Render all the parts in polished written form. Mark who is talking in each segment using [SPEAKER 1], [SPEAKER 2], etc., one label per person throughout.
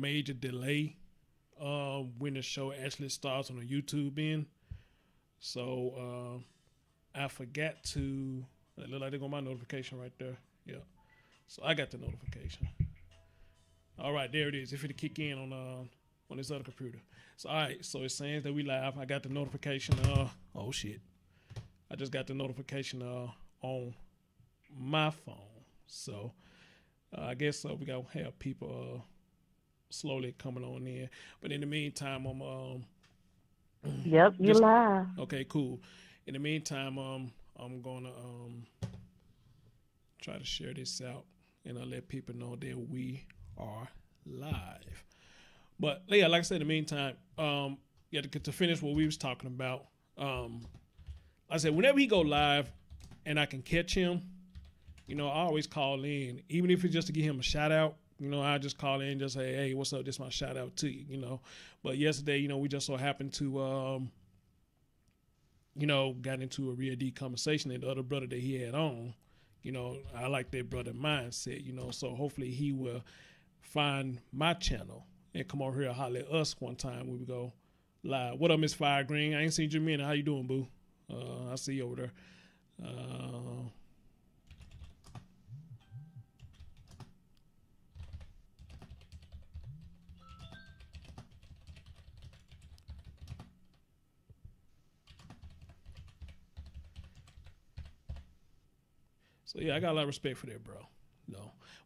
[SPEAKER 1] major delay when the show actually starts on the YouTube end. So I forgot to. It look like they got my notification right there. Yeah. So I got the notification. All right, there it is. If it kick in on this other computer. So all right, so it's saying that we live. I got the notification. Oh shit. I just got the notification on my phone. So I guess we gotta have people slowly coming on in. But in the meantime, I'm
[SPEAKER 2] Yep, you live.
[SPEAKER 1] okay, cool. In the meantime, I'm gonna try to share this out and I'll let people know that we are live. But yeah, like I said, in the meantime, yeah, to finish what we was talking about, I said whenever he go live and I can catch him, I always call in, even if it's just to give him a shout out. I just call in and just say, hey, what's up? This is my shout out to you. But yesterday, we just so happened to, got into a real deep conversation, and the other brother that he had on, I like that brother mindset, so hopefully he will find my channel and come over here and holler at us one time when we go live. What up, Miss Fire Green? I ain't seen you in a minute. How you doing, boo? I see you over there. So yeah, I got a lot of respect for that, bro.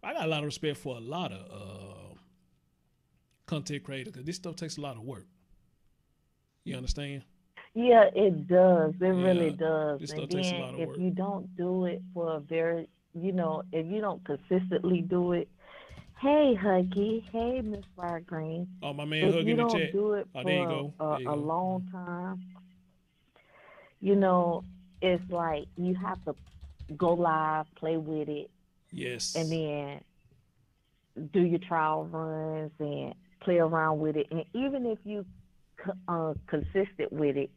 [SPEAKER 1] I got a lot of respect for a lot of content creators because this stuff takes a lot of work. You understand?
[SPEAKER 2] Yeah, it does. It really does.
[SPEAKER 1] This
[SPEAKER 2] And
[SPEAKER 1] stuff takes a
[SPEAKER 2] then
[SPEAKER 1] lot of
[SPEAKER 2] if
[SPEAKER 1] work.
[SPEAKER 2] you don't do it for a very, if you don't consistently do it, hey Huggy, hey Miss Fire Green,
[SPEAKER 1] Oh, my man
[SPEAKER 2] if
[SPEAKER 1] Hug
[SPEAKER 2] you
[SPEAKER 1] in the
[SPEAKER 2] don't
[SPEAKER 1] chat.
[SPEAKER 2] do it
[SPEAKER 1] Oh, there you
[SPEAKER 2] for
[SPEAKER 1] go. There you
[SPEAKER 2] a
[SPEAKER 1] go.
[SPEAKER 2] long time, you know, it's like you have to go live, play with it, and
[SPEAKER 1] Yes.
[SPEAKER 2] then do your trial runs and play around with it. And even if you consistent with it,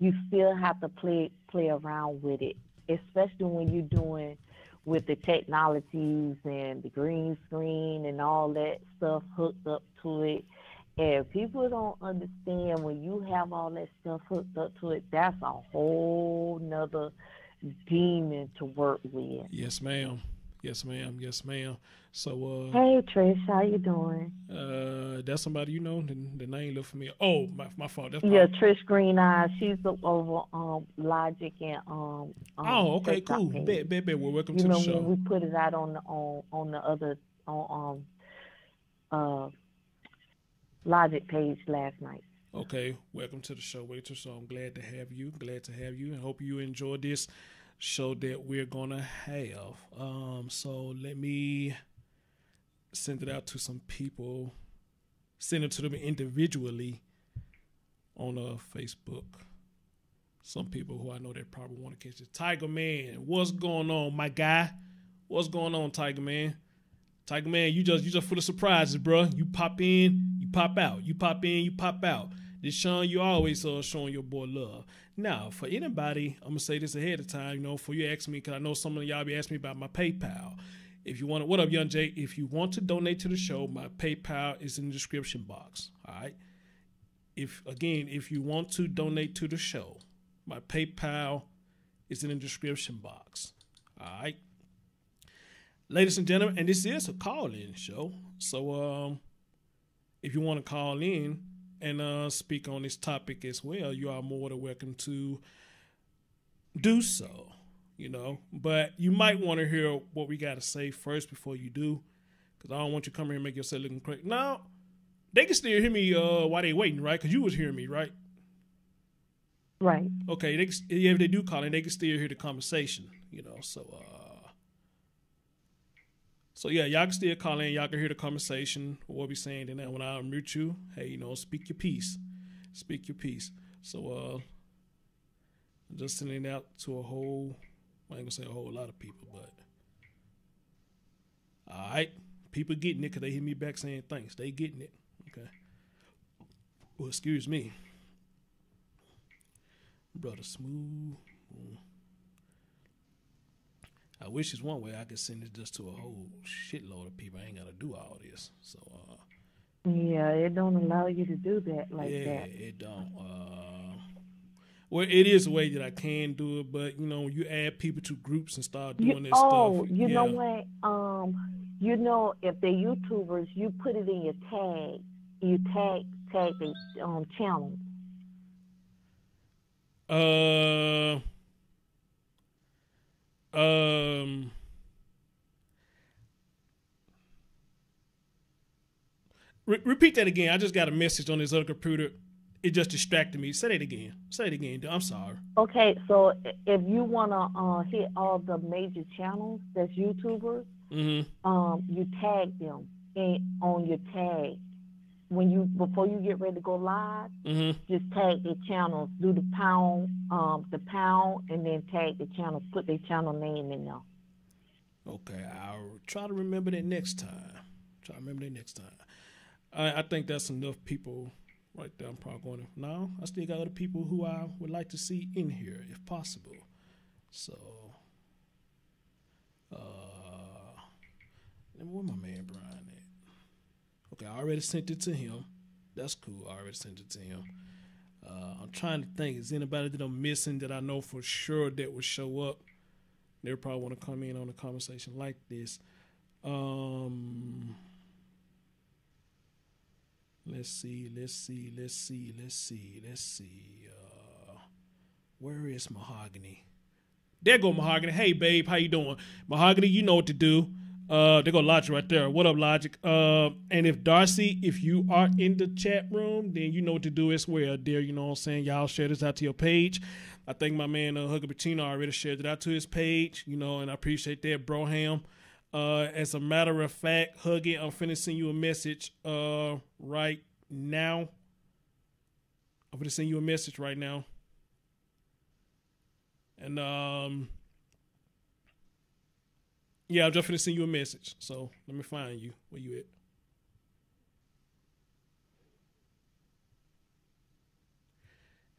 [SPEAKER 2] you still have to play around with it, especially when you're doing with the technologies and the green screen and all that stuff hooked up to it. And people don't understand when you have all that stuff hooked up to it, that's a whole nother demon to work with.
[SPEAKER 1] Yes, ma'am. Yes, ma'am. Yes, ma'am. So,
[SPEAKER 2] Hey Trish, how you doing?
[SPEAKER 1] that's somebody the name look familiar. Oh, my fault. That's
[SPEAKER 2] Yeah,
[SPEAKER 1] probably.
[SPEAKER 2] Trish Green Eyes. She's over Logic and
[SPEAKER 1] Oh, okay,
[SPEAKER 2] TikTok
[SPEAKER 1] cool.
[SPEAKER 2] page.
[SPEAKER 1] Bet. Well, welcome
[SPEAKER 2] You
[SPEAKER 1] to the
[SPEAKER 2] remember when
[SPEAKER 1] show.
[SPEAKER 2] we put it out on the other on uh Logic page last night?
[SPEAKER 1] Okay, welcome to the show. Welcome to the show. I'm glad to have you. Glad to have you, and hope you enjoy this show that we're gonna have. So let me send it out to some people. Send it to them individually on Facebook. Some people who I know that probably want to catch it. Tiger Man, what's going on, my guy? What's going on, Tiger Man? Tiger Man, you just full of surprises, bro. You pop in, you pop out. You pop in, you pop out. This Sean, you always showing your boy love. Now, for anybody, I'm gonna say this ahead of time, for you ask me, because I know some of y'all be asking me about my PayPal. If you want to, what up, Young Jay? If you want to donate to the show, my PayPal is in the description box. All right. If you want to donate to the show, my PayPal is in the description box. All right. Ladies and gentlemen, and this is a call-in show. So if you want to call in and speak on this topic as well, you are more than welcome to do so. But you might want to hear what we got to say first before you do, because I don't want you to come here and make yourself looking crazy. Now, they can still hear me while they waiting, right? Because you was hearing me, right?
[SPEAKER 2] Right.
[SPEAKER 1] Okay, if they do call in, they can still hear the conversation, So yeah, y'all can still call in. Y'all can hear the conversation, what we saying. And then when I unmute you, hey, speak your piece. Speak your piece. So I'm just sending it out to a whole, I ain't gonna say a whole lot of people, but all right, people getting it because they hit me back saying thanks. They getting it. Okay. Well, excuse me, brother Smooth. I wish it's one way I could send it just to a whole shitload of people. I ain't gotta do all this. So
[SPEAKER 2] Yeah, it don't allow you to do that
[SPEAKER 1] Yeah,
[SPEAKER 2] like that.
[SPEAKER 1] it don't. Well, it is a way that I can do it, but when you add people to groups and start
[SPEAKER 2] You
[SPEAKER 1] doing that stuff,
[SPEAKER 2] oh, you know
[SPEAKER 1] yeah.
[SPEAKER 2] what? If they're YouTubers, you put it in your tag. You tag the channel.
[SPEAKER 1] Uh, um, repeat that again. I just got a message on this other computer. It just distracted me. Say that again. Say it again. I'm sorry.
[SPEAKER 2] Okay, so if you wanna hit all the major channels that's YouTubers,
[SPEAKER 1] Mm-hmm.
[SPEAKER 2] you tag them on your tag. When you before you get ready to go live,
[SPEAKER 1] Mm-hmm.
[SPEAKER 2] just tag their channels. Do the pound, and then tag the channels. Put their channel name in there.
[SPEAKER 1] Okay, I'll try to remember that next time. Try to remember that next time. I think that's enough people right there. I'm probably going to. No, I still got other people who I would like to see in here if possible. So, where my man Brian at? Okay, I already sent it to him. That's cool. I already sent it to him. I'm trying to think. Is anybody that I'm missing that I know for sure that would show up? They probably want to come in on a conversation like this. Um, let's see. Where is Mahogany? There go Mahogany. Hey babe, how you doing? Mahogany, you know what to do. There go Logic right there. What up, Logic? And if Darcy, if you are in the chat room, then you know what to do as well, dear. You know what I'm saying? Y'all share this out to your page. I think my man Hugger Bettina already shared it out to his page, and I appreciate that, Broham. As a matter of fact, Huggy, I'm finna send you a message right now. I'm finna send you a message right now. And yeah, I'm just finna send you a message. So let me find you. Where you at?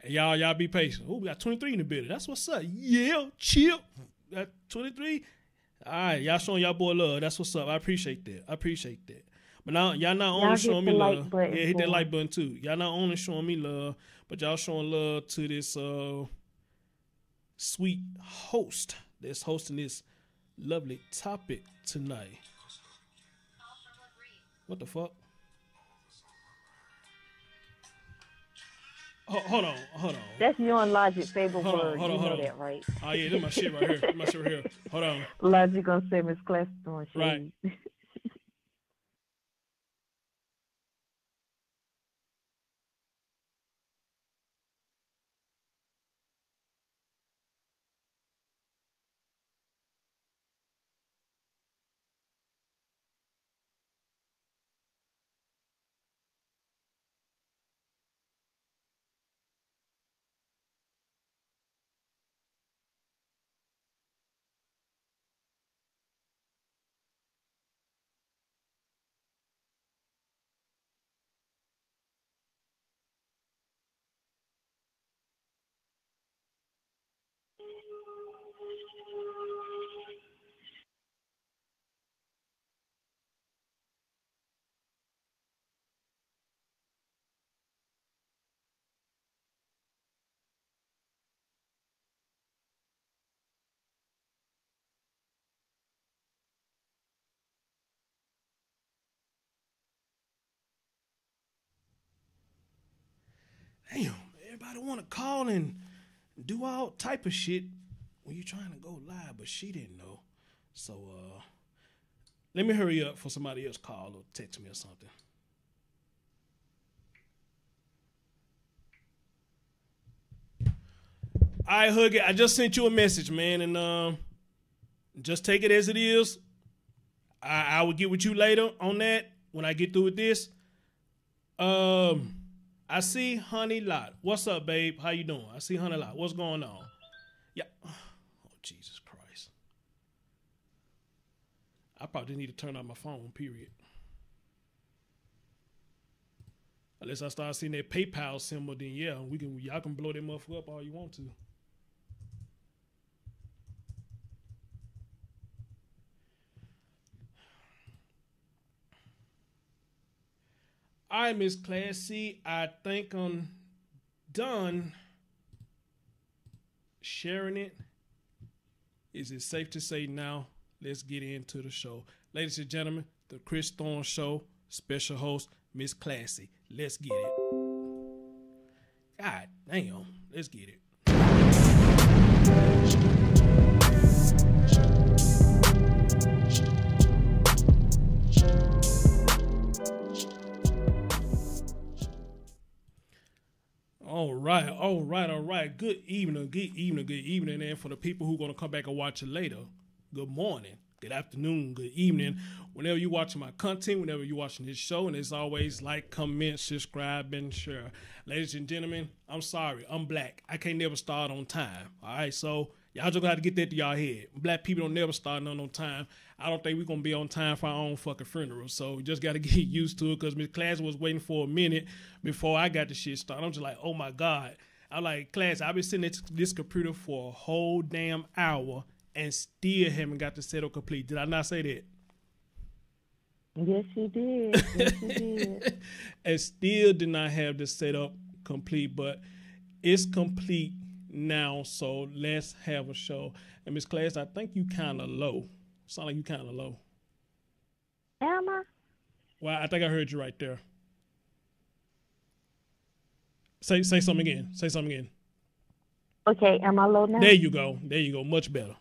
[SPEAKER 1] And y'all be patient. Oh, we got 23 in the building. That's what's up. Yeah, chill. Got 23. All right, y'all showing y'all boy love. That's what's up. I appreciate that. But now y'all not only
[SPEAKER 2] Y'all hit
[SPEAKER 1] showing
[SPEAKER 2] the
[SPEAKER 1] me
[SPEAKER 2] like
[SPEAKER 1] love.
[SPEAKER 2] button
[SPEAKER 1] Yeah, hit that
[SPEAKER 2] for
[SPEAKER 1] like
[SPEAKER 2] 'em.
[SPEAKER 1] button too. Y'all not only showing me love, but y'all showing love to this sweet host that's hosting this lovely topic tonight. What the fuck? Hold on.
[SPEAKER 2] That's you and Logic favorite
[SPEAKER 1] Hold on,
[SPEAKER 2] word.
[SPEAKER 1] hold on,
[SPEAKER 2] You
[SPEAKER 1] hold
[SPEAKER 2] know
[SPEAKER 1] on.
[SPEAKER 2] that, right?
[SPEAKER 1] Oh yeah, this my shit right here. This my shit right here. Hold on.
[SPEAKER 2] Logic gonna say Miss Class doing
[SPEAKER 1] Right.
[SPEAKER 2] shade.
[SPEAKER 1] Damn, everybody want to call and do all type of shit when you trying to go live, but she didn't know. So let me hurry up for somebody else call or text me or something. All right, Huggy, I just sent you a message, man, and just take it as it is. I will get with you later on that when I get through with this. I see Honey Lot. What's up, babe? How you doing? I see Honey Lot. What's going on? Yeah. Oh, Jesus Christ. I probably need to turn on my phone, period. Unless I start seeing that PayPal symbol, then yeah, y'all can blow that motherfucker up all you want to. All right, Miss Classy, I think I'm done sharing it. Is it safe to say now? Let's get into the show. Ladies and gentlemen, the Chris Thorns Show, special host, Miss Classy. Let's get it. God damn, let's get it. All right. Good evening. And for the people who are going to come back and watch it later, good morning, good afternoon, good evening. Whenever you're watching my content, whenever you're watching this show, and as always, like, comment, subscribe, and share. Ladies and gentlemen, I'm sorry, I'm black. I can't never start on time. All right, so y'all just got to get that to y'all head. Black people don't never start on time. I don't think we're going to be on time for our own fucking funeral. So we just got to get used to it because Miss Class was waiting for a minute before I got the shit started. I'm just like, oh my God. I'm like, Class, I've been sitting at this computer for a whole damn hour and still haven't got the setup complete. Did I not say that?
[SPEAKER 2] Yes, you did. Yes, you did.
[SPEAKER 1] And still did not have the setup complete, but it's complete now. So let's have a show. And Miss Class, I think you kind of low. Sound like you kind of low.
[SPEAKER 2] Am I?
[SPEAKER 1] Well, I think I heard you right there. Say something again. Say something again.
[SPEAKER 2] Okay, am I low now?
[SPEAKER 1] There you go. Much better.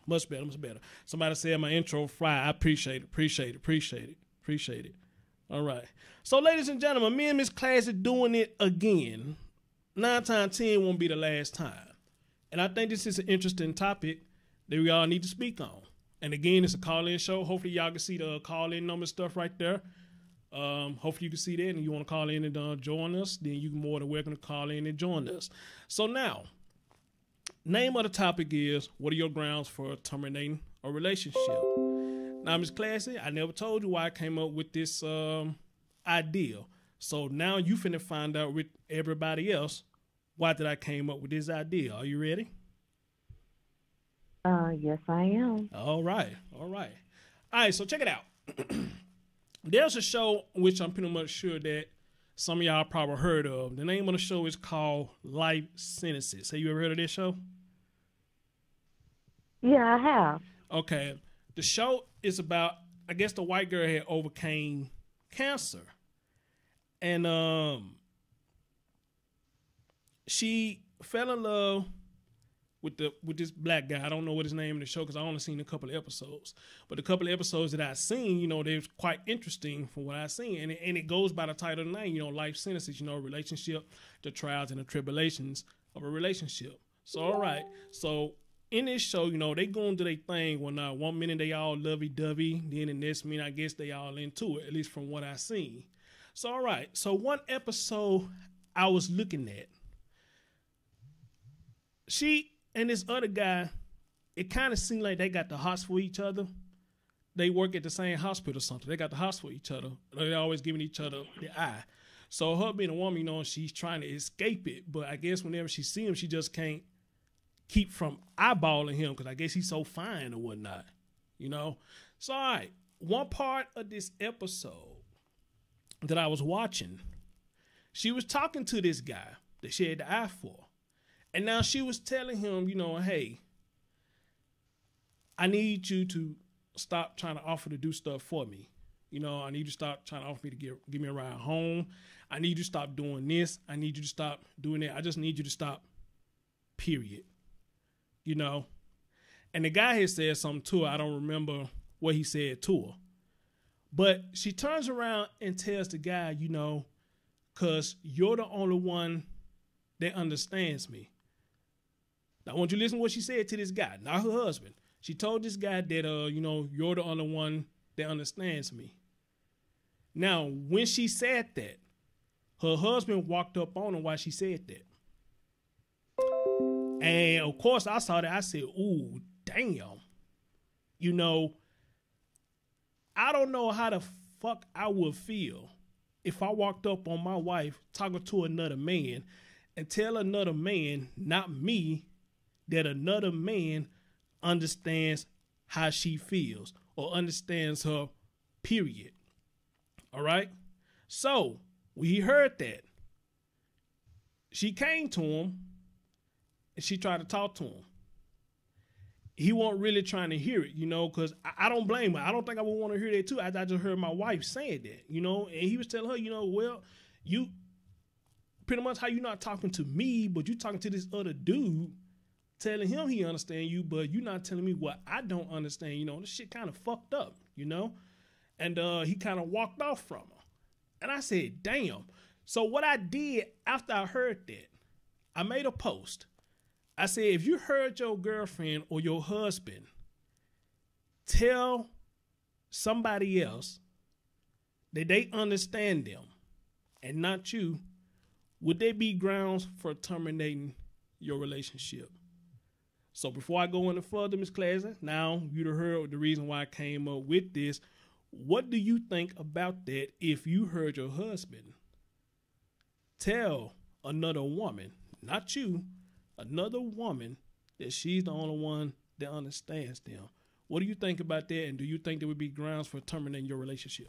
[SPEAKER 1] Somebody said my intro fry. I appreciate it. All right. So, ladies and gentlemen, me and Miss Class are doing it again. 9 times 10 won't be the last time. And I think this is an interesting topic that we all need to speak on. And again, it's a call-in show. Hopefully, y'all can see the call-in number stuff right there. Hopefully, you can see that. And you want to call in and join us, then you're more than welcome to call in and join us. So now, name of the topic is, what are your grounds for terminating a relationship? Now, Ms. Classy, I never told you why I came up with this idea. So now you finna find out with everybody else why did I came up with this idea. Are you ready?
[SPEAKER 2] Yes, I am.
[SPEAKER 1] All right. All right, so check it out. There's a show which I'm pretty much sure that some of y'all probably heard of. The name of the show is called Life Sentences. Have you ever heard of this show?
[SPEAKER 2] Yeah, I have.
[SPEAKER 1] Okay. The show is about, I guess the white girl had overcame cancer. And she fell in love with this black guy. I don't know what his name in the show because I only seen a couple of episodes. But the couple of episodes that I seen, you know, they're quite interesting from what I seen. And it goes by the title of the name, you know, Life Sentences, you know, relationship, the trials and the tribulations of a relationship. So, all right. So, in this show, you know, they going to their thing when 1 minute they all lovey-dovey, then the next minute, I guess they all into it, at least from what I seen. So, all right. So, one episode I was looking at, she and this other guy, it kind of seemed like they got the hots for each other. They work at the same hospital or something. They got the hots for each other. They're always giving each other the eye. So her being a woman, you know, she's trying to escape it. But I guess whenever she see him, she just can't keep from eyeballing him because I guess he's so fine or whatnot, you know. So, all right, one part of this episode that I was watching, she was talking to this guy that she had the eye for. And now she was telling him, you know, hey, I need you to stop trying to offer to do stuff for me. You know, I need you to stop trying to offer me to give me a ride home. I need you to stop doing this. I need you to stop doing that. I just need you to stop, period. You know? And the guy had said something to her. I don't remember what he said to her. But she turns around and tells the guy, you know, because you're the only one that understands me. Now, I want you to listen to what she said to this guy, not her husband. She told this guy that, you know, you're the only one that understands me. Now, when she said that, her husband walked up on her while she said that. And, of course, I saw that. I said, ooh, damn. You know, I don't know how the fuck I would feel if I walked up on my wife talking to another man and tell another man, not me, that another man understands how she feels or understands her, period. All right? So, When he heard that, she came to him and she tried to talk to him. He wasn't really trying to hear it, because I don't blame her. I don't think I would want to hear that too. I just heard my wife saying that, and he was telling her, well, you pretty much how you not talking to me, but you talking to this other dude, telling him he understand you, but you not telling me what I don't understand, this shit kind of fucked up, and he kind of walked off from her. And I said, damn. So what I did after I heard that, I made a post. I said, if you heard your girlfriend or your husband tell somebody else that they understand them and not you, would they be grounds for terminating your relationship? So before I go any further, Ms. Classy, now you'd have heard the reason why I came up with this. What do you think about that if you heard your husband tell another woman, not you, another woman, that she's the only one that understands them? What do you think about that, and do you think there would be grounds for terminating your relationship?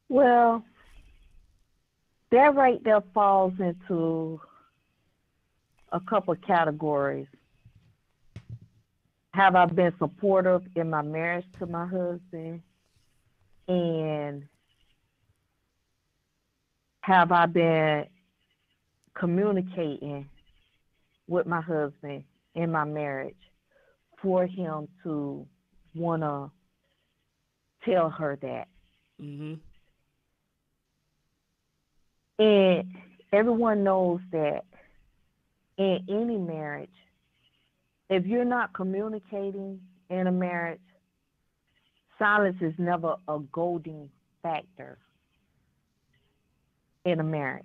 [SPEAKER 2] Well, that right there falls into a couple categories. Have I been supportive in my marriage to my husband? And have I been communicating with my husband in my marriage for him to want to tell her that?
[SPEAKER 1] Mm-hmm.
[SPEAKER 2] And everyone knows that in any marriage, if you're not communicating in a marriage, silence is never a golden factor in a marriage.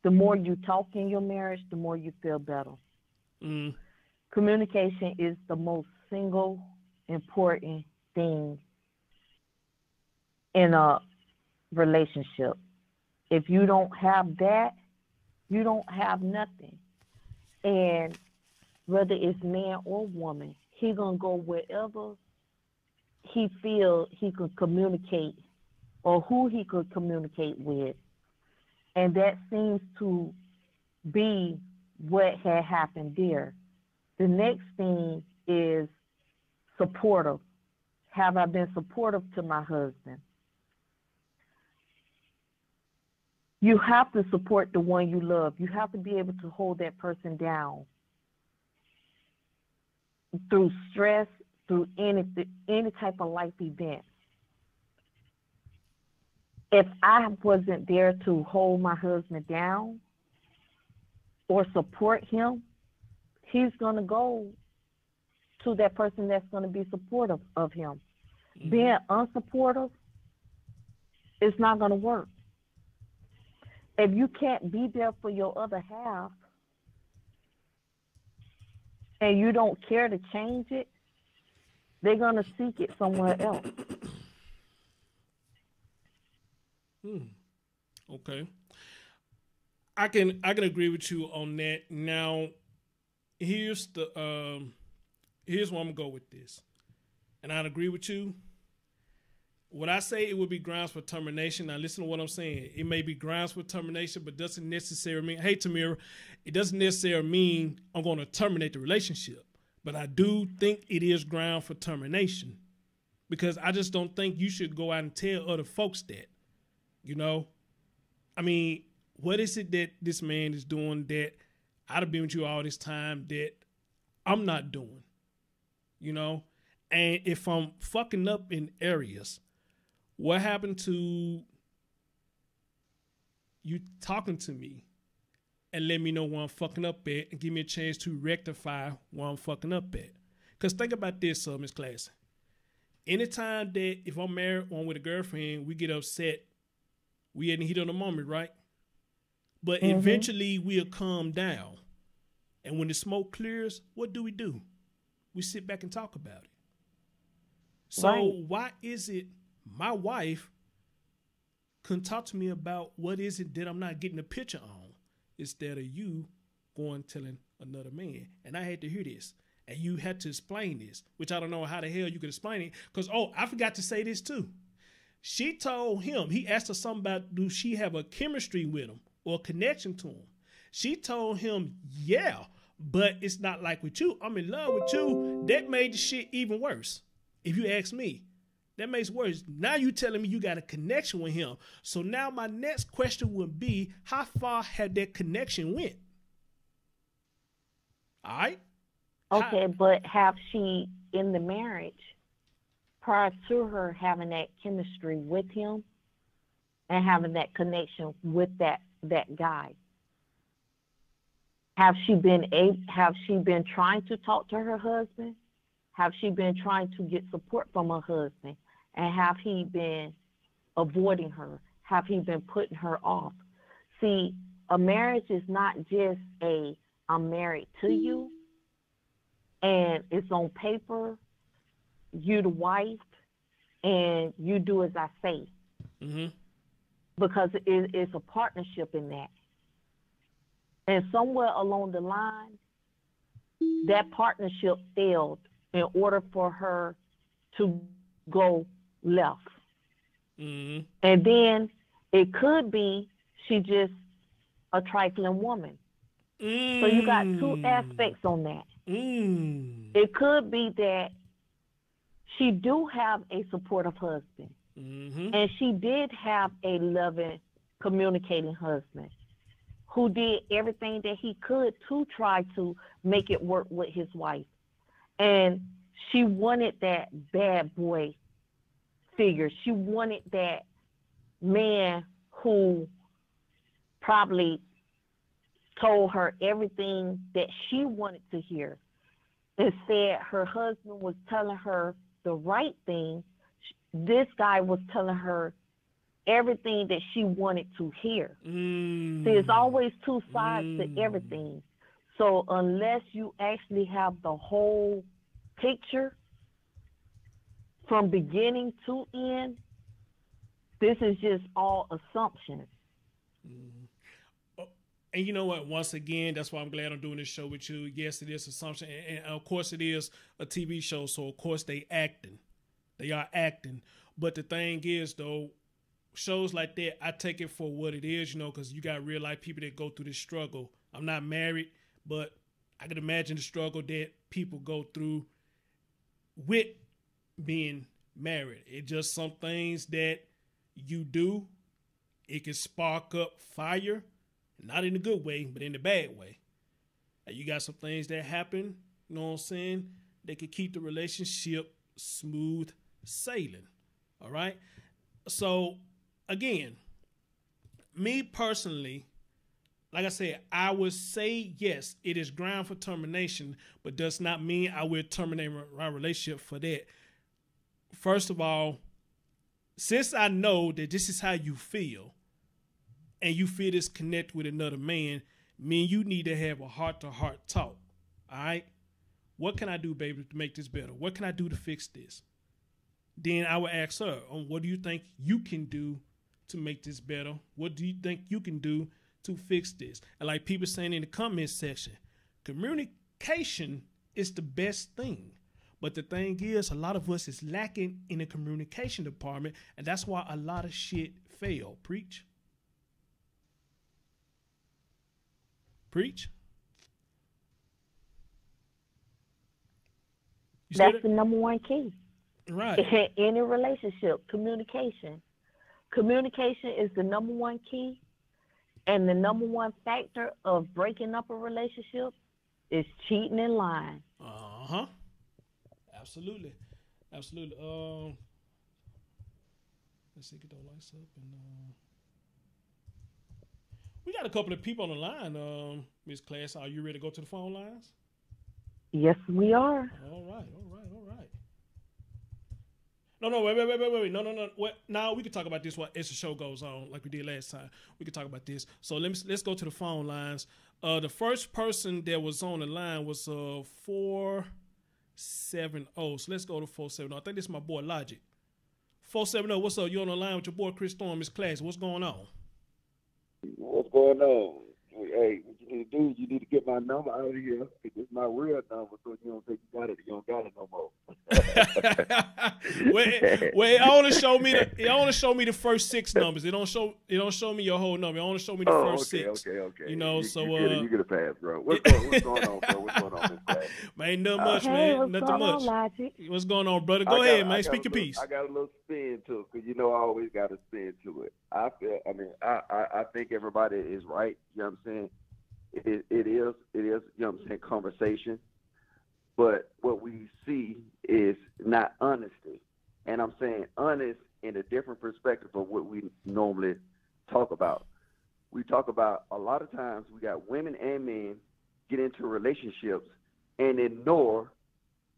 [SPEAKER 2] The more you talk in your marriage, the more you feel better.
[SPEAKER 1] Mm.
[SPEAKER 2] Communication is the most single important thing in a relationship. If you don't have that, you don't have nothing. And whether it's man or woman, he gonna go wherever he feels he could communicate or who he could communicate with. And that seems to be what had happened there. The next thing is supportive. Have I been supportive to my husband? You have to support the one you love. You have to be able to hold that person down through stress, through any type of life event. If I wasn't there to hold my husband down or support him, he's going to go to that person that's going to be supportive of him. Mm-hmm. Being unsupportive, it's not going to work. If you can't be there for your other half and you don't care to change it, they're going to seek it somewhere else.
[SPEAKER 1] Okay. I can agree with you on that. Now, here's where I'm gonna go with this. And I'd agree with you. When I say it would be grounds for termination, now listen to what I'm saying. It may be grounds for termination, but doesn't necessarily mean, hey, Tamira, it doesn't necessarily mean I'm going to terminate the relationship. But I do think it is ground for termination, because I just don't think you should go out and tell other folks that, I mean, what is it that this man is doing that I'd have been with you all this time that I'm not doing, And if I'm fucking up in areas, what happened to you talking to me and let me know where I'm fucking up at and give me a chance to rectify where I'm fucking up at? Because think about this, Miss Classy. Anytime that if I'm married or I'm with a girlfriend, we get upset, we in the heat of the moment, right? But eventually we'll calm down. And when the smoke clears, what do? We sit back and talk about it. So why is it my wife couldn't talk to me about what is it that I'm not getting a picture on instead of you going telling another man? And I had to hear this. And you had to explain this, which I don't know how the hell you could explain it. Because, I forgot to say this too. She told him, he asked her something about, do she have a chemistry with him or a connection to him? She told him, yeah, but it's not like with you. I'm in love with you. That made the shit even worse. If you ask me, that makes it worse. Now you telling me you got a connection with him. So now my next question would be, how far had that connection went? All right.
[SPEAKER 2] Okay, but have she in the marriage prior to her having that chemistry with him and having that connection with that guy? Have she been trying to talk to her husband? Have she been trying to get support from her husband? And have he been avoiding her? Have he been putting her off? See, a marriage is not just I'm married to you and it's on paper, you the wife, and you do as I say.
[SPEAKER 1] Mm-hmm.
[SPEAKER 2] Because it's a partnership in that. And somewhere along the line, that partnership failed in order for her to go left.
[SPEAKER 1] Mm-hmm.
[SPEAKER 2] And then it could be she just a trifling woman.
[SPEAKER 1] Mm.
[SPEAKER 2] So you got two aspects on that.
[SPEAKER 1] Mm.
[SPEAKER 2] It could be that she do have a supportive husband.
[SPEAKER 1] Mm-hmm.
[SPEAKER 2] And she did have a loving, communicating husband who did everything that he could to try to make it work with his wife. And she wanted that bad boy figure. She wanted that man who probably told her everything that she wanted to hear. Instead, her husband was telling her the right thing. This guy was telling her everything that she wanted to hear.
[SPEAKER 1] Mm.
[SPEAKER 2] See, it's always two sides to everything. So unless you actually have the whole picture from beginning to end, this is just all assumptions.
[SPEAKER 1] And you know what? Once again, that's why I'm glad I'm doing this show with you. Yes, it is assumption. And of course it is a TV show. So of course they acting. They are acting. But the thing is, though, shows like that, I take it for what it is, you know, because you got real life people that go through this struggle. I'm not married, but I can imagine the struggle that people go through with being married. It's just some things that you do, it can spark up fire, not in a good way, but in the bad way. And you got some things that happen, you know what I'm saying, that can keep the relationship smooth sailing. All right. So again, me personally, like I said, I would say yes, it is ground for termination, but does not mean I will terminate my relationship for that. First of all, since I know that this is how you feel, and you feel this connect with another man, me and you need to have a heart-to-heart talk. All right? What can I do, baby, to make this better? What can I do to fix this? Then I would ask her, what do you think you can do to make this better? What do you think you can do to fix this? And like people saying in the comment section, communication is the best thing. But the thing is, a lot of us is lacking in the communication department, and that's why a lot of shit fail. Preach. Preach.
[SPEAKER 2] That's the number one key.
[SPEAKER 1] Right.
[SPEAKER 2] In any relationship, communication. Communication is the number one key, and the number one factor of breaking up a relationship is cheating and lying.
[SPEAKER 1] Uh-huh. Absolutely. Absolutely. Let's see, get the lights up and we got a couple of people on the line, Miss Class. Are you ready to go to the phone lines?
[SPEAKER 2] Yes, we are.
[SPEAKER 1] All right. No, wait. No. Now we can talk about this as the show goes on, like we did last time. We can talk about this. So let's go to the phone lines. The first person that was on the line was 470. So let's go to 470. I think this is my boy Logic. 470, what's up? You on the line with your boy Chris Storm, Miss Class. What's going on?
[SPEAKER 3] What's going on? hey, what you need to do is you need to get my number out of here. It's my real number, so you don't think you got it. You don't got it no more.
[SPEAKER 1] well, it only show me the first 6 numbers. It don't show me your whole number. It only show me the first 6.
[SPEAKER 3] Okay.
[SPEAKER 1] You know,
[SPEAKER 3] you get a pass, bro. What's going on, bro? What's going on, Miss Class?
[SPEAKER 1] Man, ain't nothing much, man. Nothing much.
[SPEAKER 2] Logic?
[SPEAKER 1] What's going on, brother? Go ahead, man. Speak your piece.
[SPEAKER 3] I got a little spin to it, because you know I always got a spin to it. I think everybody is right. You know what I'm saying? It is, you know what I'm saying, conversation. But what we see is not honesty. And I'm saying honest in a different perspective of what we normally talk about. We talk about a lot of times we got women and men get into relationships and ignore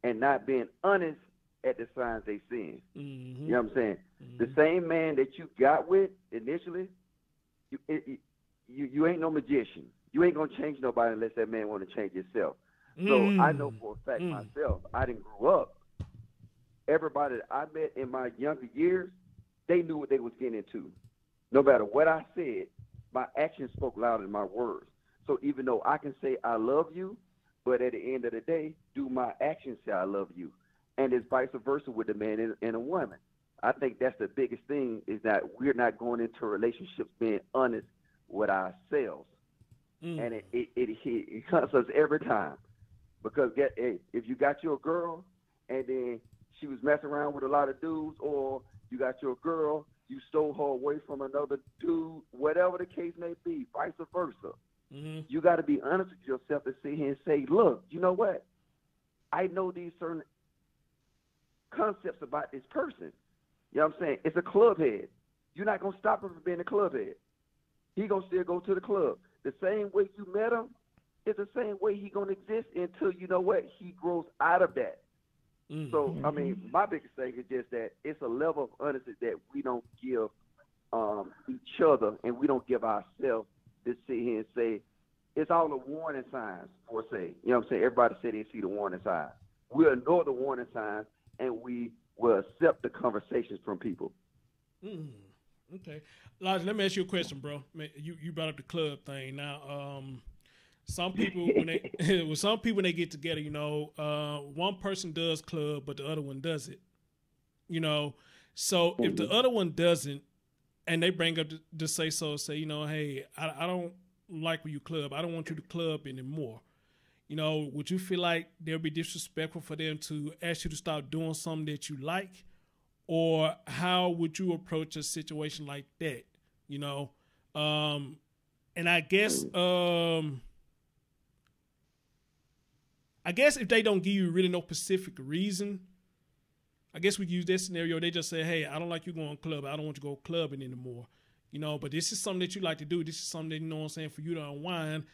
[SPEAKER 3] and not being honest at the signs they seeing.
[SPEAKER 1] Mm-hmm.
[SPEAKER 3] You know what I'm saying? Mm-hmm. The same man that you got with initially, you ain't no magician. You ain't gonna change nobody unless that man want to change himself. So I know for a fact myself, I didn't grow up. Everybody that I met in my younger years, they knew what they was getting into. No matter what I said, my actions spoke louder than my words. So even though I can say I love you, but at the end of the day, do my actions say I love you? And it's vice versa with a man and a woman. I think that's the biggest thing, is that we're not going into relationships being honest with ourselves. And it hurts us every time. Because if you got your girl and then she was messing around with a lot of dudes, or you got your girl, you stole her away from another dude, whatever the case may be, vice versa. Mm-hmm. You got to be honest with yourself and sit here and say, look, you know what? I know these certain concepts about this person. You know what I'm saying? It's a club head. You're not going to stop him from being a club head. He going to still go to the club. The same way you met him is the same way he going to exist until, you know what, he grows out of that. Mm-hmm. So, I mean, my biggest thing is just that it's a level of honesty that we don't give each other, and we don't give ourselves to sit here and say, it's all the warning signs, for say. You know what I'm saying? Everybody said they see the warning signs. We'll ignore the warning signs, and we will accept the conversations from people.
[SPEAKER 1] Okay. Lodge, let me ask you a question, bro. You brought up the club thing. Now, some people, when they get together, you know, one person does club, but the other one doesn't. You know, so if the other one doesn't, and they bring up to say, you know, hey, I don't like when you club. I don't want you to club anymore. You know, would you feel like they'll be disrespectful for them to ask you to stop doing something that you like? Or how would you approach a situation like that? You know, and I guess if they don't give you really no specific reason, I guess we use that scenario. They just say, hey, I don't like you going club. I don't want you to go clubbing anymore. You know, but this is something that you like to do. This is something that, you know what I'm saying, for you to unwind.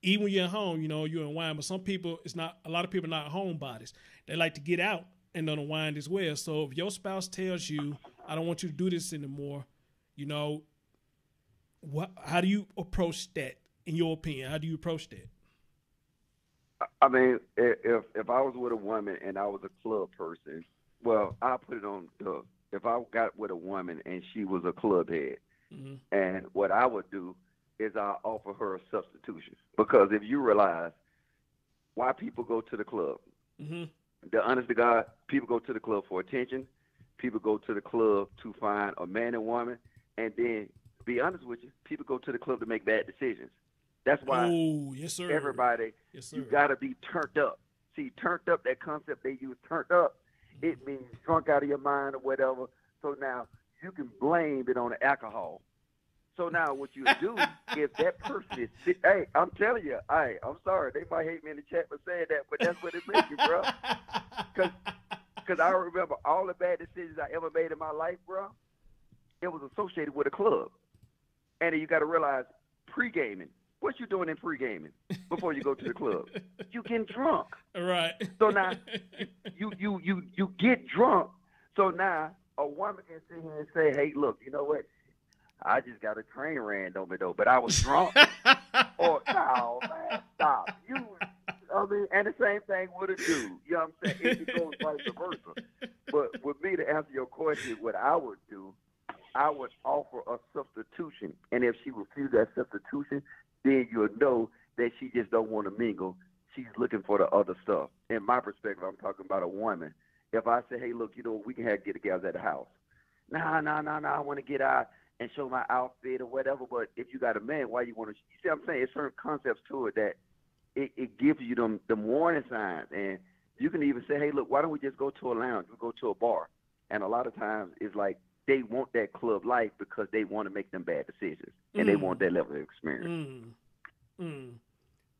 [SPEAKER 1] Even when you're at home, you know, you unwind. But some people, a lot of people are not homebodies. They like to get out and unwind as well. So if your spouse tells you, I don't want you to do this anymore, you know, how do you approach that, in your opinion? How do you approach that?
[SPEAKER 3] I mean, if I was with a woman and I was a club person, well, I'll put it on if I got with a woman and she was a club head, and what I would do is I'll offer her a substitution. Because if you realize why people go to the club, the honest to God, people go to the club for attention. People go to the club to find a man and woman. And then, to be honest with you, people go to the club to make bad decisions. That's why everybody, you got to be turned up. See, turned up, that concept they use, turned up, it means drunk out of your mind or whatever. So now you can blame it on the alcohol. So now what you do, if that person is, hey, I'm telling you, I'm sorry, they might hate me in the chat for saying that, but that's what it makes you, bro. Because I remember all the bad decisions I ever made in my life, bro, it was associated with a club. And then you got to realize, pre-gaming, what you doing in pre-gaming before you go to the club? You getting drunk.
[SPEAKER 1] Right.
[SPEAKER 3] So now you get drunk. So now a woman can sit here and say, hey, look, you know what? I just got a train ran on me, though, but I was drunk. Or, no, man, stop. I mean, and the same thing with a dude. You know what I'm saying? It goes vice versa. But with me, to answer your question, what I would do I would offer a substitution, and if she refused that substitution, then you'll know that she just don't want to mingle. She's looking for the other stuff. In my perspective, I'm talking about a woman. If I say, hey, look, we can get together at the house. Nah, I want to get out and show my outfit or whatever. But if you got a man, why you want to? You see what I'm saying? It's certain concepts to it that it gives you them warning signs. And you can even say, hey, look, why don't we just go to a lounge? We go to a bar. And a lot of times it's like they want that club life because they want to make them bad decisions. And they want that level of experience.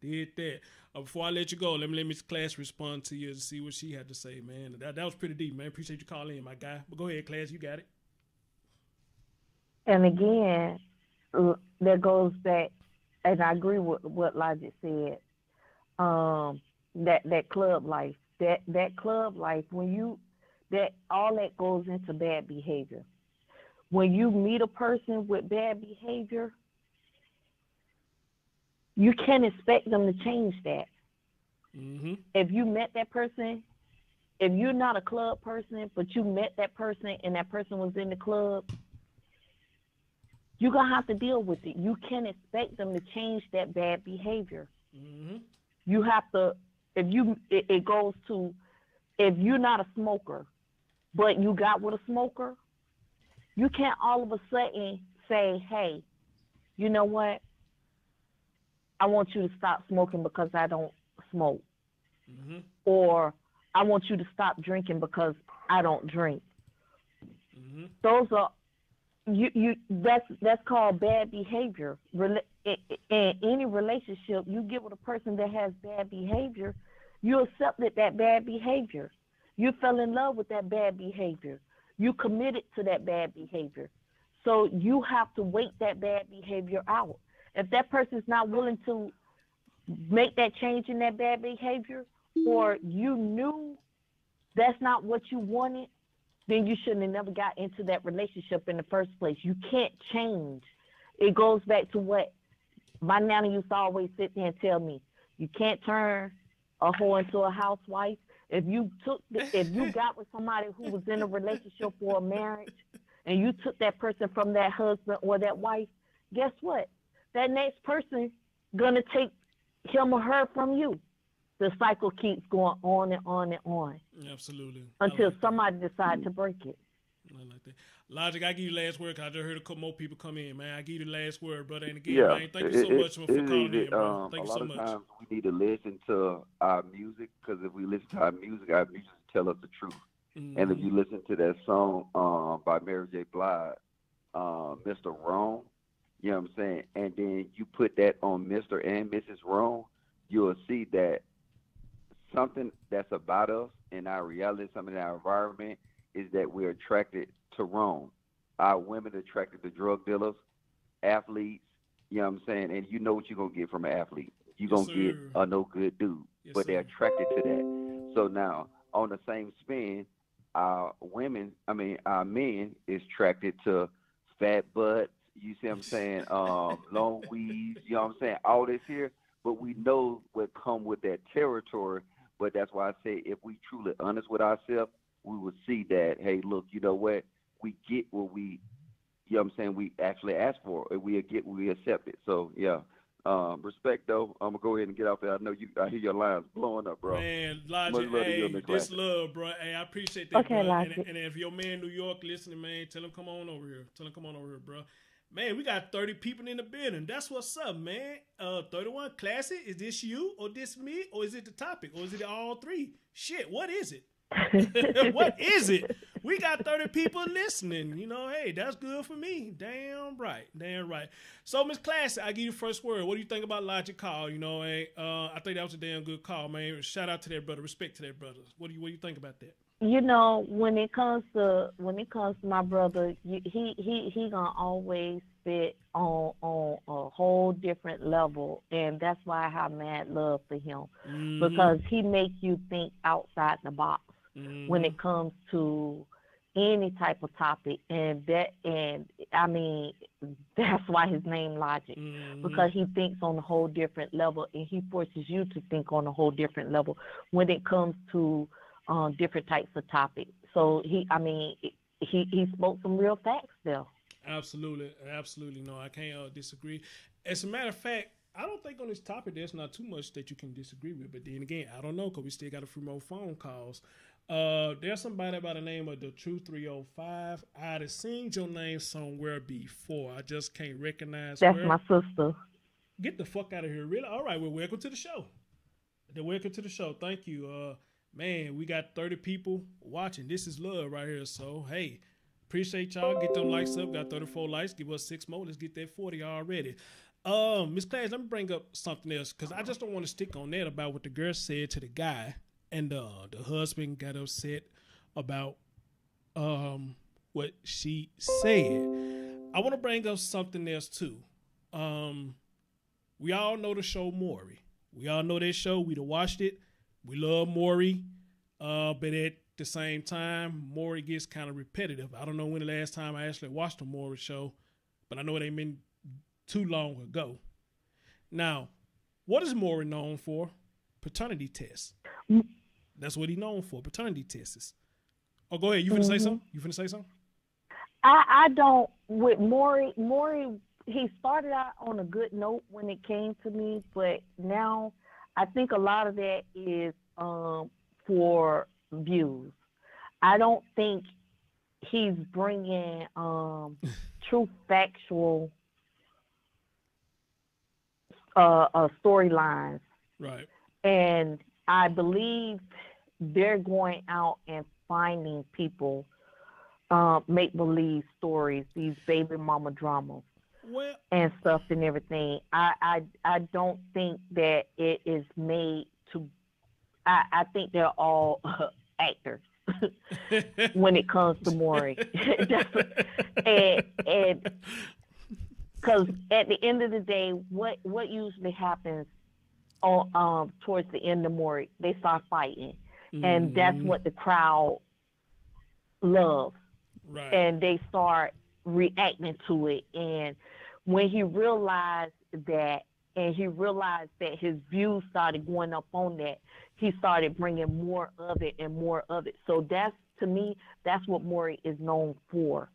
[SPEAKER 1] Did that. Before I let you go, let me Miss Class respond to you and see what she had to say, man. That was pretty deep, man. Appreciate you calling in, my guy. But go ahead, Class, you got it.
[SPEAKER 2] And again, there goes back, and I agree with what Logic said. That club life, that club life, all that goes into bad behavior. When you meet a person with bad behavior, you can't expect them to change that.
[SPEAKER 1] Mm-hmm.
[SPEAKER 2] If you met that person, if you're not a club person, but you met that person and that person was in the club, you're going to have to deal with it. You can't expect them to change that bad behavior.
[SPEAKER 1] Mm-hmm.
[SPEAKER 2] You have to, it goes to, if you're not a smoker, but you got with a smoker, you can't all of a sudden say, hey, you know what? I want you to stop smoking because I don't smoke.
[SPEAKER 1] Mm-hmm.
[SPEAKER 2] Or I want you to stop drinking because I don't drink.
[SPEAKER 1] Mm-hmm.
[SPEAKER 2] Those are that's called bad behavior. In any relationship, you get with a person that has bad behavior, you accepted that bad behavior. You fell in love with that bad behavior. You committed to that bad behavior. So you have to wait that bad behavior out. If that person's not willing to make that change in that bad behavior, or you knew that's not what you wanted, then you shouldn't have never got into that relationship in the first place. You can't change. It goes back to what my nana used to always sit there and tell me. You can't turn a whore into a housewife. If you got with somebody who was in a relationship or a marriage, and you took that person from that husband or that wife, guess what? That next person gonna take him or her from you. The cycle keeps going on and on and on.
[SPEAKER 1] Absolutely.
[SPEAKER 2] Until somebody decides to break it.
[SPEAKER 1] I like that. Logic, I give you the last word because I just heard a couple more people come in, man. I give you the last word, brother. And again, man, thank you so much for calling in, bro. Thank you so much.
[SPEAKER 3] A lot of times we need to listen to our music because if we listen to our music tell us the truth. Mm-hmm. And if you listen to that song by Mary J. Blige, Mr. Wrong, you know what I'm saying? And then you put that on Mr. and Mrs. Wrong, you'll see that something that's about us in our reality, something in our environment, is that we're attracted to wrong. Our women are attracted to drug dealers, athletes, you know what I'm saying? And you know what you're going to get from an athlete. You're going to get a no good dude, but they're attracted to that. So now, on the same spin, our men is attracted to fat butts, you see what I'm saying? Long weeds, you know what I'm saying? All this here, but we know what come with that territory. But that's why I say if we truly honest with ourselves, we will see that, hey, look, you know what? We get what we, you know what I'm saying, we actually ask for. We accept it. So, yeah. Respect, though. I'm going to go ahead and get out there. I hear your lines blowing up, bro.
[SPEAKER 1] Man, Logic, hey, this love, bro. Hey, I appreciate that,
[SPEAKER 2] okay,
[SPEAKER 1] bro.
[SPEAKER 2] Logic.
[SPEAKER 1] And if your man in New York listening, man, tell him come on over here. Bro. Man, we got 30 people in the building. That's what's up, man. 31 Classic. Is this you or this me? Or is it the topic? Or is it all three? Shit, what is it? What is it? We got 30 people listening. You know, hey, that's good for me. Damn right. So, Miss Classic, I give you the first word. What do you think about Logic call? You know, hey, I think that was a damn good call, man. Shout out to that brother. Respect to that brother. What do you think about that?
[SPEAKER 2] You know, when it comes to my brother, he gonna always fit on a whole different level, and that's why I have mad love for him, because he makes you think outside the box when it comes to any type of topic, and I mean that's why his name Logic, because he thinks on a whole different level, and he forces you to think on a whole different level when it comes to different types of topics. So he spoke some real facts there.
[SPEAKER 1] Absolutely, absolutely. No, I can't disagree. As a matter of fact, I don't think on this topic there's not too much that you can disagree with. But then again, I don't know because we still got a few more phone calls. There's somebody by the name of the True 305. I'd have seen your name somewhere before. I just can't recognize.
[SPEAKER 2] That's
[SPEAKER 1] where.
[SPEAKER 2] my sister.
[SPEAKER 1] Get the fuck out of here, really? All right, well, welcome to the show. Welcome to the show. Thank you. Man, we got 30 people watching. This is love right here. So, hey, appreciate y'all. Get them likes up. Got 34 likes. Give us 6 more. Let's get that 40 already. Miss Class, let me bring up something else because I just don't want to stick on that about what the girl said to the guy, and the husband got upset about what she said. I want to bring up something else too. We all know the show Maury. We all know that show. We done watched it. We love Maury, but at the same time, Maury gets kind of repetitive. I don't know when the last time I actually watched a Maury show, but I know it ain't been too long ago. Now, what is Maury known for? Paternity tests. That's what he's known for, paternity tests. Oh, go ahead. You finna say something? You finna say something?
[SPEAKER 2] I don't, with Maury, he started out on a good note when it came to me, but now I think a lot of that is for views. I don't think he's bringing true factual storylines.
[SPEAKER 1] Right.
[SPEAKER 2] And I believe they're going out and finding people, make-believe stories, these baby mama dramas.
[SPEAKER 1] Well,
[SPEAKER 2] and stuff and everything. I don't think that it is made to. I think they're all actors when it comes to Maury, and because at the end of the day, what usually happens on towards the end of Maury, they start fighting, and that's what the crowd loves,
[SPEAKER 1] right?
[SPEAKER 2] And they start reacting to it, and when he realized that, and he realized that his views started going up on that, he started bringing more of it and more of it. So that's, to me, that's what Maury is known for,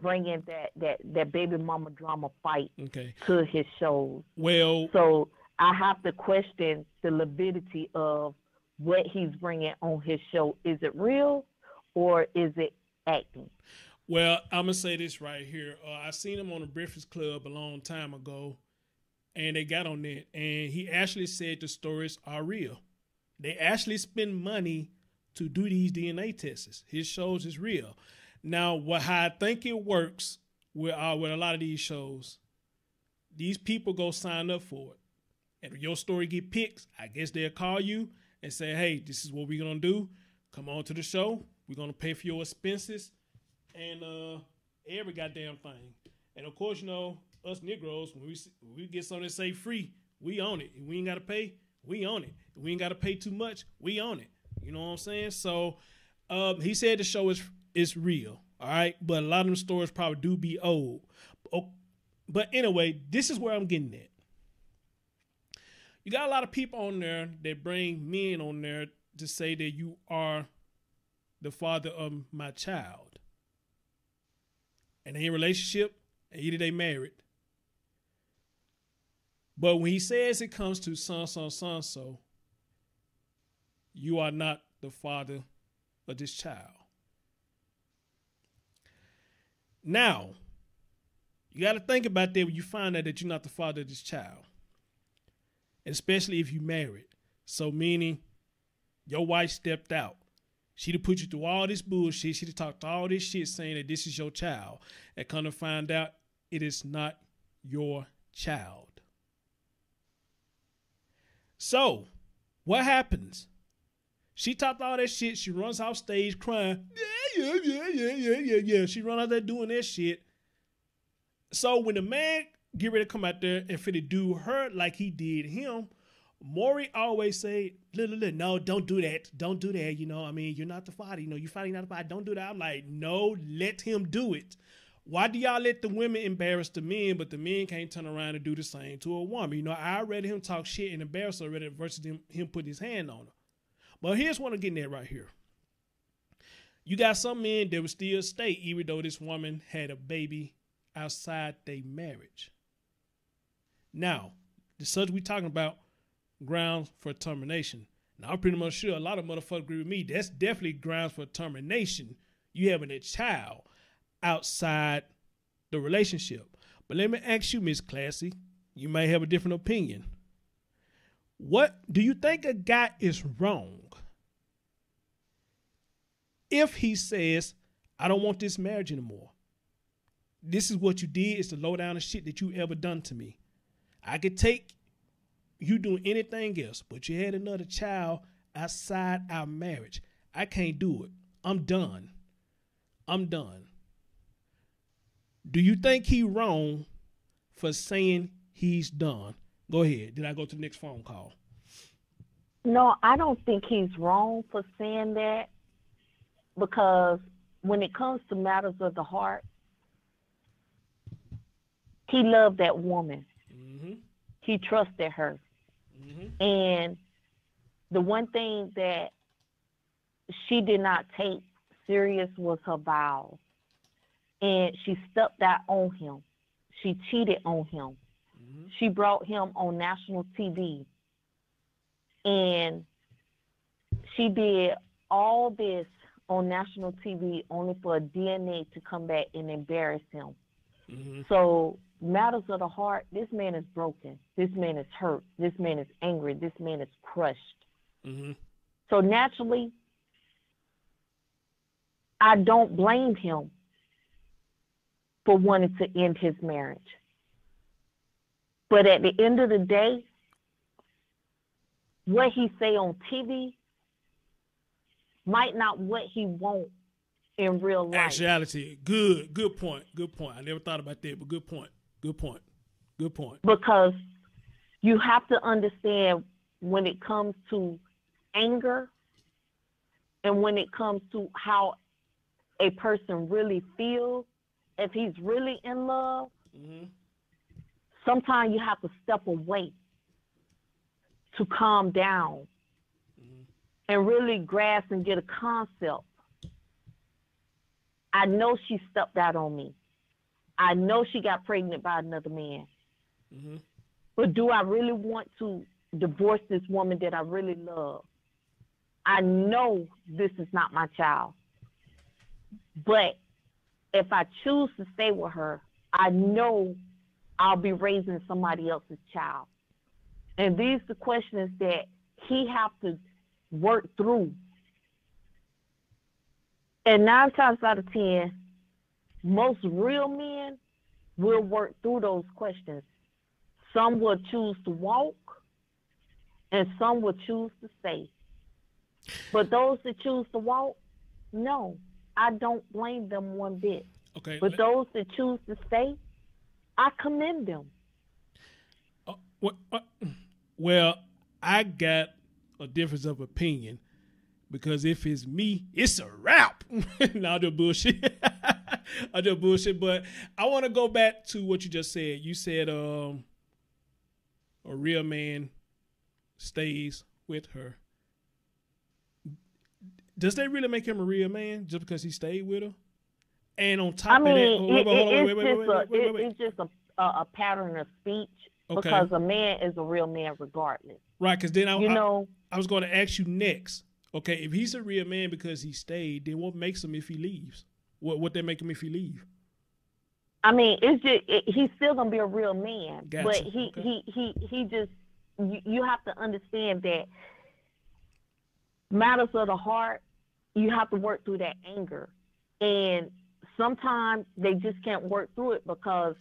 [SPEAKER 2] bringing that baby mama drama fight to his shows.
[SPEAKER 1] Well,
[SPEAKER 2] so I have to question the validity of what he's bringing on his show. Is it real or is it acting?
[SPEAKER 1] Well, I'm going to say this right here. I seen him on the Breakfast Club a long time ago, and they got on that, and he actually said the stories are real. They actually spend money to do these DNA tests. His shows is real. Now, how I think it works with a lot of these shows, these people go sign up for it. And if your story get picked, I guess they'll call you and say, hey, this is what we're going to do. Come on to the show. We're going to pay for your expenses. And every goddamn thing. And of course, you know, us Negroes, when we get something that say free, we own it. If we ain't got to pay, we own it. If we ain't got to pay too much, we own it. You know what I'm saying? So he said the show is real, all right? But a lot of them stories probably do be old. But anyway, this is where I'm getting at. You got a lot of people on there that bring men on there to say that you are the father of my child. And they in a relationship, and either they married. But when he says it comes to so, you are not the father of this child. Now, you got to think about that when you find out that you're not the father of this child. And especially if you married. So meaning your wife stepped out. She'd have put you through all this bullshit. She'd have talked all this shit saying that this is your child. And come to find out, it is not your child. So, what happens? She talked all that shit. She runs off stage crying. Yeah. She run out there doing that shit. So, when the man get ready to come out there and finna do her like he did him, Maury always say, no, don't do that. Don't do that. You know, I mean, you're not the father. You know, you're fighting not the father. Don't do that. I'm like, no, let him do it. Why do y'all let the women embarrass the men, but the men can't turn around and do the same to a woman? You know, I'd rather him talk shit and embarrass her versus him put his hand on her. But here's what I'm getting at right here. You got some men that will still stay even though this woman had a baby outside their marriage. Now, the subject we talking about, grounds for termination. Now, I'm pretty much sure a lot of motherfuckers agree with me. That's definitely grounds for termination. You having a child outside the relationship. But let me ask you, Miss Classy, you may have a different opinion. What do you think a guy is wrong if he says, I don't want this marriage anymore? This is what you did. It's the low down of shit that you ever done to me. I could take you doing anything else, but you had another child outside our marriage. I can't do it. I'm done. I'm done. Do you think he wrong for saying he's done? Go ahead. Did I go to the next phone call?
[SPEAKER 2] No, I don't think he's wrong for saying that, because when it comes to matters of the heart, he loved that woman. Mm-hmm. He trusted her. Mm-hmm. And the one thing that she did not take serious was her vows. And she stepped out on him. She cheated on him. Mm-hmm. She brought him on national TV. And she did all this on national TV only for a DNA to come back and embarrass him. Mm-hmm. So, matters of the heart, this man is broken. This man is hurt. This man is angry. This man is crushed. Mm-hmm. So, naturally, I don't blame him for wanting to end his marriage. But at the end of the day, what he say on TV might not what he want in real life.
[SPEAKER 1] Actuality. Good point. I never thought about that, but good point.
[SPEAKER 2] Because you have to understand when it comes to anger and when it comes to how a person really feels, if he's really in love, mm-hmm. sometimes you have to step away to calm down mm-hmm. and really grasp and get a concept. I know she stepped out on me. I know she got pregnant by another man. Mm-hmm. But do I really want to divorce this woman that I really love? I know this is not my child. But if I choose to stay with her, I know I'll be raising somebody else's child. And these are the questions that he have to work through. And 9 times out of 10, most real men will work through those questions. Some will choose to walk, and some will choose to stay. But those that choose to walk, no, I don't blame them one bit.
[SPEAKER 1] Okay.
[SPEAKER 2] But those that choose to stay, I commend them.
[SPEAKER 1] Well, I got a difference of opinion, because if it's me, it's a wrap. No, I do bullshit. But I want to go back to what you just said. You said a real man stays with her. Does that really make him a real man just because he stayed with her? And on top of that,
[SPEAKER 2] it's just a pattern of speech. Okay. Because a man is a real man regardless.
[SPEAKER 1] Right, because then I was going to ask you next. Okay, if he's a real man because he stayed, then what makes him if he leaves? What they make him if he leave?
[SPEAKER 2] I mean, it's just he's still gonna be a real man, gotcha. But he just you have to understand that matters of the heart. You have to work through that anger, and sometimes they just can't work through it because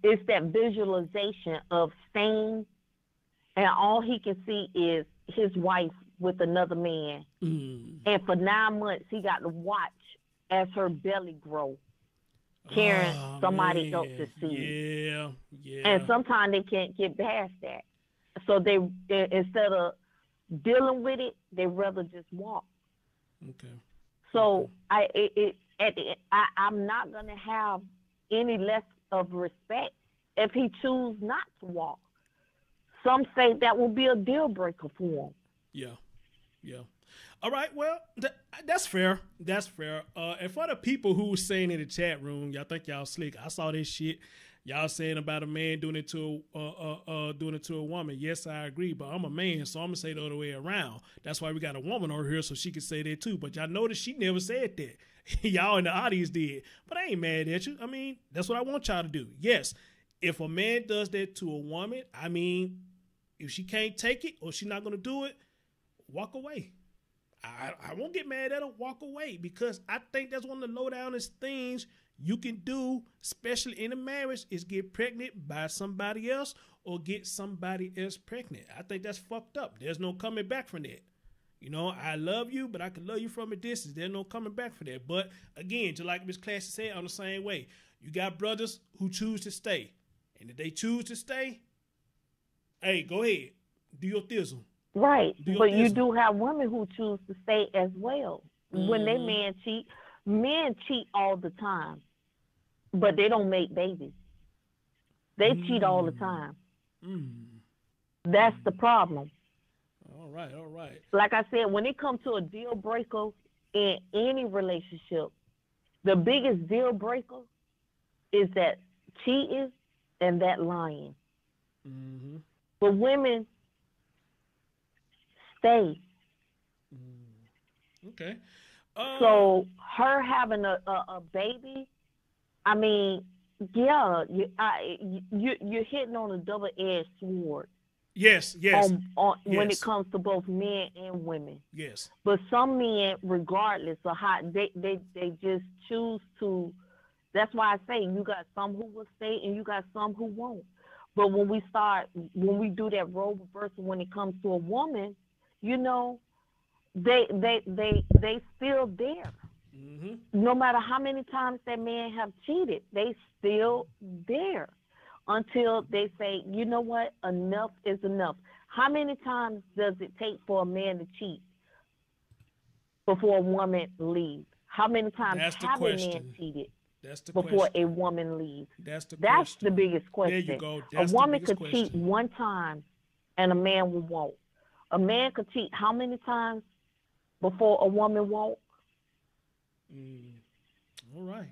[SPEAKER 2] it's that visualization of staying, and all he can see is his wife with another man. Mm. And for 9 months, he got to watch as her belly grow, carrying somebody else's seed. Yeah. And sometimes they can't get past that. So they instead of dealing with it, they rather just walk.
[SPEAKER 1] Okay.
[SPEAKER 2] So I'm not gonna have any less of respect if he choose not to walk. Some say that will be a deal breaker for him.
[SPEAKER 1] Yeah. All right, well, that's fair. That's fair. And for the people who was saying in the chat room, y'all think y'all slick. I saw this shit. Y'all saying about a man doing it to a woman. Yes, I agree, but I'm a man, so I'm gonna say the other way around. That's why we got a woman over here so she can say that too. But y'all notice she never said that. Y'all in the audience did. But I ain't mad at you. I mean, that's what I want y'all to do. Yes, if a man does that to a woman, I mean, if she can't take it or she's not gonna do it, walk away. I won't get mad at her. Walk away, because I think that's one of the low downest things you can do, especially in a marriage, is get pregnant by somebody else or get somebody else pregnant. I think that's fucked up. There's no coming back from that. You know, I love you, but I can love you from a distance. There's no coming back from that. But again, just like Miss Classy said, I'm the same way. You got brothers who choose to stay. And if they choose to stay, hey, go ahead. Do your thizzle.
[SPEAKER 2] Right. But you do have women who choose to stay as well. When they men cheat all the time. But they don't make babies. They cheat all the time. That's the problem.
[SPEAKER 1] All right.
[SPEAKER 2] Like I said, when it comes to a deal breaker in any relationship, the biggest deal breaker is that cheating and that lying. But women stay.
[SPEAKER 1] Okay.
[SPEAKER 2] So her having a baby, I mean, yeah, you're hitting on a double-edged sword.
[SPEAKER 1] Yes.
[SPEAKER 2] When it comes to both men and women.
[SPEAKER 1] Yes.
[SPEAKER 2] But some men, regardless of how they just choose to. That's why I say you got some who will stay and you got some who won't. But when we do that role reversal when it comes to a woman, you know, they still there. No matter how many times that man have cheated, they still there until they say, you know what, enough is enough. How many times does it take for a man to cheat before a woman leaves? How many times have a man cheated before a woman leaves? That's the biggest question.
[SPEAKER 1] There you go.
[SPEAKER 2] A woman could cheat one time and a man won't. A man could cheat how many times before a woman won't?
[SPEAKER 1] All right.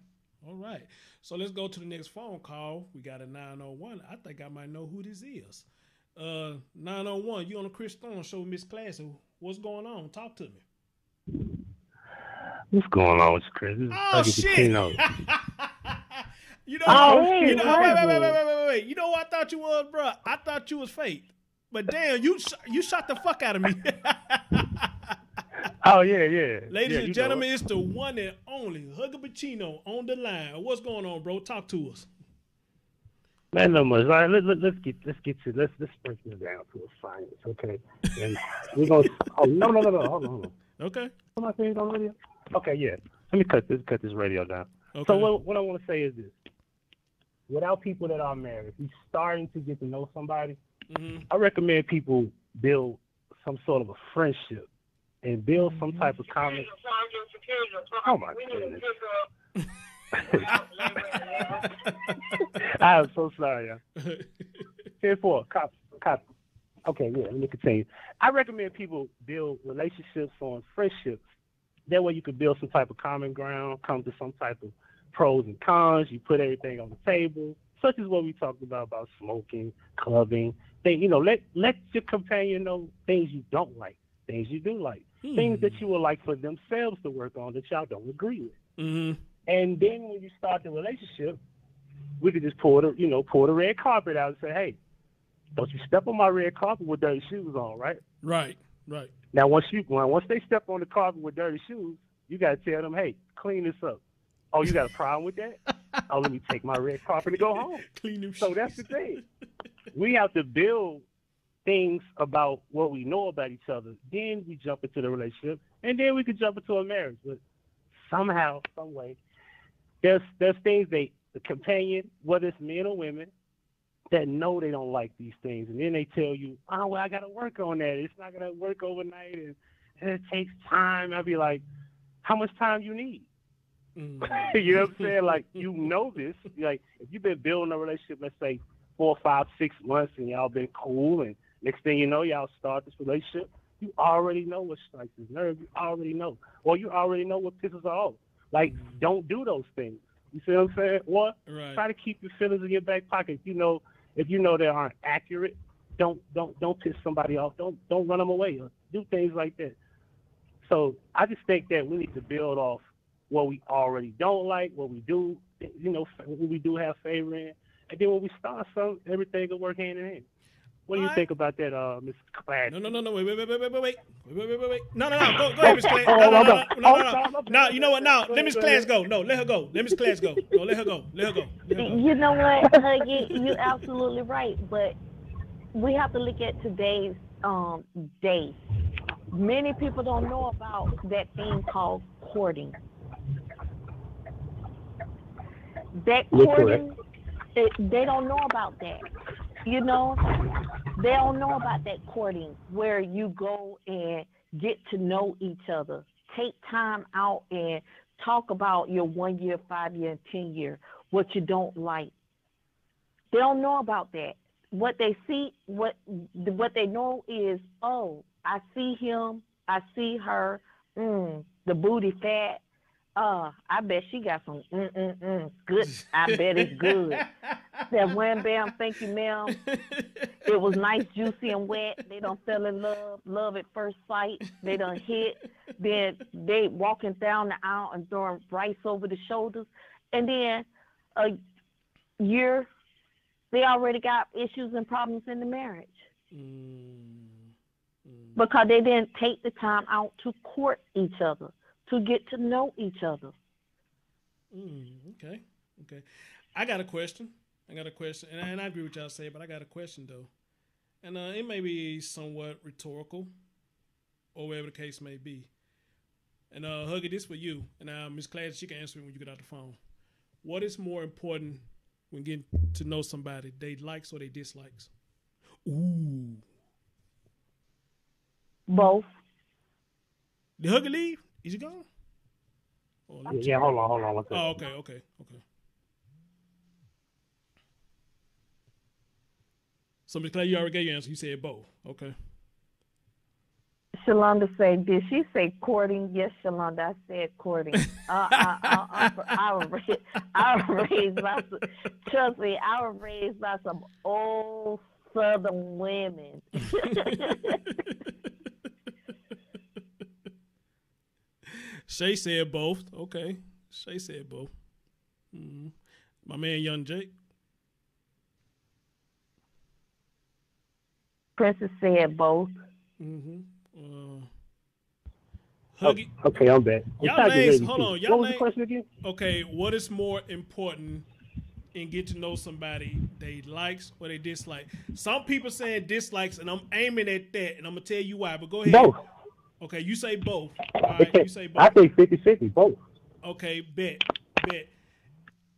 [SPEAKER 1] So let's go to the next phone call. We got a 901. I think I might know who this is. 901, you on the Chris Thorns show with Miss Classy. What's going on? Talk to me.
[SPEAKER 4] What's going on with Chris?
[SPEAKER 1] Oh, shit. Wait. You know who I thought you was, bro? I thought you was fake. But damn, you shot the fuck out of me.
[SPEAKER 4] Oh, yeah.
[SPEAKER 1] Ladies and gentlemen, it's the one and only Hugger Pacino on the line. What's going on, bro? Talk to us.
[SPEAKER 4] Man, no much. All right, let's break this down to a science, okay? And we're gonna. Oh no! Hold on.
[SPEAKER 1] Okay.
[SPEAKER 4] Am I saying it on radio? Okay, yeah. Let me cut this radio down.
[SPEAKER 1] Okay.
[SPEAKER 4] So what I want to say is this: without people that are married, if you're starting to get to know somebody, I recommend people build some sort of a friendship and build some type of common. Oh my goodness! I'm so sorry, y'all. 10-4, cop. Okay, yeah, let me continue. I recommend people build relationships on friendships. That way you can build some type of common ground, come to some type of pros and cons. You put everything on the table, such as what we talked about smoking, clubbing. Let your companion know things you don't like, things you do like, things that you would like for themselves to work on that y'all don't agree with. And then when you start the relationship, we could just pull the red carpet out and say, hey, don't you step on my red carpet with dirty shoes on, right?
[SPEAKER 1] Right.
[SPEAKER 4] Now, once they step on the carpet with dirty shoes, you got to tell them, hey, clean this up. Oh, you got a problem with that? Oh, let me take my red carpet and go home.
[SPEAKER 1] Clean them
[SPEAKER 4] shoes. So that's the thing. We have to build things about what we know about each other. Then we jump into the relationship, and then we can jump into a marriage. But somehow, some way, there's things the companion, whether it's men or women, that know they don't like these things, and then they tell you, oh, well, I got to work on that. It's not going to work overnight, and it takes time. I'll be like, how much time you need? You know what I'm saying? Like, you know this. Like, if you've been building a relationship, let's say 4, 5, 6 months, and y'all been cool, and next thing you know, y'all start this relationship, You already know what strikes his nerve. You already know. Or you already know what pisses her off. Like, don't do those things. You see what I'm saying? Or try to keep your feelings in your back pocket. If you know they aren't accurate, don't piss somebody off. Don't run them away or do things like that. So I just think that we need to build off what we already don't like, what we do, what we do have favor in, and then when we start something, everything will work hand in hand. What do you think about that, Mr. Class?
[SPEAKER 1] No, wait. No. Go ahead, Miss Class. No. No, you know what? No, let Miss Class go. No, let her go. Let Miss Class go. No, let her go.
[SPEAKER 2] You know what, Huggy? You're absolutely right. But we have to look at today's day. Many people don't know about that thing called courting. That courting, they don't know about that. They don't know about that courting where you go and get to know each other. Take time out and talk about your 1 year, 5 year, and 10 year, what you don't like. They don't know about that. What they see, what they know is, oh, I see him, I see her, the booty fat. I bet she got some good. I bet it's good. That wham bam, thank you, ma'am. It was nice, juicy, and wet. They done fell in love at first sight. They done hit. Then they walking down the aisle and throwing rice over the shoulders. And then a year, they already got issues and problems in the marriage. Because they didn't take the time out to court each other, to get to know each other.
[SPEAKER 1] Okay. I got a question, and I agree with y'all say, but I got a question though, and it may be somewhat rhetorical, or whatever the case may be. And Huggy, this for you, and Miss Class, she can answer it when you get out the phone. What is more important when getting to know somebody? They likes or they dislikes? Ooh.
[SPEAKER 2] Both.
[SPEAKER 1] Did Huggy leave? Is he gone?
[SPEAKER 4] Yeah, hold on. One second.
[SPEAKER 1] Oh, okay. So, Ms. Clay, you already gave your answer. You said both. Okay.
[SPEAKER 2] Shalonda said, did she say courting? Yes, Shalonda, I said courting. I was raised by some, trust me, I was raised by some old Southern women.
[SPEAKER 1] Shay said both. Okay. Shay said both. Mm-hmm. My man, Young Jake.
[SPEAKER 2] Princess said both.
[SPEAKER 1] Mm-hmm.
[SPEAKER 4] Okay, I'm back.
[SPEAKER 1] Y'all names, hold on.
[SPEAKER 4] What was the question again?
[SPEAKER 1] Okay, what is more important in getting to know somebody? They likes or they dislike? Some people saying dislikes, and I'm aiming at that, and I'm going to tell you why, but go ahead.
[SPEAKER 4] Both.
[SPEAKER 1] Okay, you say both. All right, you say both.
[SPEAKER 4] I think 50-50, both.
[SPEAKER 1] Okay, bet.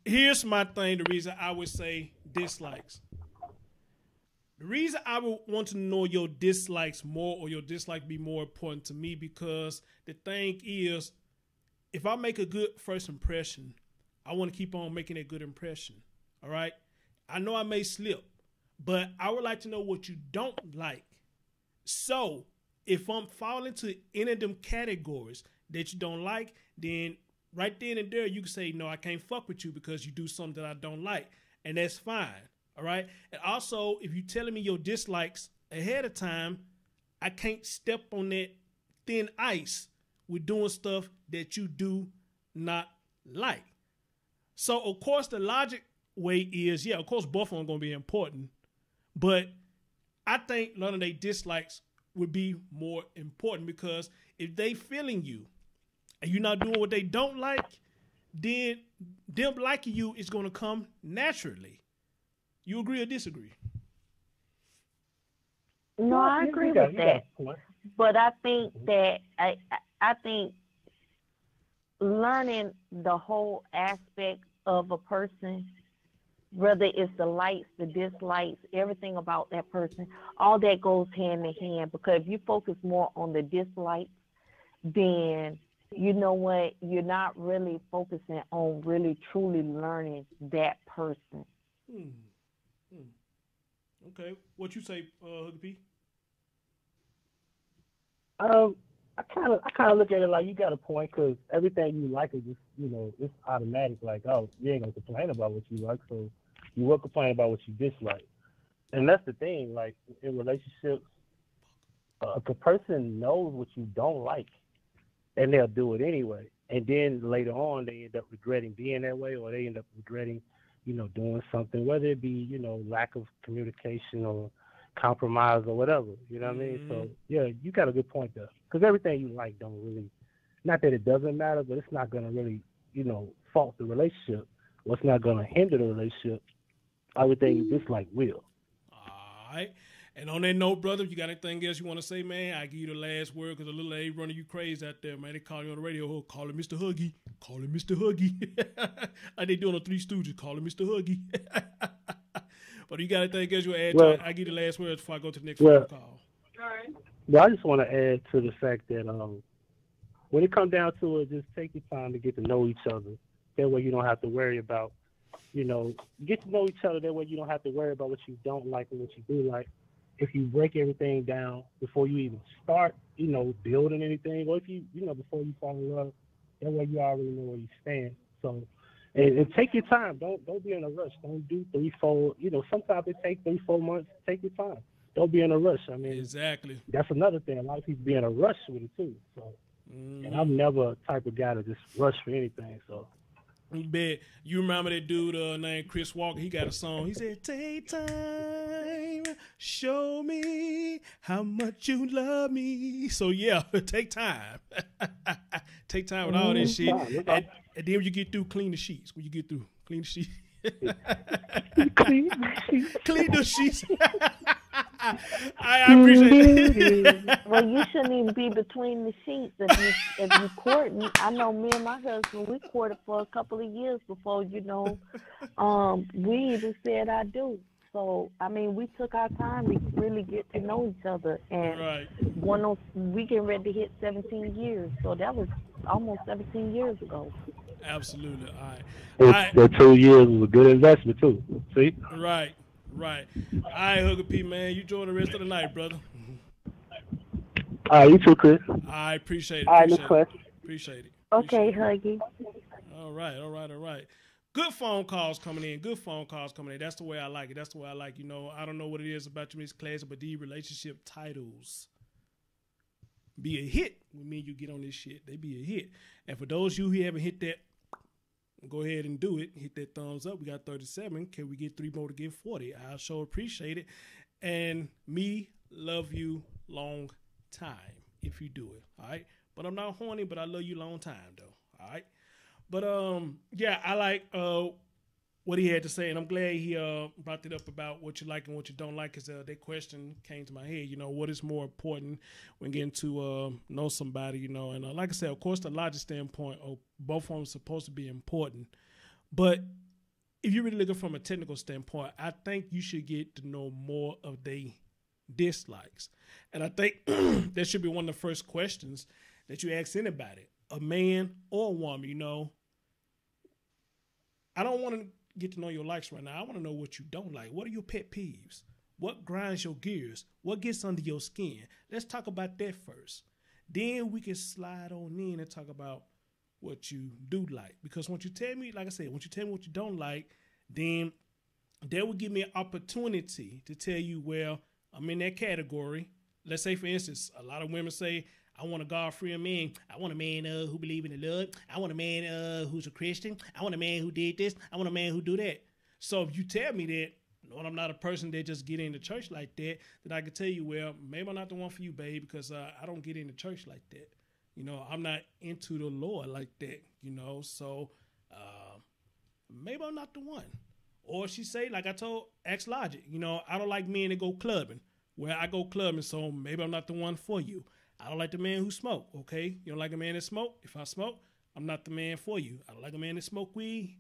[SPEAKER 1] Here's my thing, the reason I would say dislikes. The reason I would want to know your dislikes more or your dislike be more important to me, because the thing is, if I make a good first impression, I want to keep on making a good impression. All right? I know I may slip, but I would like to know what you don't like. So if I'm falling to any of them categories that you don't like, then right then and there you can say, no, I can't fuck with you because you do something that I don't like. And that's fine. All right. And also, if you're telling me your dislikes ahead of time, I can't step on that thin ice with doing stuff that you do not like. So, of course, the logic way is, of course, both of them are going to be important. But I think learning their dislikes would be more important, because if they feeling you and you're not doing what they don't like, then them liking you is going to come naturally. You agree or disagree?
[SPEAKER 2] No, I agree with that. But I think that I think learning the whole aspect of a person, whether it's the likes, the dislikes, everything about that person, all that goes hand in hand. Because if you focus more on the dislikes, then you know what? You're not really focusing on really truly learning that person.
[SPEAKER 1] Okay. What you say, Huggy P?
[SPEAKER 4] I kind of look at it like you got a point because everything you like is just it's automatic. Like, oh, you ain't gonna complain about what you like, so you will complain about what you dislike. And that's the thing. Like in relationships, if a person knows what you don't like, and they'll do it anyway. And then later on, they end up regretting being that way, or they end up regretting, doing something, whether it be, lack of communication or compromise or whatever. You know what I mean? So yeah, you got a good point there. Because everything you like don't really, not that it doesn't matter, but it's not gonna really, fault the relationship. Or it's not gonna hinder the relationship. Everything you dislike will.
[SPEAKER 1] All right. And on that note, brother, if you got anything else you want to say, man, I give you the last word because a little lady running you crazy out there, man. They call you on the radio, oh, call him Mr. Huggy. Call him Mr. Huggy. Like they doing on Three Stooges, call him Mr. Huggy. But if you got anything else you want to add to it, I give you the last words before I go to the next phone call.
[SPEAKER 2] All right.
[SPEAKER 4] Well, I just want to add to the fact that when it comes down to it, just take your time to get to know each other. That way you don't have to worry about, get to know each other. That way you don't have to worry about what you don't like and what you do like. If you break everything down before you even start, building anything, or if you, before you fall in love, that way you already know where you stand. So, and take your time. Don't be in a rush. Don't do 3, 4. Sometimes it takes 3, 4 months. Take your time. Don't be in a rush. I mean,
[SPEAKER 1] exactly.
[SPEAKER 4] That's another thing. A lot of people be in a rush with it too. So, and I'm never a type of guy to just rush for anything. So.
[SPEAKER 1] Bet you remember that dude named Chris Walker? He got a song. He said, "Take time, show me how much you love me." So yeah, take time. Take time with all this shit. And then when you get through, clean the sheets. When you get through, clean the sheets. Clean the sheets. I appreciate it.
[SPEAKER 2] Well, you shouldn't even be between the sheets if you courting. I know me and my husband, we courted for a couple of years before, we even said I do. So, I mean, we took our time to really get to know each other. And we getting ready to hit 17 years. So that was almost 17 years ago.
[SPEAKER 1] Absolutely. All right.
[SPEAKER 4] That 2 years was a good investment, too. See?
[SPEAKER 1] Right. All right, Hugger P, man. You enjoy the rest of the night, brother.
[SPEAKER 4] All right, you too, Chris.
[SPEAKER 1] I appreciate it.
[SPEAKER 2] All right,
[SPEAKER 1] Appreciate it.
[SPEAKER 2] Okay, Huggy.
[SPEAKER 1] All right. Good phone calls coming in. That's the way I like it. I don't know what it is about you, Miss Class, but these relationship titles be a hit when me and you get on this shit. They be a hit. And for those of you who haven't hit that, go ahead and do it. Hit that thumbs up. We got 37. Can we get 3 more to get 40? I sure appreciate it. And me love you long time if you do it. All right. But I'm not horny, but I love you long time though. All right. But yeah, I like what he had to say, and I'm glad he brought it up about what you like and what you don't like, because that question came to my head. What is more important when getting to know somebody? And like I said, of course, the logic standpoint, both of them are supposed to be important. But if you're really looking from a technical standpoint, I think you should get to know more of their dislikes, and I think that should be one of the first questions that you ask anybody, a man or a woman. I don't want to get to know your likes right now. I want to know what you don't like. What are your pet peeves? What grinds your gears? What gets under your skin? Let's talk about that first. Then we can slide on in and talk about what you do like. Because once you tell me, like I said, once you tell me what you don't like, then that will give me an opportunity to tell you, well, I'm in that category. Let's say, for instance, a lot of women say, I want a God-fearing man. I want a man who believes in the Lord. I want a man who's a Christian. I want a man who did this. I want a man who do that. So if you tell me that, when I'm not a person that just get into church like that, then I can tell you, well, maybe I'm not the one for you, babe, because I don't get into church like that. I'm not into the Lord like that, so maybe I'm not the one. Or she say, like I told X Logic, I don't like men that go clubbing. Well, I go clubbing, so maybe I'm not the one for you. I don't like the man who smoke, okay? You don't like a man that smoke? If I smoke, I'm not the man for you. I don't like a man that smoke weed.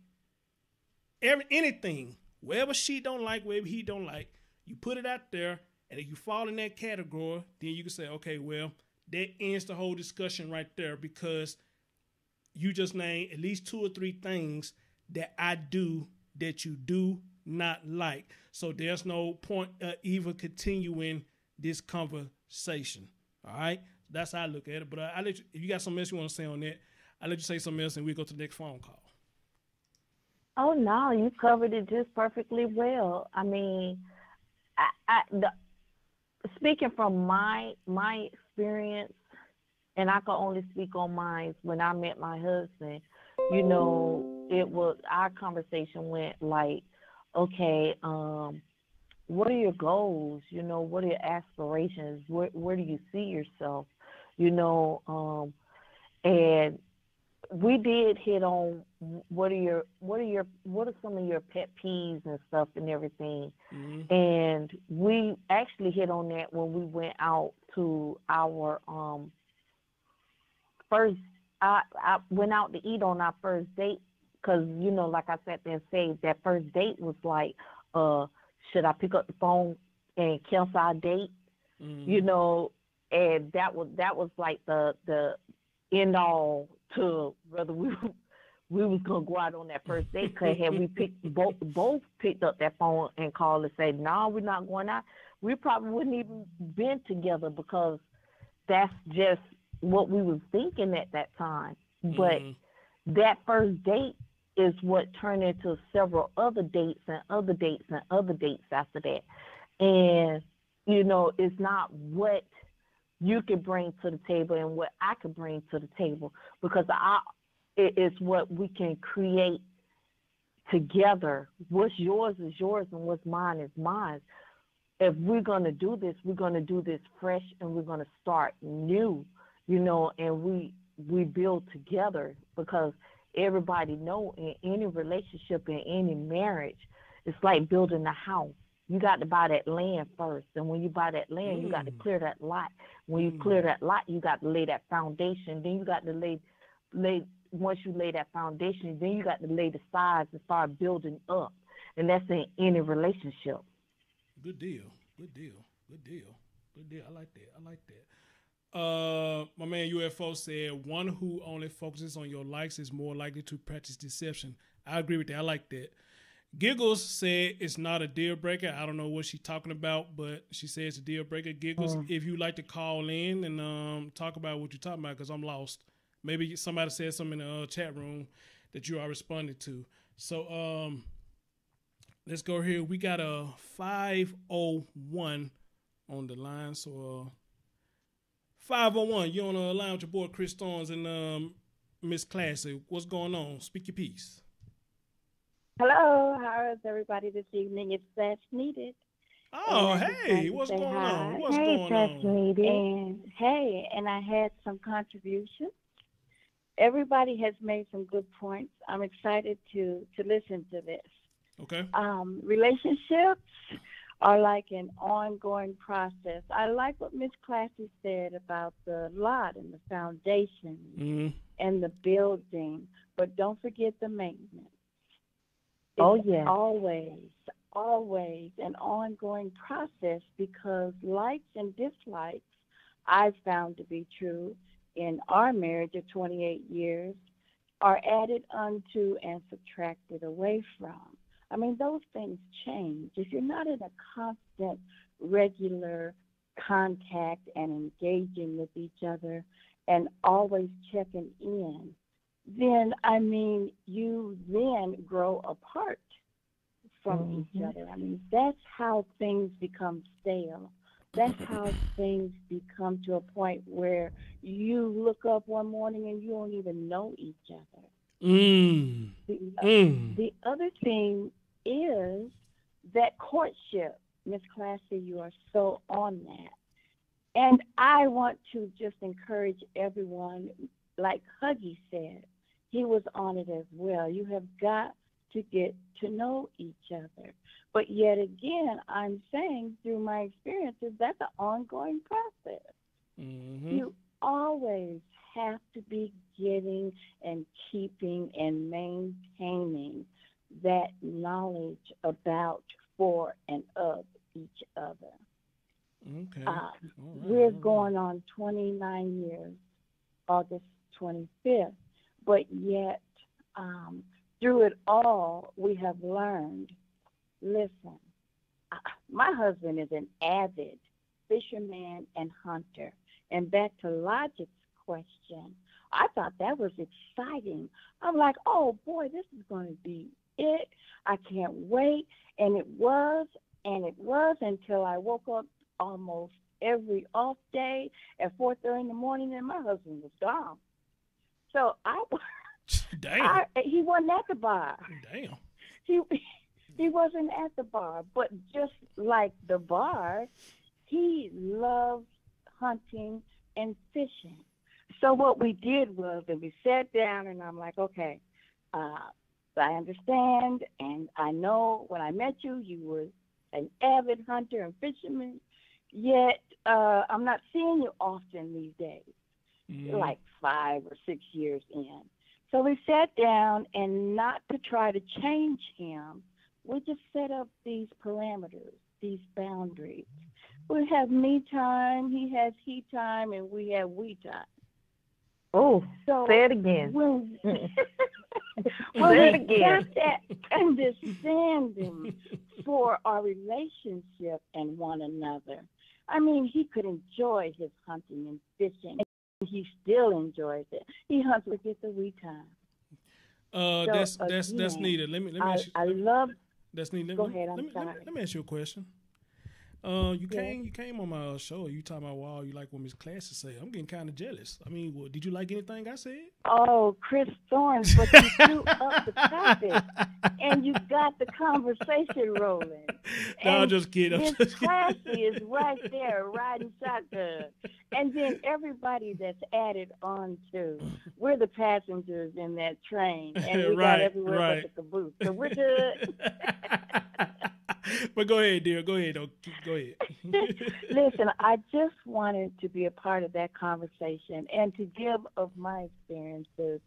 [SPEAKER 1] Anything, wherever she don't like, wherever he don't like, you put it out there, and if you fall in that category, then you can say, okay, well, that ends the whole discussion right there, because you just named at least 2 or 3 things that I do that you do not like. So there's no point even continuing this conversation. All right, That's how I look at it. But I let you, if you got something else you want to say on that, I'll let you say something else and we go to the next phone call.
[SPEAKER 2] Oh no, you covered it just perfectly well. I mean, speaking from my experience, and I can only speak on mine. When I met my husband, it was our conversation went like, okay, what are your goals? What are your aspirations? Where do you see yourself? And we did hit on what are some of your pet peeves and stuff and everything.
[SPEAKER 1] Mm-hmm.
[SPEAKER 2] And we actually hit on that when we went out to our first. I went out to eat on our first date because like I sat there and said, that first date was like, should I pick up the phone and cancel our date?
[SPEAKER 1] Mm-hmm.
[SPEAKER 2] And that was like the end all to whether we was gonna go out on that first date. Cause had we both picked up that phone and called and said, no, we're not going out, we probably wouldn't even been together because that's just what we was thinking at that time. But that first date is what turned into several other dates and other dates and other dates after that. And it's not what you can bring to the table and what I can bring to the table, because it's what we can create together. What's yours is yours and what's mine is mine. If we're going to do this, we're going to do this fresh and we're going to start new, and we build together, because everybody know in any relationship, in any marriage, it's like building a house. You got to buy that land first. And when you buy that land, you got to clear that lot. When you clear that lot, you got to lay that foundation. Then you got to lay once you lay that foundation, then you got to lay the sides and start building up. And that's in any relationship.
[SPEAKER 1] Good deal. I like that. My man UFO said, one who only focuses on your likes is more likely to practice deception. I agree with that. I like that. Giggles said it's not a deal breaker. I don't know what she's talking about, but she says it's a deal breaker. Giggles, if you like to call in and talk about what you're talking about, because I'm lost. Maybe somebody said something in the chat room that you are responding to. So let's go here. We got a 501 on the line. So 501, you on the line with your boy Chris Thorns and Miss Classy. What's going on? Speak your piece.
[SPEAKER 5] Hello, how is everybody this evening? It's Sash Needed.
[SPEAKER 1] Oh, hey, what's going on? What's going on?
[SPEAKER 5] And I had some contributions. Everybody has made some good points. I'm excited to listen to this.
[SPEAKER 1] Okay.
[SPEAKER 5] Relationships are like an ongoing process. I like what Miss Classy said about the lot and the foundation and the building, but don't forget the maintenance. It's always an ongoing process, because likes and dislikes, I've found to be true in our marriage of 28 years, are added unto and subtracted away from. I mean, those things change. If you're not in a constant, regular contact and engaging with each other and always checking in, then, you then grow apart from each other. I mean, that's how things become stale. That's how things become to a point where you look up one morning and you don't even know each other. The other thing is that courtship. Miss Classy, you are so on that. And I want to just encourage everyone, like Huggy said, he was on it as well. You have got to get to know each other. But yet again, I'm saying through my experiences, that's an ongoing process. You always have to be getting and keeping and maintaining that knowledge about, for, and of each other.
[SPEAKER 1] Okay.
[SPEAKER 5] We're going on 29 years, August 25th. But yet, through it all, we have learned, listen, my husband is an avid fisherman and hunter, And back to Logic's question, I thought that was exciting. I'm like, oh boy, this is going to be it. I can't wait. And it was until I woke up almost every off day at 4:30 in the morning, and my husband was gone. So
[SPEAKER 1] Damn.
[SPEAKER 5] He wasn't at the bar.
[SPEAKER 1] Damn.
[SPEAKER 5] He he wasn't at the bar, but just like the bar, he loved hunting and fishing. So what we did was that we sat down, and I'm like, okay, I understand, and I know when I met you, you were an avid hunter and fisherman. Yet I'm not seeing you often these days, like 5 or 6 years in. So we sat down, and not to try to change him, we just set up these parameters, these boundaries. We have me time, he has he time, and we have we time.
[SPEAKER 2] Oh,
[SPEAKER 5] so
[SPEAKER 2] say it again.
[SPEAKER 5] When
[SPEAKER 2] Say it
[SPEAKER 5] we
[SPEAKER 2] again.
[SPEAKER 5] got that understanding for our relationship and one another, I mean, he could enjoy his hunting and fishing. He still enjoys it. He hunts to get the we time.
[SPEAKER 1] That's needed. Let me ask you.
[SPEAKER 5] I love.
[SPEAKER 1] That's needed.
[SPEAKER 5] Go ahead. I'm sorry.
[SPEAKER 1] Let me ask you a question. You came on my show. You talking about wow, you like what Miss Classy say. I'm getting kind of jealous. I mean, did you like anything I said?
[SPEAKER 5] Oh, Chris Thorns, but you threw up the topic and you got the conversation rolling.
[SPEAKER 1] No, I'm just kidding.
[SPEAKER 5] Miss Classy is right there riding shotgun, and then everybody that's added on to. We're the passengers in that train, and we got everywhere but the caboose, so we're good.
[SPEAKER 1] But go ahead, dear. Go ahead. Go ahead.
[SPEAKER 5] Listen, I just wanted to be a part of that conversation and to give of my experiences.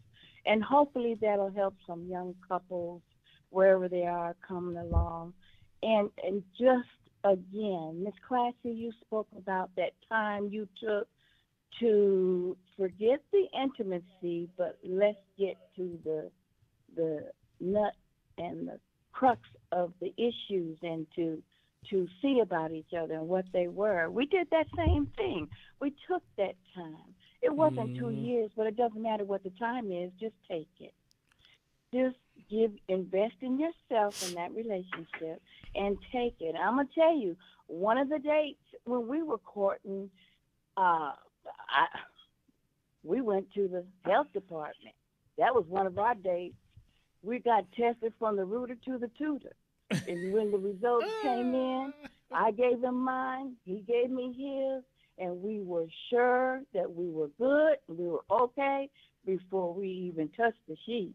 [SPEAKER 5] And hopefully that'll help some young couples wherever they are coming along. And just, again, Miss Classy, you spoke about that time you took to forget the intimacy, but let's get to the nut and the crux of the issues and to see about each other and what they were. We did that same thing. We took that time. It wasn't 2 years, but it doesn't matter what the time is. Just take it. Just invest in yourself in that relationship and take it. I'm gonna tell you, one of the dates when we were courting, we went to the health department. That was one of our dates. We got tested from the rooter to the tutor. And when the results came in, I gave him mine, he gave me his, and we were sure that we were good, and we were okay before we even touched the sheet.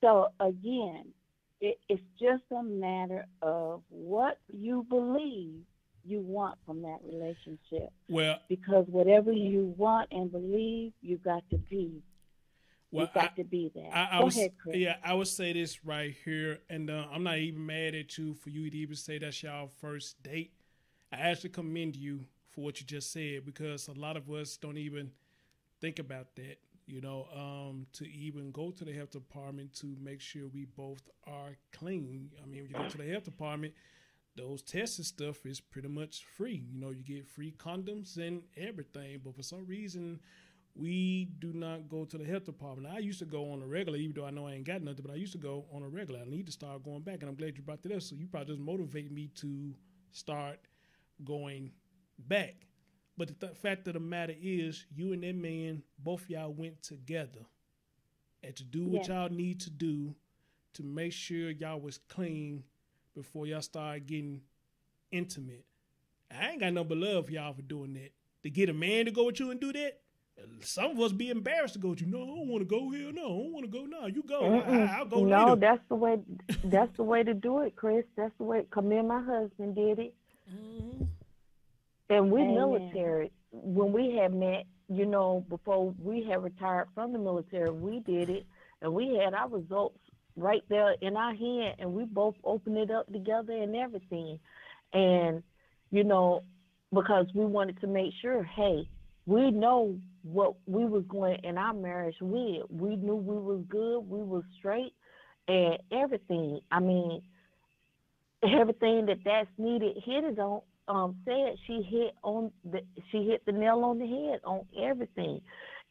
[SPEAKER 5] So again, it's just a matter of what you believe you want from that relationship.
[SPEAKER 1] Well,
[SPEAKER 5] because whatever you want and believe, you got to be.
[SPEAKER 1] Well,
[SPEAKER 5] you got to be that.
[SPEAKER 1] Go
[SPEAKER 5] ahead, Chris.
[SPEAKER 1] Yeah, I would say this right here, and I'm not even mad at you for you to even say that's your first date. I actually commend you for what you just said, because a lot of us don't even think about that, to even go to the health department to make sure we both are clean. I mean, when you go to the health department, those tests and stuff is pretty much free. You get free condoms and everything, but for some reason, we do not go to the health department. I used to go on a regular, even though I know I ain't got nothing, but I used to go on a regular. I need to start going back, and I'm glad you brought that up. So you probably just motivate me to start going back. But the fact of the matter is, you and that man, both y'all went together and to do what y'all need to do to make sure y'all was clean before y'all start getting intimate. I ain't got no but love for y'all for doing that. To get a man to go with you and do that, some of us be embarrassed to go with you. No, I don't want to go here. No, I don't want to go. No, you go. I'll go later.
[SPEAKER 2] No, that's the way. That's the way to do it, Chris. That's the way. Cause me and my husband did it. Mm-hmm. And we military. When we had met, before we had retired from the military, we did it, and we had our results right there in our hand, and we both opened it up together and everything. And because we wanted to make sure, hey, we know what we was going in our marriage with. We knew we was good, we was straight, and everything. I mean, everything that's needed hit it on. Said she hit the nail on the head on everything,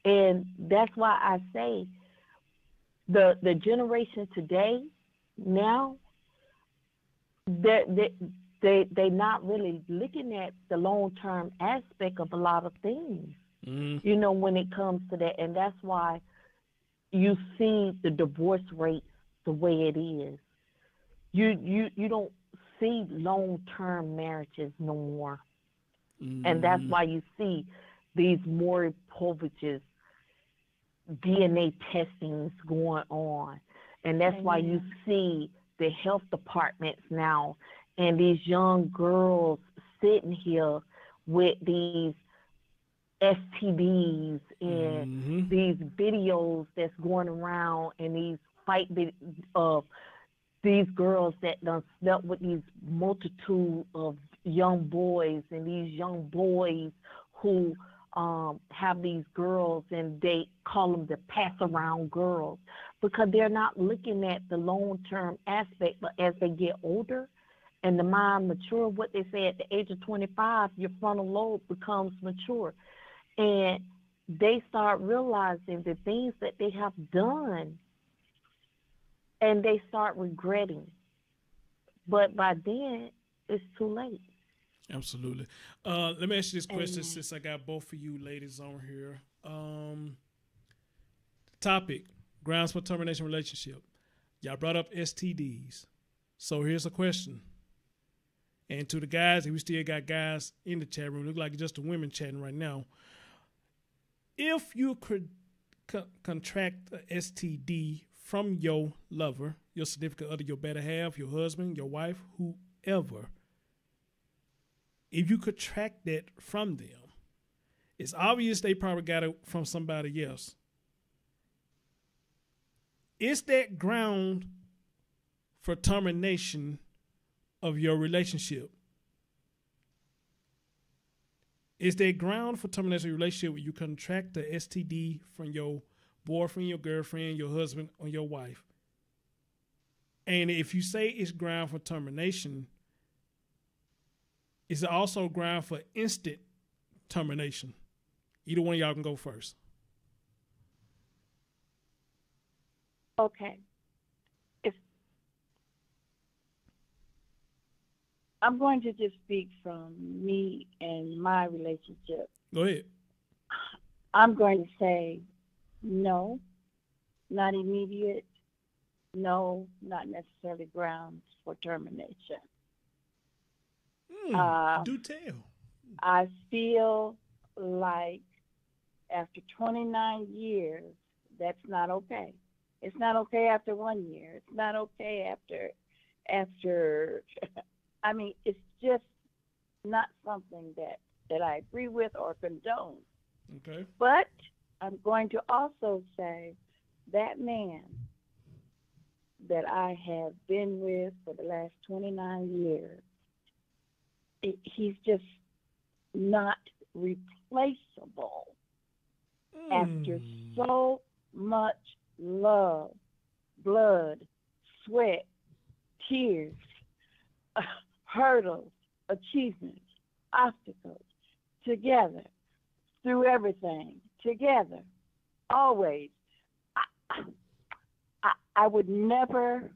[SPEAKER 2] and that's why I say the generation today now they not really looking at the long-term aspect of a lot of things, when it comes to that. And that's why you see the divorce rate the way it is. You don't see long-term marriages no more. And that's why you see these Maury Povich's DNA testings going on. And that's why you see the health departments now and these young girls sitting here with these STDs and these videos that's going around and these fight of these girls that done slept with these multitude of young boys, and these young boys who have these girls, and they call them the pass around girls, because they're not looking at the long-term aspect. But as they get older and the mind mature, what they say at the age of 25, your frontal lobe becomes mature, and they start realizing the things that they have done, and they start regretting. But by then, it's too late.
[SPEAKER 1] Absolutely. Let me ask you this question, since I got both of you ladies on here. Topic: grounds for termination relationship. Y'all brought up STDs. So here's a question. And to the guys, if we still got guys in the chat room, look like just the women chatting right now. If you could contract a STD from your lover, your significant other, your better half, your husband, your wife, whoever, if you could track that from them, it's obvious they probably got it from somebody else. Is that ground for termination of your relationship? Is there ground for termination of your relationship when you contract the STD from your boyfriend, your girlfriend, your husband, or your wife? And if you say it's ground for termination, is it also ground for instant termination? Either one of y'all can go first.
[SPEAKER 5] Okay. I'm going to just speak from me and my relationship.
[SPEAKER 1] Go ahead.
[SPEAKER 5] I'm going to say no, not immediate. No, not necessarily grounds for termination.
[SPEAKER 1] Do tell.
[SPEAKER 5] I feel like after 29 years, that's not okay. It's not okay after 1 year. It's not okay after I mean, it's just not something that I agree with or condone.
[SPEAKER 1] Okay.
[SPEAKER 5] But I'm going to also say that man that I have been with for the last 29 years, he's just not replaceable after so much love, blood, sweat, tears, hurdles, achievements, obstacles, together, through everything, together, always. I would never,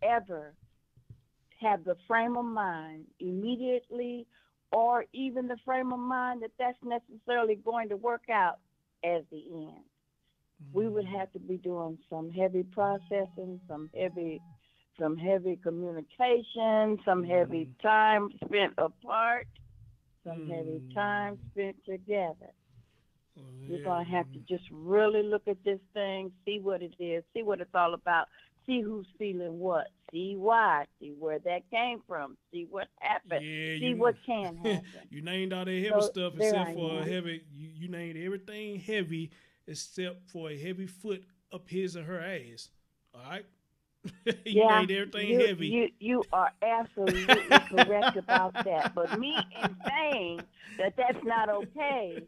[SPEAKER 5] ever have the frame of mind immediately, or even the frame of mind that that's necessarily going to work out as the end. We would have to be doing some heavy processing, some heavy communication, some heavy time spent apart, some heavy time spent together. We're going to have to just really look at this thing, see what it is, see what it's all about, see who's feeling what, see why, see where that came from, see what happened, see what can happen.
[SPEAKER 1] You named all the heavy stuff except for a heavy, you named everything heavy except for a heavy foot up his or her ass. All right? You made everything heavy.
[SPEAKER 5] You are absolutely correct about that. But me in saying that that's not okay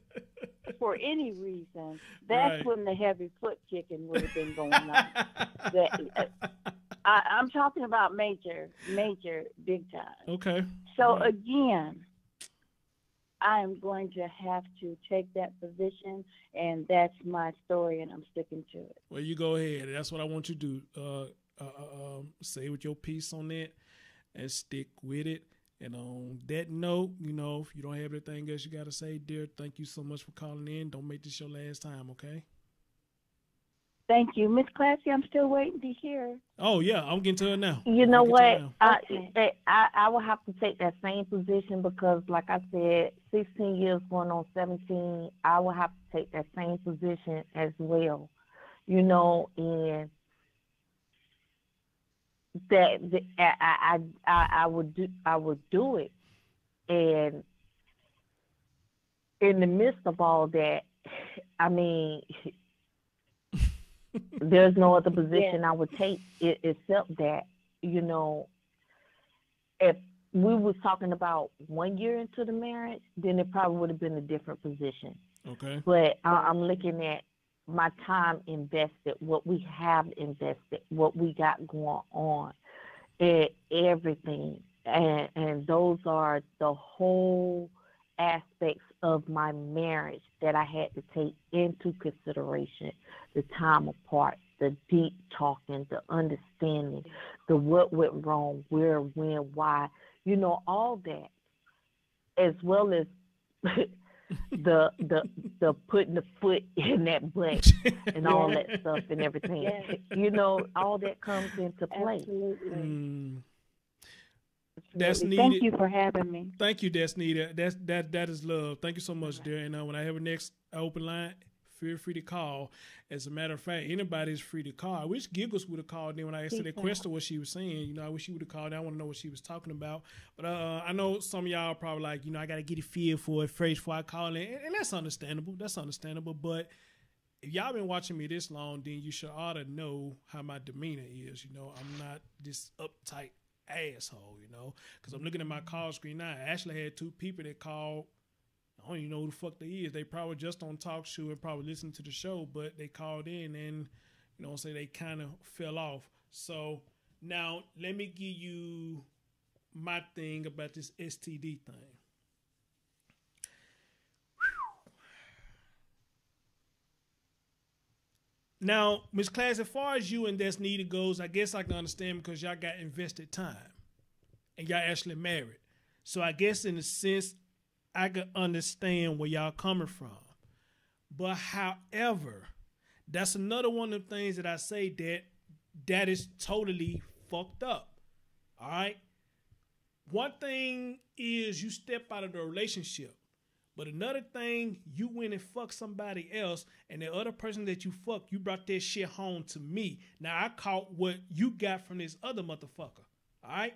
[SPEAKER 5] for any reason, that's when the heavy foot kicking would have been going on. I'm talking about major, big time.
[SPEAKER 1] Okay.
[SPEAKER 5] So again, I am going to have to take that position, and that's my story, and I'm sticking to it.
[SPEAKER 1] Well, you go ahead. That's what I want you to do. Say with your piece on that and stick with it. And on that note, you know, if you don't have anything else you got to say, dear, thank you so much for calling in. Don't make this your last time, okay?
[SPEAKER 5] Thank you. Miss Classy, I'm still waiting to hear.
[SPEAKER 1] Oh, yeah, I'm getting to it now.
[SPEAKER 2] You know what?
[SPEAKER 5] Okay.
[SPEAKER 2] I will have to take that same position because, like I said, 16 years going on 17, I will have to take that same position as well. You know, and I would do it, and in the midst of all that, I mean, there's no other position I would take except that. You know, if we was talking about 1 year into the marriage, then it probably would have been a different position.
[SPEAKER 1] Okay.
[SPEAKER 2] But I'm looking at my time invested, what we have invested, what we got going on, and everything. And those are the whole aspects of my marriage that I had to take into consideration: the time apart, the deep talking, the understanding, the what went wrong, where, when, why, you know, all that, as well as the putting the foot in that butt and all that stuff and everything.
[SPEAKER 5] Yes.
[SPEAKER 2] You know, all that comes into play.
[SPEAKER 5] Absolutely.
[SPEAKER 1] That's needed.
[SPEAKER 5] Thank you for having me.
[SPEAKER 1] Thank you, that's needed. That is love. Thank you so much, dear. And when I have a next open line, feel free to call. As a matter of fact, anybody's free to call. I wish Giggles would have called in when I asked that question what she was saying. You know, I wish she would have called in. I want to know what she was talking about. But I know some of y'all are probably like, you know, I got to get a feel for it first before I call in. And that's understandable. That's understandable. But if y'all been watching me this long, then you should ought to know how my demeanor is. You know, I'm not this uptight asshole, you know, because I'm looking at my call screen now. I actually had two people that called. I don't even know who the fuck they is. They probably just on talk show and probably listen to the show, but they called in and, you know, say they kind of fell off. So now let me give you my thing about this STD thing. Now, Ms. Class, as far as you and That's Needed goes, I guess I can understand because y'all got invested time and y'all actually married. So I guess in a sense, I can understand where y'all coming from. But however, that's another one of the things that I say that is totally fucked up. All right? One thing is you step out of the relationship. But another thing, you went and fucked somebody else, and the other person that you fucked, you brought that shit home to me. Now, I caught what you got from this other motherfucker. All right?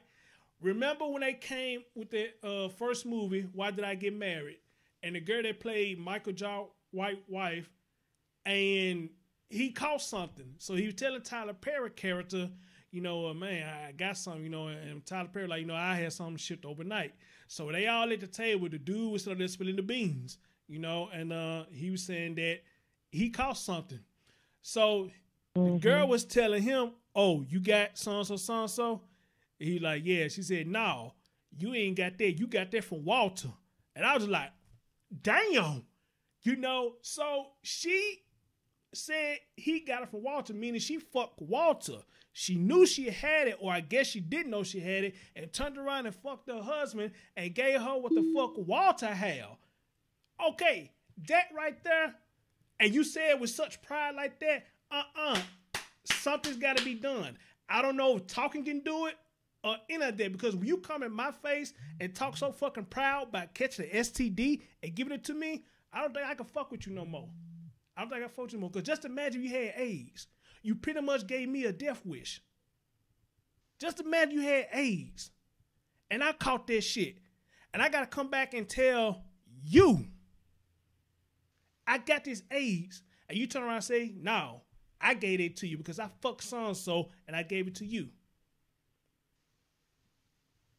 [SPEAKER 1] Remember when they came with the first movie, Why Did I Get Married? And the girl that played Michael J. White's wife, and he caught something. So he was telling Tyler Perry character, you know, man, I got something, you know, and Tyler Perry, like, you know, I had something shipped overnight. So they all at the table, the dude was sort of spilling the beans, you know, and he was saying that he caught something. So the girl was telling him, oh, you got so-and-so, so-and-so? He like, yeah. She said, no, you ain't got that. You got that from Walter. And I was like, damn. You know, so she said he got it from Walter, meaning she fucked Walter. She knew she had it, or I guess she didn't know she had it, and turned around and fucked her husband and gave her what the fuck Walter had. Okay, that right there, and you said with such pride like that, something's got to be done. I don't know if talking can do it, or any of that, because when you come in my face and talk so fucking proud about catching the STD and giving it to me, I don't think I can fuck with you no more. I don't think I can fuck with you no more. Because just imagine you had AIDS. You pretty much gave me a death wish. Just imagine you had AIDS. And I caught that shit. And I got to come back and tell you, I got this AIDS. And you turn around and say, no, I gave it to you because I fucked so-and-so and I gave it to you.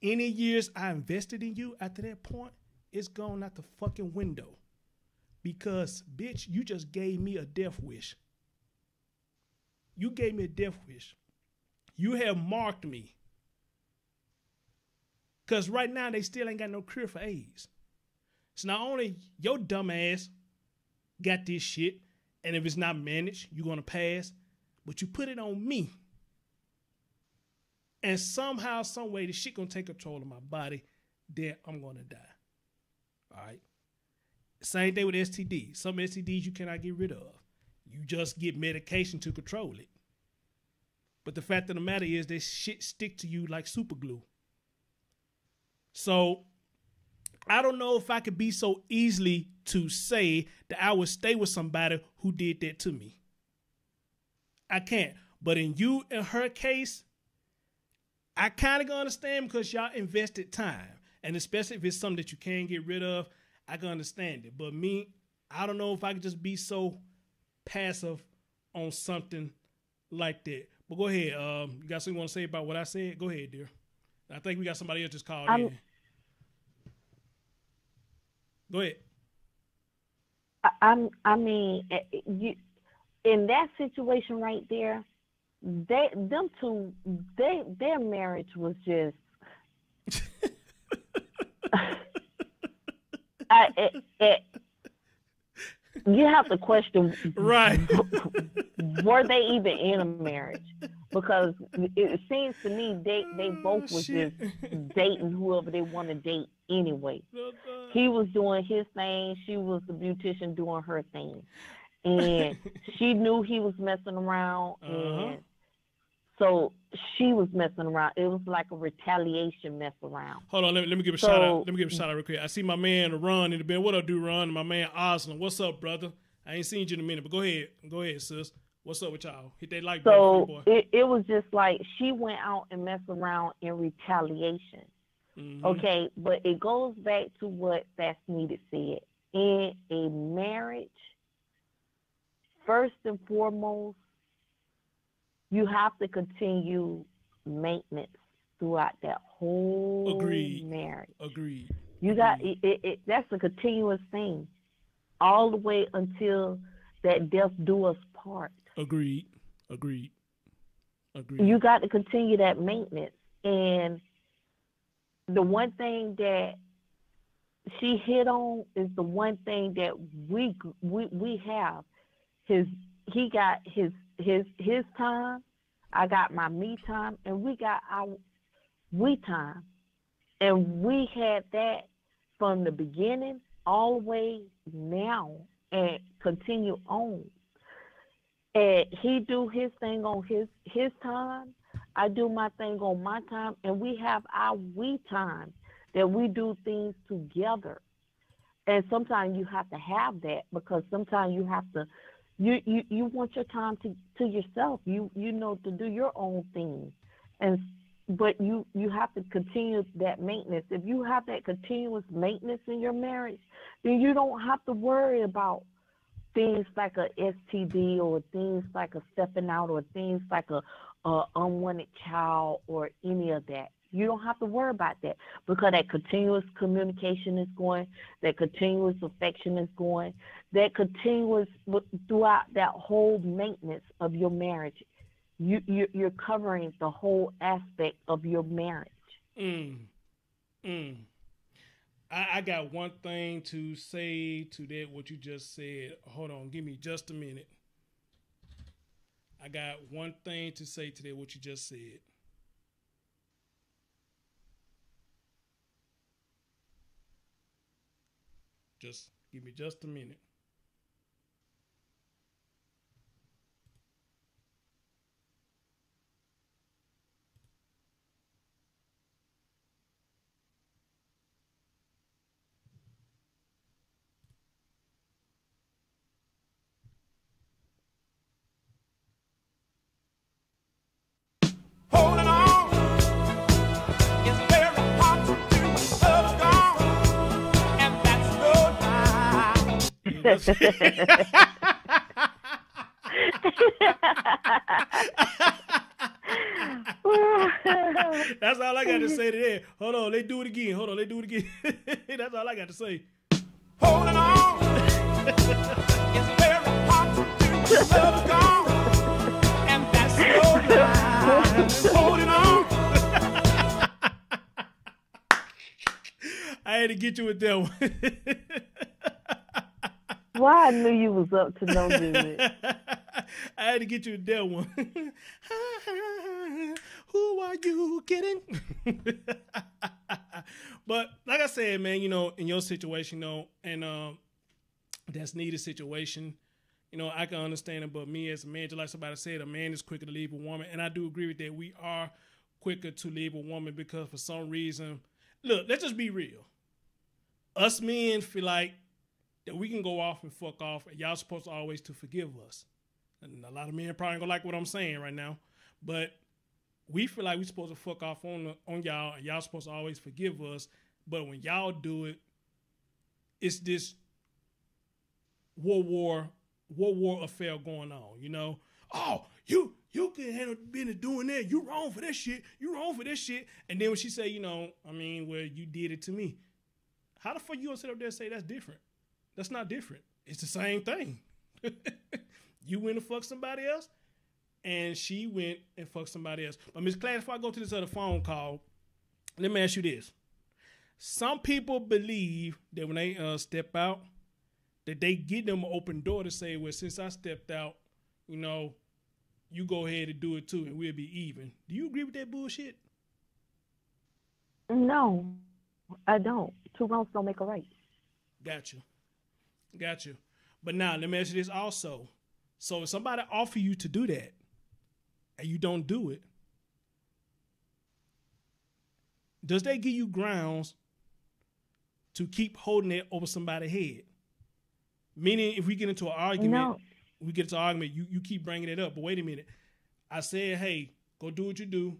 [SPEAKER 1] Any years I invested in you after that point, it's gone out the fucking window. Because, bitch, you just gave me a death wish. You gave me a death wish. You have marked me. Because right now, they still ain't got no cure for AIDS. So not only your dumb ass got this shit, and if it's not managed, you're going to pass, but you put it on me. And somehow, some way, this shit going to take control of my body, then I'm going to die. All right? Same thing with STDs. Some STDs you cannot get rid of. You just get medication to control it. But the fact of the matter is, this shit stick to you like super glue. So, I don't know if I could be so easily to say that I would stay with somebody who did that to me. I can't. But in you and her case, I kind of can understand because y'all invested time. And especially if it's something that you can't get rid of, I can understand it. But me, I don't know if I could just be so passive on something like that. But go ahead. You got something you want to say about what I said? Go ahead, dear. I think we got somebody else just called in. Go ahead.
[SPEAKER 2] I mean, in that situation right there, them two, their marriage was just. You have to question,
[SPEAKER 1] right?
[SPEAKER 2] Were they even in a marriage? Because it seems to me they both was just dating whoever they want to date anyway. He was doing his thing, she was the beautician doing her thing, and she knew he was messing around, and so she was messing around. It was like a retaliation mess around.
[SPEAKER 1] Hold on, let me give a shout out. Let me give a shout out real quick. I see my man Ron in the band. What up, do Ron? My man Osland. What's up, brother? I ain't seen you in a minute, but go ahead, sis. What's up with y'all? Hit that like button, boy.
[SPEAKER 2] It was just like she went out and messed around in retaliation. Mm-hmm. Okay, but it goes back to what Fast Needed said. In a marriage, first and foremost, you have to continue maintenance throughout that whole marriage.
[SPEAKER 1] Agreed.
[SPEAKER 2] You got it. That's a continuous thing, all the way until that death do us part.
[SPEAKER 1] Agreed.
[SPEAKER 2] You got to continue that maintenance, and the one thing that she hit on is the one thing that we have. He got his time, I got my me time, and we got our we time. And we had that from the beginning all the way now and continue on. And he do his thing on his time, I do my thing on my time, and we have our we time that we do things together. And sometimes you have to have that because sometimes you have to you want your time to yourself. You know, to do your own thing. But you have to continue that maintenance. If you have that continuous maintenance in your marriage, then you don't have to worry about things like a STD or things like a stepping out or things like a unwanted child or any of that. You don't have to worry about that because that continuous communication is going, that continuous affection is going, that continuous throughout that whole maintenance of your marriage. You're covering the whole aspect of your marriage.
[SPEAKER 1] I got one thing to say to that, what you just said. Hold on, give me just a minute. I got one thing to say to that, what you just said. Just give me just a minute.
[SPEAKER 6] Holding on is very hard to do. Love gone, and that's no lie.
[SPEAKER 1] That's all I got to say to that. Hold on, let's do it again. That's all I got to say.
[SPEAKER 6] Holding on is very hard to do. Love gone, and that's no lie.
[SPEAKER 1] holding on. I had to get you with that one.
[SPEAKER 2] Why I knew you was up to no good.
[SPEAKER 1] I had to get you with that one. Who are you kidding? But like I said, man, you know, in your situation, though, and that's needed situation, you know, I can understand it. But me as a man, just like somebody said, a man is quicker to leave a woman, and I do agree with that. We are quicker to leave a woman because for some reason, look, let's just be real. Us men feel like that we can go off and fuck off, and y'all supposed to always to forgive us. And a lot of men probably gonna like what I'm saying right now, but we feel like we supposed to fuck off on y'all, and y'all supposed to always forgive us. But when y'all do it, it's this World War affair going on. You know, oh, you can handle business doing that. You wrong for that shit. You wrong for that shit. And then when she say, you know, I mean, well, you did it to me. How the fuck you gonna sit up there and say that's different? That's not different. It's the same thing. You went and fucked somebody else, and she went and fucked somebody else. But Miss Class, if I go to this other phone call, let me ask you this. Some people believe that when they step out, that they get them an open door to say, well, since I stepped out, you know, you go ahead and do it too, and we'll be even. Do you agree with that bullshit?
[SPEAKER 2] No, I don't. Two wrongs don't make a right.
[SPEAKER 1] Got you. But now, let me ask you this also. So if somebody offer you to do that, and you don't do it, does that give you grounds to keep holding it over somebody's head? Meaning, if we get into an argument, you keep bringing it up. But wait a minute. I said, hey, go do what you do.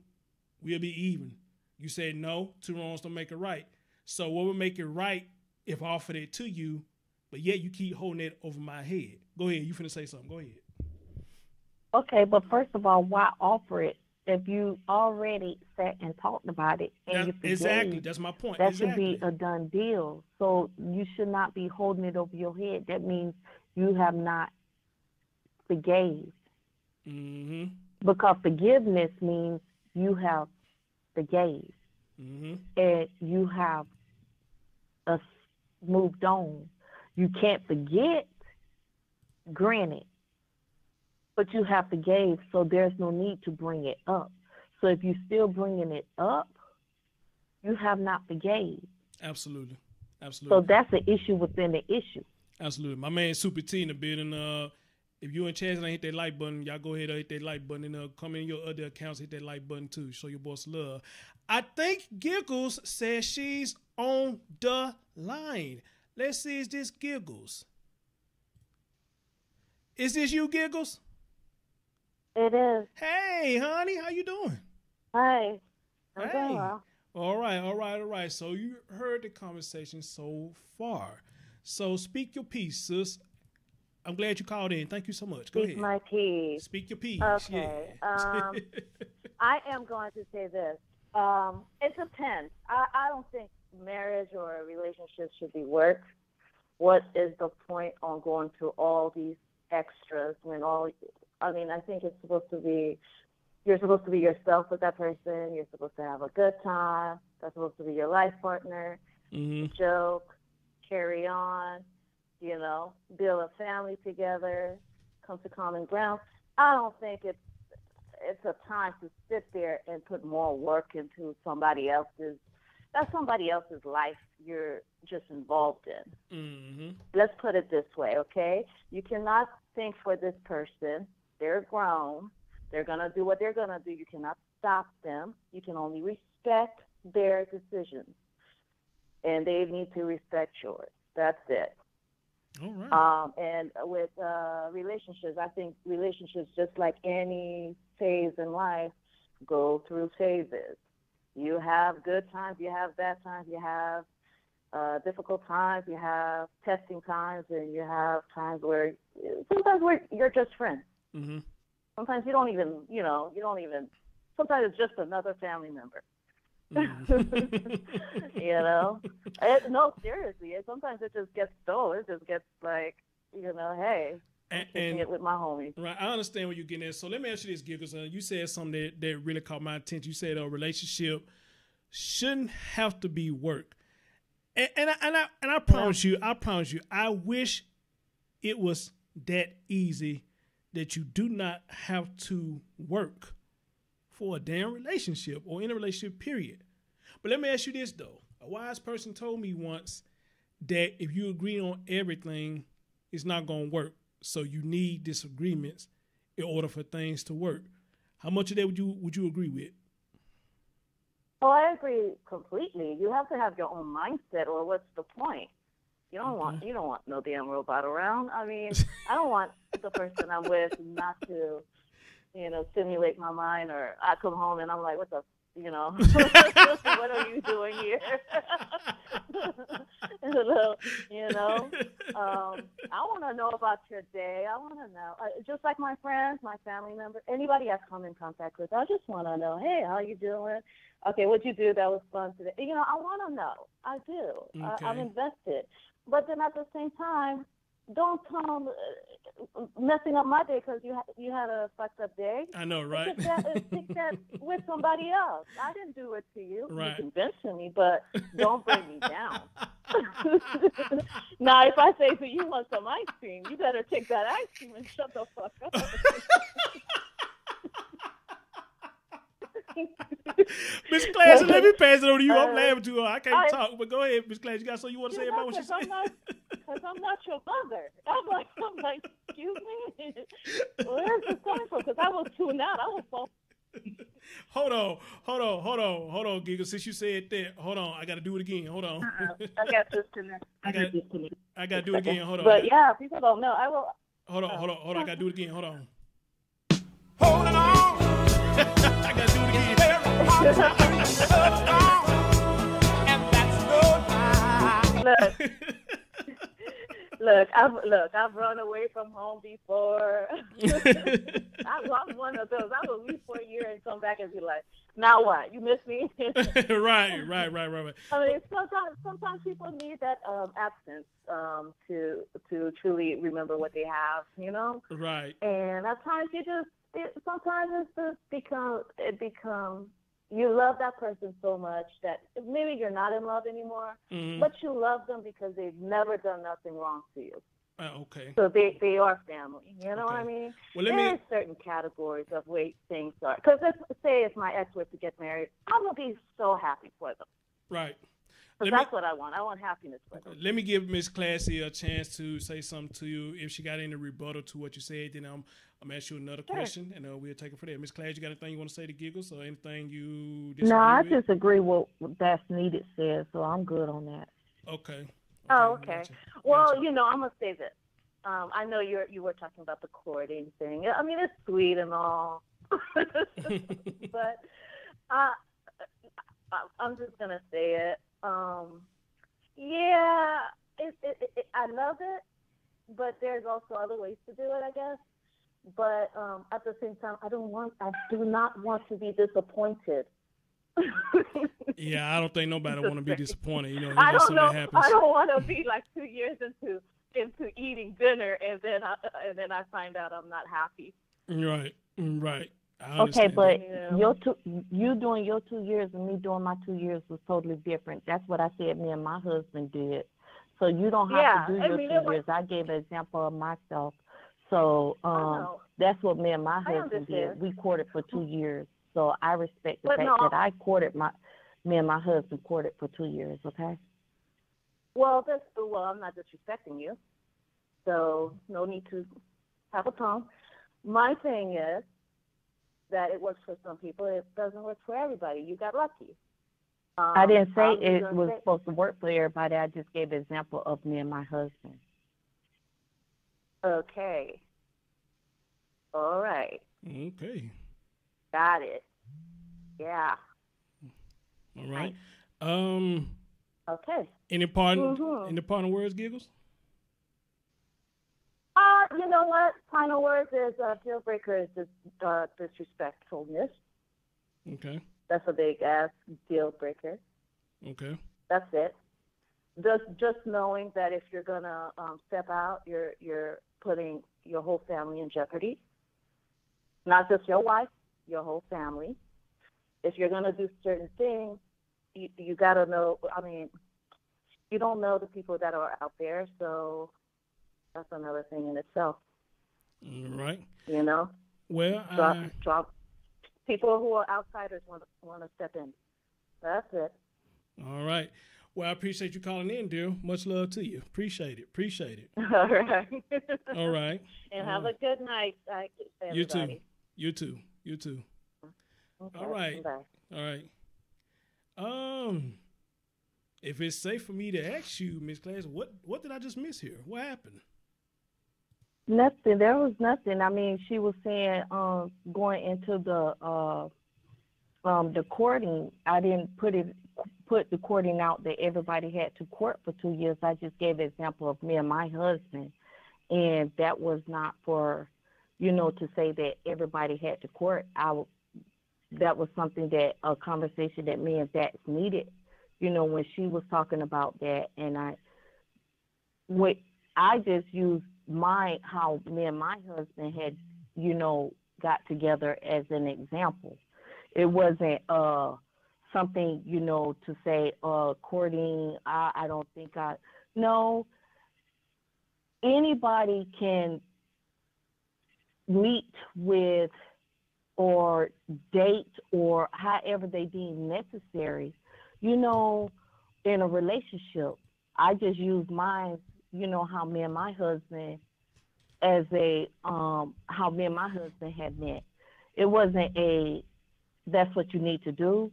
[SPEAKER 1] We'll be even. You said, no, two wrongs don't make it right. So what would make it right if I offered it to you, but yet you keep holding it over my head? Go ahead. You finna say something. Go ahead.
[SPEAKER 2] Okay, but first of all, why offer it if you already sat and talked about it and you forgave?
[SPEAKER 1] Exactly. That's my point.
[SPEAKER 2] That should be a done deal. So you should not be holding it over your head. That means you have not forgave.
[SPEAKER 1] Mm-hmm.
[SPEAKER 2] Because forgiveness means you have forgave.
[SPEAKER 1] Mm-hmm.
[SPEAKER 2] And you have moved on. You can't forget, granted, but you have forgave, so there's no need to bring it up. So if you're still bringing it up, you have not forgave.
[SPEAKER 1] Absolutely.
[SPEAKER 2] So that's an issue within the issue.
[SPEAKER 1] Absolutely. My man Super T in the building. If you and Chaz and hit that like button, y'all go ahead and hit that like button, and come in your other accounts, hit that like button too. Show your boss love. I think Giggles says she's on the line. Let's see, is this Giggles? Is this you, Giggles?
[SPEAKER 7] It is.
[SPEAKER 1] Hey, honey, how you doing?
[SPEAKER 7] Hi.
[SPEAKER 1] I'm
[SPEAKER 7] doing well.
[SPEAKER 1] All right. So you heard the conversation so far. So speak your piece, sis. I'm glad you called in. Thank you so much. Go ahead.
[SPEAKER 7] Speak my piece.
[SPEAKER 1] Speak your piece.
[SPEAKER 7] Okay.
[SPEAKER 1] Yeah.
[SPEAKER 7] I am going to say this. It depends. I don't think marriage or a relationship should be work. What is the point on going through all these extras when I think it's supposed to be, you're supposed to be yourself with that person. You're supposed to have a good time. That's supposed to be your life partner.
[SPEAKER 1] Mm-hmm.
[SPEAKER 7] Joke, carry on, build a family together, come to common ground. I don't think it's a time to sit there and put more work into somebody else's life you're just involved in.
[SPEAKER 1] Mm-hmm.
[SPEAKER 7] Let's put it this way, okay? You cannot think for this person. They're grown. They're going to do what they're going to do. You cannot stop them. You can only respect their decisions. And they need to respect yours. That's it.
[SPEAKER 1] All right.
[SPEAKER 7] And with relationships, I think relationships, just like any phase in life, go through phases. You have good times, you have bad times, you have difficult times, you have testing times, and you have times where you're just friends.
[SPEAKER 1] Mm-hmm.
[SPEAKER 7] Sometimes you don't even, sometimes it's just another family member.
[SPEAKER 1] Mm-hmm.
[SPEAKER 7] No, seriously. Sometimes it just gets dull. It just gets like, hey, kicking it with my homies.
[SPEAKER 1] Right, I understand where you're getting at. So let me ask you this, Giggles. You said something that really caught my attention. You said a relationship shouldn't have to be work. And I promise you, I wish it was that easy that you do not have to work for a damn relationship or in a relationship, period. But let me ask you this, though. A wise person told me once that if you agree on everything, it's not going to work. So you need disagreements in order for things to work. How much of that would you agree with?
[SPEAKER 7] Oh, I agree completely. You have to have your own mindset, or what's the point? You don't want no damn robot around. I mean, I don't want the person I'm with not to, stimulate my mind, or I come home and I'm like, what the, what are you doing here? I want to know about your day. I want to know, just like my friends, my family members, anybody I've come in contact with. I just want to know, hey, how you doing? Okay, what'd you do that was fun today? I want to know. I do.
[SPEAKER 1] Okay.
[SPEAKER 7] I'm invested. But then at the same time, don't come messing up my day because you had a fucked up day.
[SPEAKER 1] I know, right?
[SPEAKER 7] Take that with somebody else. I didn't do it to you.
[SPEAKER 1] Right.
[SPEAKER 7] You convinced me, but don't bring me down. Now, if I say to you want some ice cream, you better take that ice cream and shut the fuck up.
[SPEAKER 1] Miss Class, let me pass it over to you. I'm laughing too hard. I can't talk, but go ahead, Miss Class. You got something you want to say about what you said?
[SPEAKER 7] Because I'm not your mother. I'm like, excuse me? Where's this coming from? Because I was tuned out. I was so...
[SPEAKER 1] Hold on, Giggle. Since you said that, hold on. I got to do it again. Hold on.
[SPEAKER 7] I got disconnected.
[SPEAKER 1] I got to do it again. Hold on.
[SPEAKER 7] But yeah, people don't know. I will...
[SPEAKER 1] Hold on. I got to do it again. Hold on.
[SPEAKER 6] Holding on.
[SPEAKER 1] I got to do it again.
[SPEAKER 6] And that's no time.
[SPEAKER 7] Look, I've run away from home before. I'm one of those. I will leave for a year and come back and be like, now what? You miss me?
[SPEAKER 1] Right.
[SPEAKER 7] I mean, sometimes people need that absence to truly remember what they have,
[SPEAKER 1] Right.
[SPEAKER 7] And at times sometimes it becomes you love that person so much that maybe you're not in love anymore, but you love them because they've never done nothing wrong to you.
[SPEAKER 1] Okay.
[SPEAKER 7] So they are family. You know what I mean?
[SPEAKER 1] Well,
[SPEAKER 7] There's certain categories of way things are. Because let's say if my ex were to get married, I'm going to be so happy for them.
[SPEAKER 1] Right.
[SPEAKER 7] Because that's what I want. I want happiness for them.
[SPEAKER 1] Let me give Miss Classy a chance to say something to you. If she got any rebuttal to what you said, then I'm ask you another question, and we'll take it from there. Miss Class, you got anything you want to say to Giggles, or anything you disagree
[SPEAKER 2] No, I
[SPEAKER 1] with?
[SPEAKER 2] disagree with what That's Needed says, so I'm good on that.
[SPEAKER 1] Okay.
[SPEAKER 7] Oh, okay.
[SPEAKER 1] Gotcha.
[SPEAKER 7] Well, I'm going to say this. I know you were talking about the courting thing. I mean, it's sweet and all. But I'm just going to say it. Yeah, I love it, but there's also other ways to do it, I guess. But at the same time, I do not want to be disappointed.
[SPEAKER 1] Yeah, I don't think nobody want to be disappointed.
[SPEAKER 7] I don't know.
[SPEAKER 1] That happens.
[SPEAKER 7] I don't want to be like 2 years into eating dinner, and then I find out I'm not happy.
[SPEAKER 1] Right.
[SPEAKER 2] Okay, but you doing your 2 years and me doing my 2 years was totally different. That's what I said me and my husband did. So you don't have to do your 2 years. I gave an example of myself. So that's what me and my husband did. We courted for 2 years. So I respect the fact that I courted me and my husband courted for 2 years, okay?
[SPEAKER 7] Well, I'm not disrespecting you. So no need to have a tongue. My thing is that it works for some people. It doesn't work for everybody. You got lucky.
[SPEAKER 2] I didn't say it was supposed to work for everybody. I just gave an example of me and my husband.
[SPEAKER 7] Okay. All right.
[SPEAKER 1] Okay.
[SPEAKER 7] Got it. Yeah.
[SPEAKER 1] All right.
[SPEAKER 7] Nice. Okay.
[SPEAKER 1] Any parting words, Giggles?
[SPEAKER 7] You know what? Final words is deal breaker is disrespectfulness.
[SPEAKER 1] Okay.
[SPEAKER 7] That's a big ass deal breaker.
[SPEAKER 1] Okay.
[SPEAKER 7] That's it. just knowing that if you're gonna step out, you're putting your whole family in jeopardy. Not just your wife, your whole family. If you're gonna do certain things, you gotta know. I mean, you don't know the people that are out there, so that's another thing in itself.
[SPEAKER 1] All right.
[SPEAKER 7] You know,
[SPEAKER 1] Well,
[SPEAKER 7] drop people who are outsiders want to step in. That's it.
[SPEAKER 1] all right. Well, I appreciate you calling in, dear. Much love to you. Appreciate it. Appreciate it.
[SPEAKER 7] All right.
[SPEAKER 1] All right.
[SPEAKER 7] And have a good night, everybody.
[SPEAKER 1] You too. You too. You too.
[SPEAKER 7] Okay,
[SPEAKER 1] All right.
[SPEAKER 7] bye.
[SPEAKER 1] All right. If it's safe for me to ask you, Miss Class, what did I just miss here? What happened?
[SPEAKER 2] Nothing. There was nothing. I mean, she was saying going into the courting. I didn't put the courting out that everybody had to court for 2 years. I just gave an example of me and my husband, and that was not for, to say that everybody had to court. That was something that a conversation that me and Dax needed. When she was talking about that, and I just used how me and my husband had, got together as an example. It wasn't something, to say courting. I don't think no. Anybody can meet with or date or however they deem necessary, in a relationship. I just use mine, how me and my husband as how me and my husband had met. It wasn't that's what you need to do.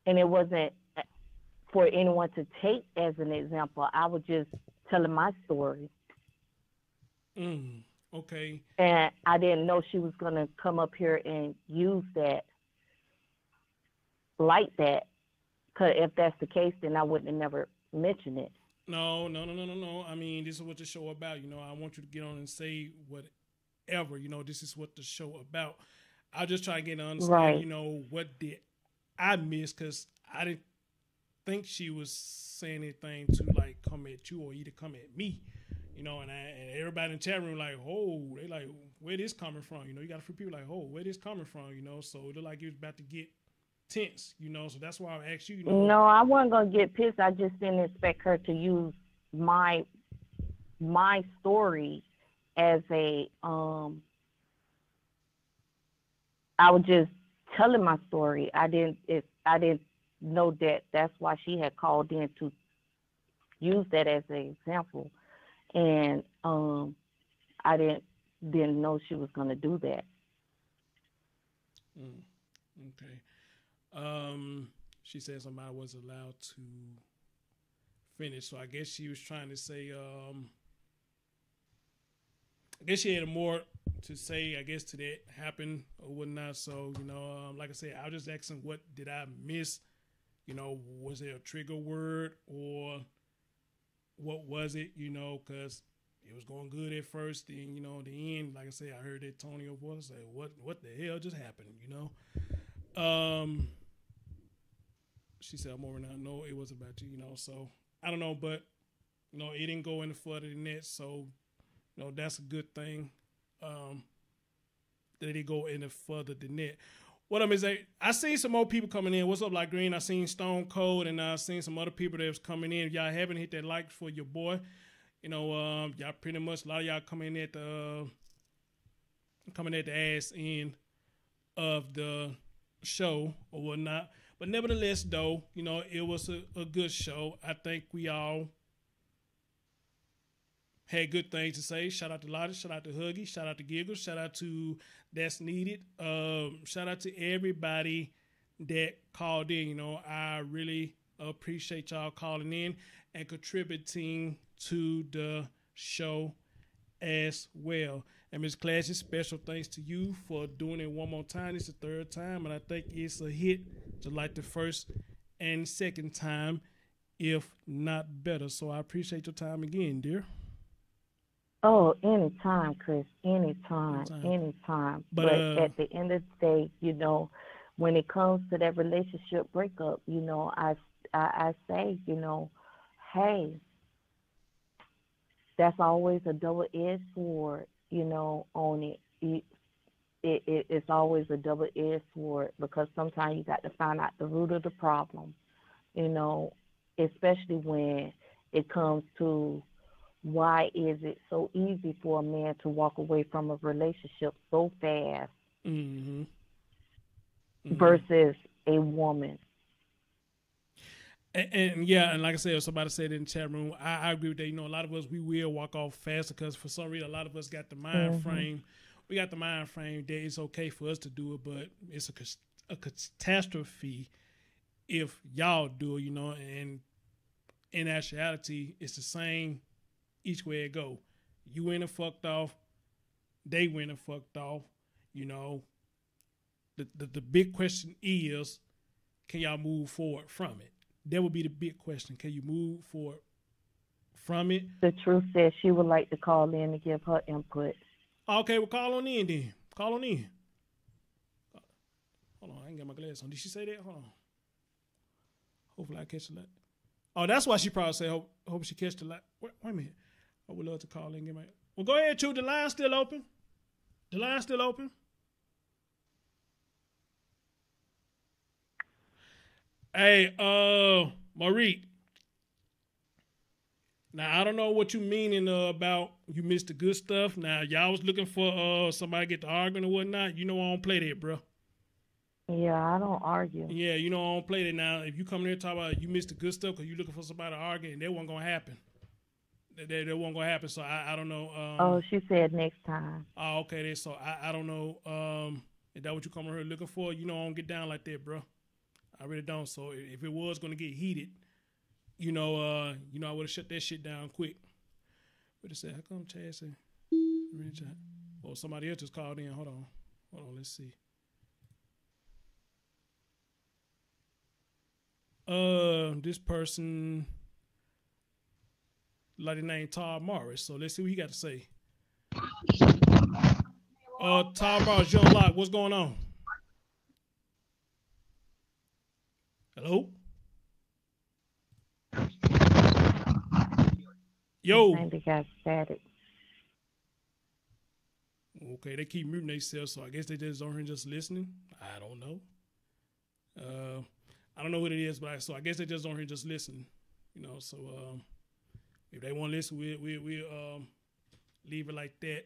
[SPEAKER 2] And it wasn't for anyone to take as an example. I was just telling my story.
[SPEAKER 1] Okay.
[SPEAKER 2] And I didn't know she was going to come up here and use that like that. Because if that's the case, then I wouldn't have never mentioned it.
[SPEAKER 1] No. I mean, this is what the show about. I want you to get on and say whatever. This is what the show about. I'll just try to get to understand,
[SPEAKER 2] right.
[SPEAKER 1] What did I miss? Because I didn't think she was saying anything to, like, come at you or either come at me. And everybody in the chat room like, oh, they like, where this coming from? You got a few people like, oh, where this coming from? So it looked like it was about to get tense, so that's why I asked you.
[SPEAKER 2] No, I wasn't gonna get pissed. I just didn't expect her to use my story as a I was just telling my story. I didn't know that that's why she had called in to use that as an example, and I didn't know she was gonna do that.
[SPEAKER 1] Okay. She said somebody was allowed to finish, so I guess she was trying to say, I guess she had more to say, I guess, to that happen or whatnot. So, like I said, I was just asking, what did I miss? Was there a trigger word or what was it? Because it was going good at first, then, the end, like I said, I heard that Tonio voice say, what the hell just happened, She said, I'm over now. No, it wasn't about you, so I don't know, but, it didn't go any further than that. So, that's a good thing. That it didn't go any further than that. What I'm is I seen some more people coming in. What's up, Like Green? I seen Stone Cold and I seen some other people that was coming in. If y'all haven't hit that like for your boy, y'all pretty much, a lot of y'all coming at the ass end of the show or whatnot. But nevertheless, though, it was a good show. I think we all had good things to say. Shout out to Lottie, shout out to Huggy, shout out to Giggles, shout out to That's Needed. Shout out to everybody that called in. I really appreciate y'all calling in and contributing to the show as well. And Ms. Classy, special thanks to you for doing it one more time. It's the third time, and I think it's a hit, just like the first and second time, if not better. So I appreciate your time again, dear.
[SPEAKER 2] Oh, anytime, Chris. Anytime. But at the end of the day, when it comes to that relationship breakup, I say, hey, that's always a double-edged sword, on it. It's always a double-edged sword because sometimes you got to find out the root of the problem, especially when it comes to why is it so easy for a man to walk away from a relationship so fast versus a woman.
[SPEAKER 1] And yeah, and like I said, somebody said in the chat room, I agree with that. A lot of us, we will walk off faster because for some reason, a lot of us got the mind frame. We got the mind frame that it's okay for us to do it, but it's a catastrophe if y'all do it, and in actuality, it's the same each way it go. You went and fucked off, they went and fucked off, The big question is, can y'all move forward from it? That would be the big question. Can you move forward from it?
[SPEAKER 2] The truth says she would like to call in to give her input.
[SPEAKER 1] Okay, well, call on in then. Call on in. Hold on, I ain't got my glasses on. Did she say that? Hold on. Hopefully I catch the light. Oh, that's why she probably said, hope she catch the light. Wait a minute. I would love to call in and get my... Well, go ahead, Chu. The line's still open. The line's still open. Hey, Marie. Now, I don't know what you meaning about you missed the good stuff. Now, y'all was looking for somebody to get to arguing or whatnot. I don't play that, bro.
[SPEAKER 2] Yeah, I don't argue.
[SPEAKER 1] Yeah, I don't play that. Now, if you come in here and talk about you missed the good stuff because you looking for somebody to argue, and that wasn't going to happen. That wasn't going to happen, so I don't know.
[SPEAKER 2] She said next time.
[SPEAKER 1] Oh, okay. Then, so I don't know. Is that what you come in here looking for? I don't get down like that, bro. I really don't. So if it was going to get heated, I would have shut that shit down quick. But it said, how come Chad said, oh, somebody else just called in. Hold on, let's see. This person, like the name Todd Morris. So let's see what he got to say. Todd Morris, Young Lock, what's going on? Hello? Yo.
[SPEAKER 2] I think they got static.
[SPEAKER 1] Okay, they keep muting themselves, so I guess they just on here just listening. I don't know. I don't know what it is, but I guess they just on here just listening. So if they want to listen, we'll leave it like that.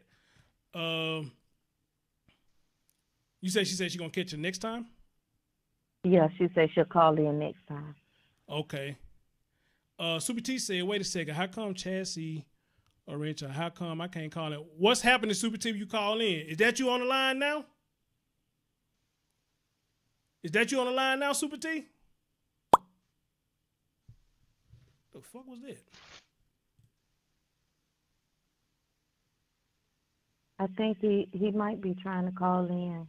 [SPEAKER 1] She said she's gonna catch you next time?
[SPEAKER 2] Yeah, she said she'll call in next time.
[SPEAKER 1] Okay. Super T said, wait a second, how come Chassis or Richard, how come I can't call it? What's happening, Super T, you call in? Is that you on the line now? Is that you on the line now, Super T? The fuck was that?
[SPEAKER 2] I think he might be trying to call in.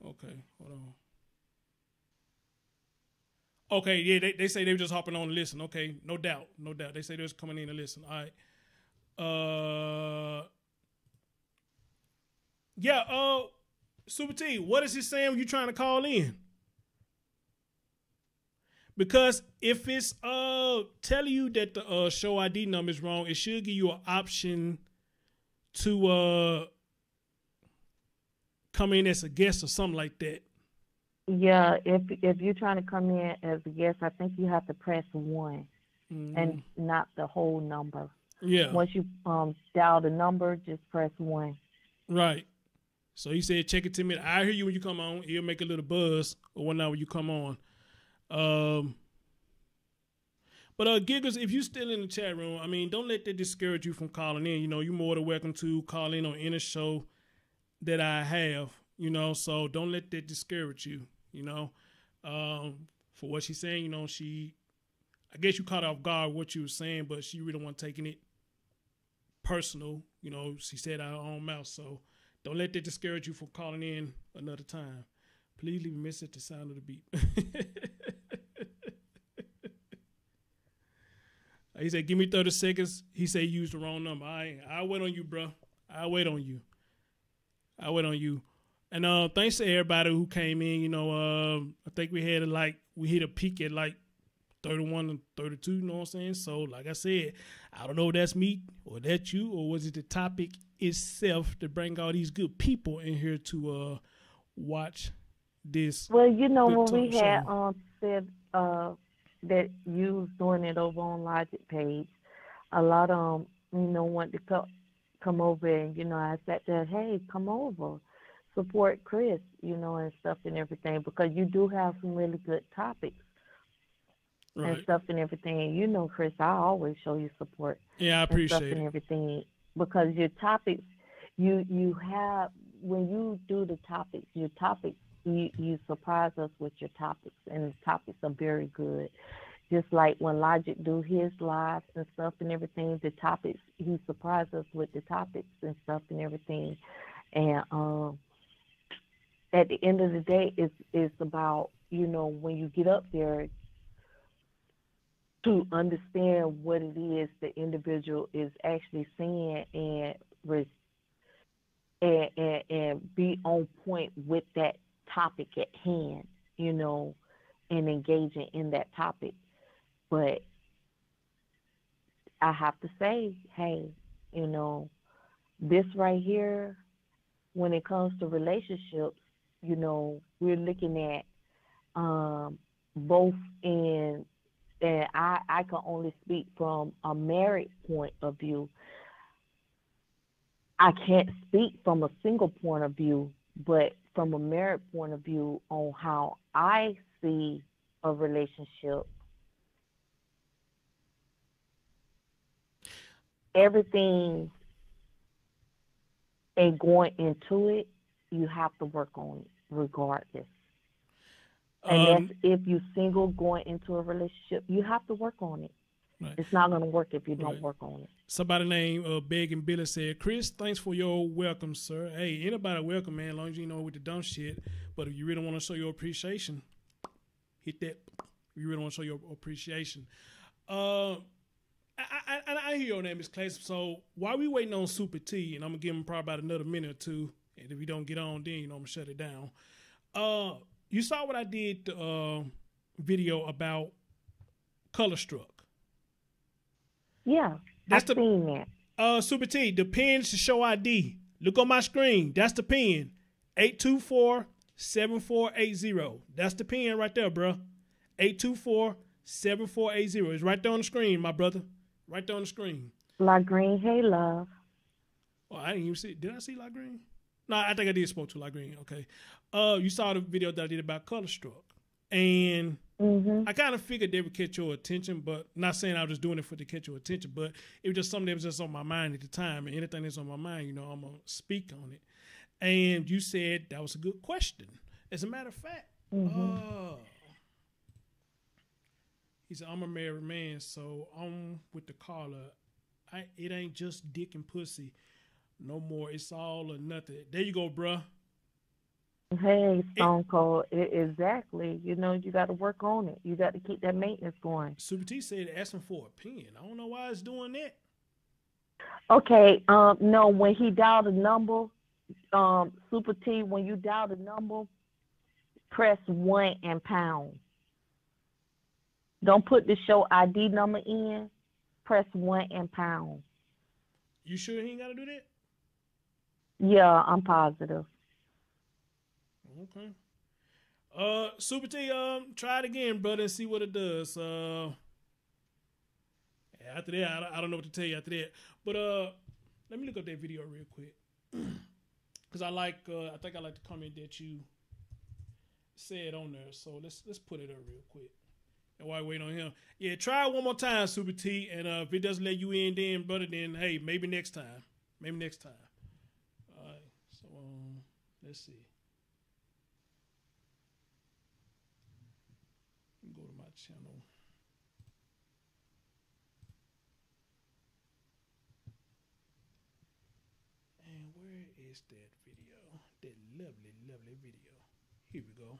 [SPEAKER 1] Okay, hold on. Okay, yeah, they say they were just hopping on to listen. Okay, no doubt. They say they was coming in to listen. All right. Super T, what is he saying when you trying to call in? Because if it's telling you that the show ID number is wrong, it should give you an option to come in as a guest or something like that.
[SPEAKER 2] Yeah, if you're trying to come in as a guest, I think you have to press 1 and not the whole number.
[SPEAKER 1] Yeah.
[SPEAKER 2] Once you dial the number, just press 1.
[SPEAKER 1] Right. So he said, check it to me. I hear you when you come on. He'll make a little buzz or whatnot when you come on. But Giggles, if you still in the chat room, I mean, don't let that discourage you from calling in. You're more than welcome to call in on any show that I have, so don't let that discourage you, for what she's saying, I guess you caught off guard what you were saying, but she really wasn't taking it personal, she said out of her own mouth, so don't let that discourage you from calling in another time. Please leave a message at the sound of the beat. He said, give me 30 seconds. He said, you used the wrong number. I'll wait on you, bro. I'll wait on you. And thanks to everybody who came in. I think we hit a peak at like 31 and 32, you know what I'm saying? So, like I said, I don't know if that's me or that's you, or was it the topic itself to bring all these good people in here to watch this.
[SPEAKER 2] Well, you know,
[SPEAKER 1] good
[SPEAKER 2] when we
[SPEAKER 1] talk
[SPEAKER 2] had
[SPEAKER 1] show.
[SPEAKER 2] said that you was doing it over on Logic page, a lot of them, want to come over, and I said that, hey, come over, support Chris, and stuff and everything, because you do have some really good topics and
[SPEAKER 1] Right.
[SPEAKER 2] stuff and everything. And Chris, I always show you support
[SPEAKER 1] Yeah, I
[SPEAKER 2] and stuff
[SPEAKER 1] appreciate
[SPEAKER 2] and
[SPEAKER 1] it.
[SPEAKER 2] everything, because your topics, you have, when you do the topics, your topics, you surprise us with your topics, and the topics are very good. Just like when Logic do his lives and stuff and everything, the topics, he surprises us with the topics and stuff and everything. And at the end of the day, it's about, when you get up there, to understand what it is the individual is actually saying, and be on point with that topic at hand, and engaging in that topic. But I have to say, hey, this right here, when it comes to relationships, we're looking at both in, and I can only speak from a married point of view. I can't speak from a single point of view, but from a married point of view on how I see a relationship, everything and going into it, you have to work on it regardless. And that's if you're single going into a relationship, you have to work on it.
[SPEAKER 1] Right.
[SPEAKER 2] It's not going to work if you don't
[SPEAKER 1] Right.
[SPEAKER 2] work on it.
[SPEAKER 1] Somebody named Begging Billy said, Chris, thanks for your welcome, sir. Hey, anybody welcome, man, as long as you know with the dumb shit. But if you really want to show your appreciation, hit that. If you really want to show your appreciation. I hear your name, Miss Clay. So while we waiting on Super T, and I'm going to give him probably about another minute or two, and if we don't get on, then, I'm going to shut it down. You saw what I did, video about Color Struck.
[SPEAKER 2] Yeah, I've seen that.
[SPEAKER 1] Super T, the pins to show ID. Look on my screen. That's the pin. 824-7480. That's the pin right there, bro. 824-7480. It's right there on the screen, my brother. Right there on the screen.
[SPEAKER 2] La Green, hey, love.
[SPEAKER 1] Oh, I didn't even see. Did I see La Green? No, I think I did spoke to La Green. Okay. You saw the video that I did about Color Struck. And I kind of figured they would catch your attention, but not saying I was just doing it to catch your attention, but it was just something that was just on my mind at the time. And anything that's on my mind, I'm going to speak on it. And you said that was a good question. As a matter of fact, he said, I'm a married man, so I'm with the caller. It ain't just dick and pussy no more. It's all or nothing. There you go, bruh.
[SPEAKER 2] Hey, Stone Cold, exactly. You got to work on it. You got to keep that maintenance going.
[SPEAKER 1] Super T said asking for a pen. I don't know why it's doing that.
[SPEAKER 2] Okay, no, when he dialed the number, Super T, when you dial the number, press 1 and pound. Don't put the show ID number in. Press 1 and pound.
[SPEAKER 1] You sure he ain't got to do that?
[SPEAKER 2] Yeah, I'm positive.
[SPEAKER 1] Okay. Super T, try it again, brother, and see what it does. After that, I don't know what to tell you after that. But let me look up that video real quick. Because I think I like the comment that you said on there. So let's put it up real quick. And while I wait on him. Yeah, try it one more time, Super T. And if it doesn't let you in then, brother, then hey, maybe next time. Maybe next time. All right. So let's see. Go to my channel. And where is that video? That lovely, lovely video. Here we go.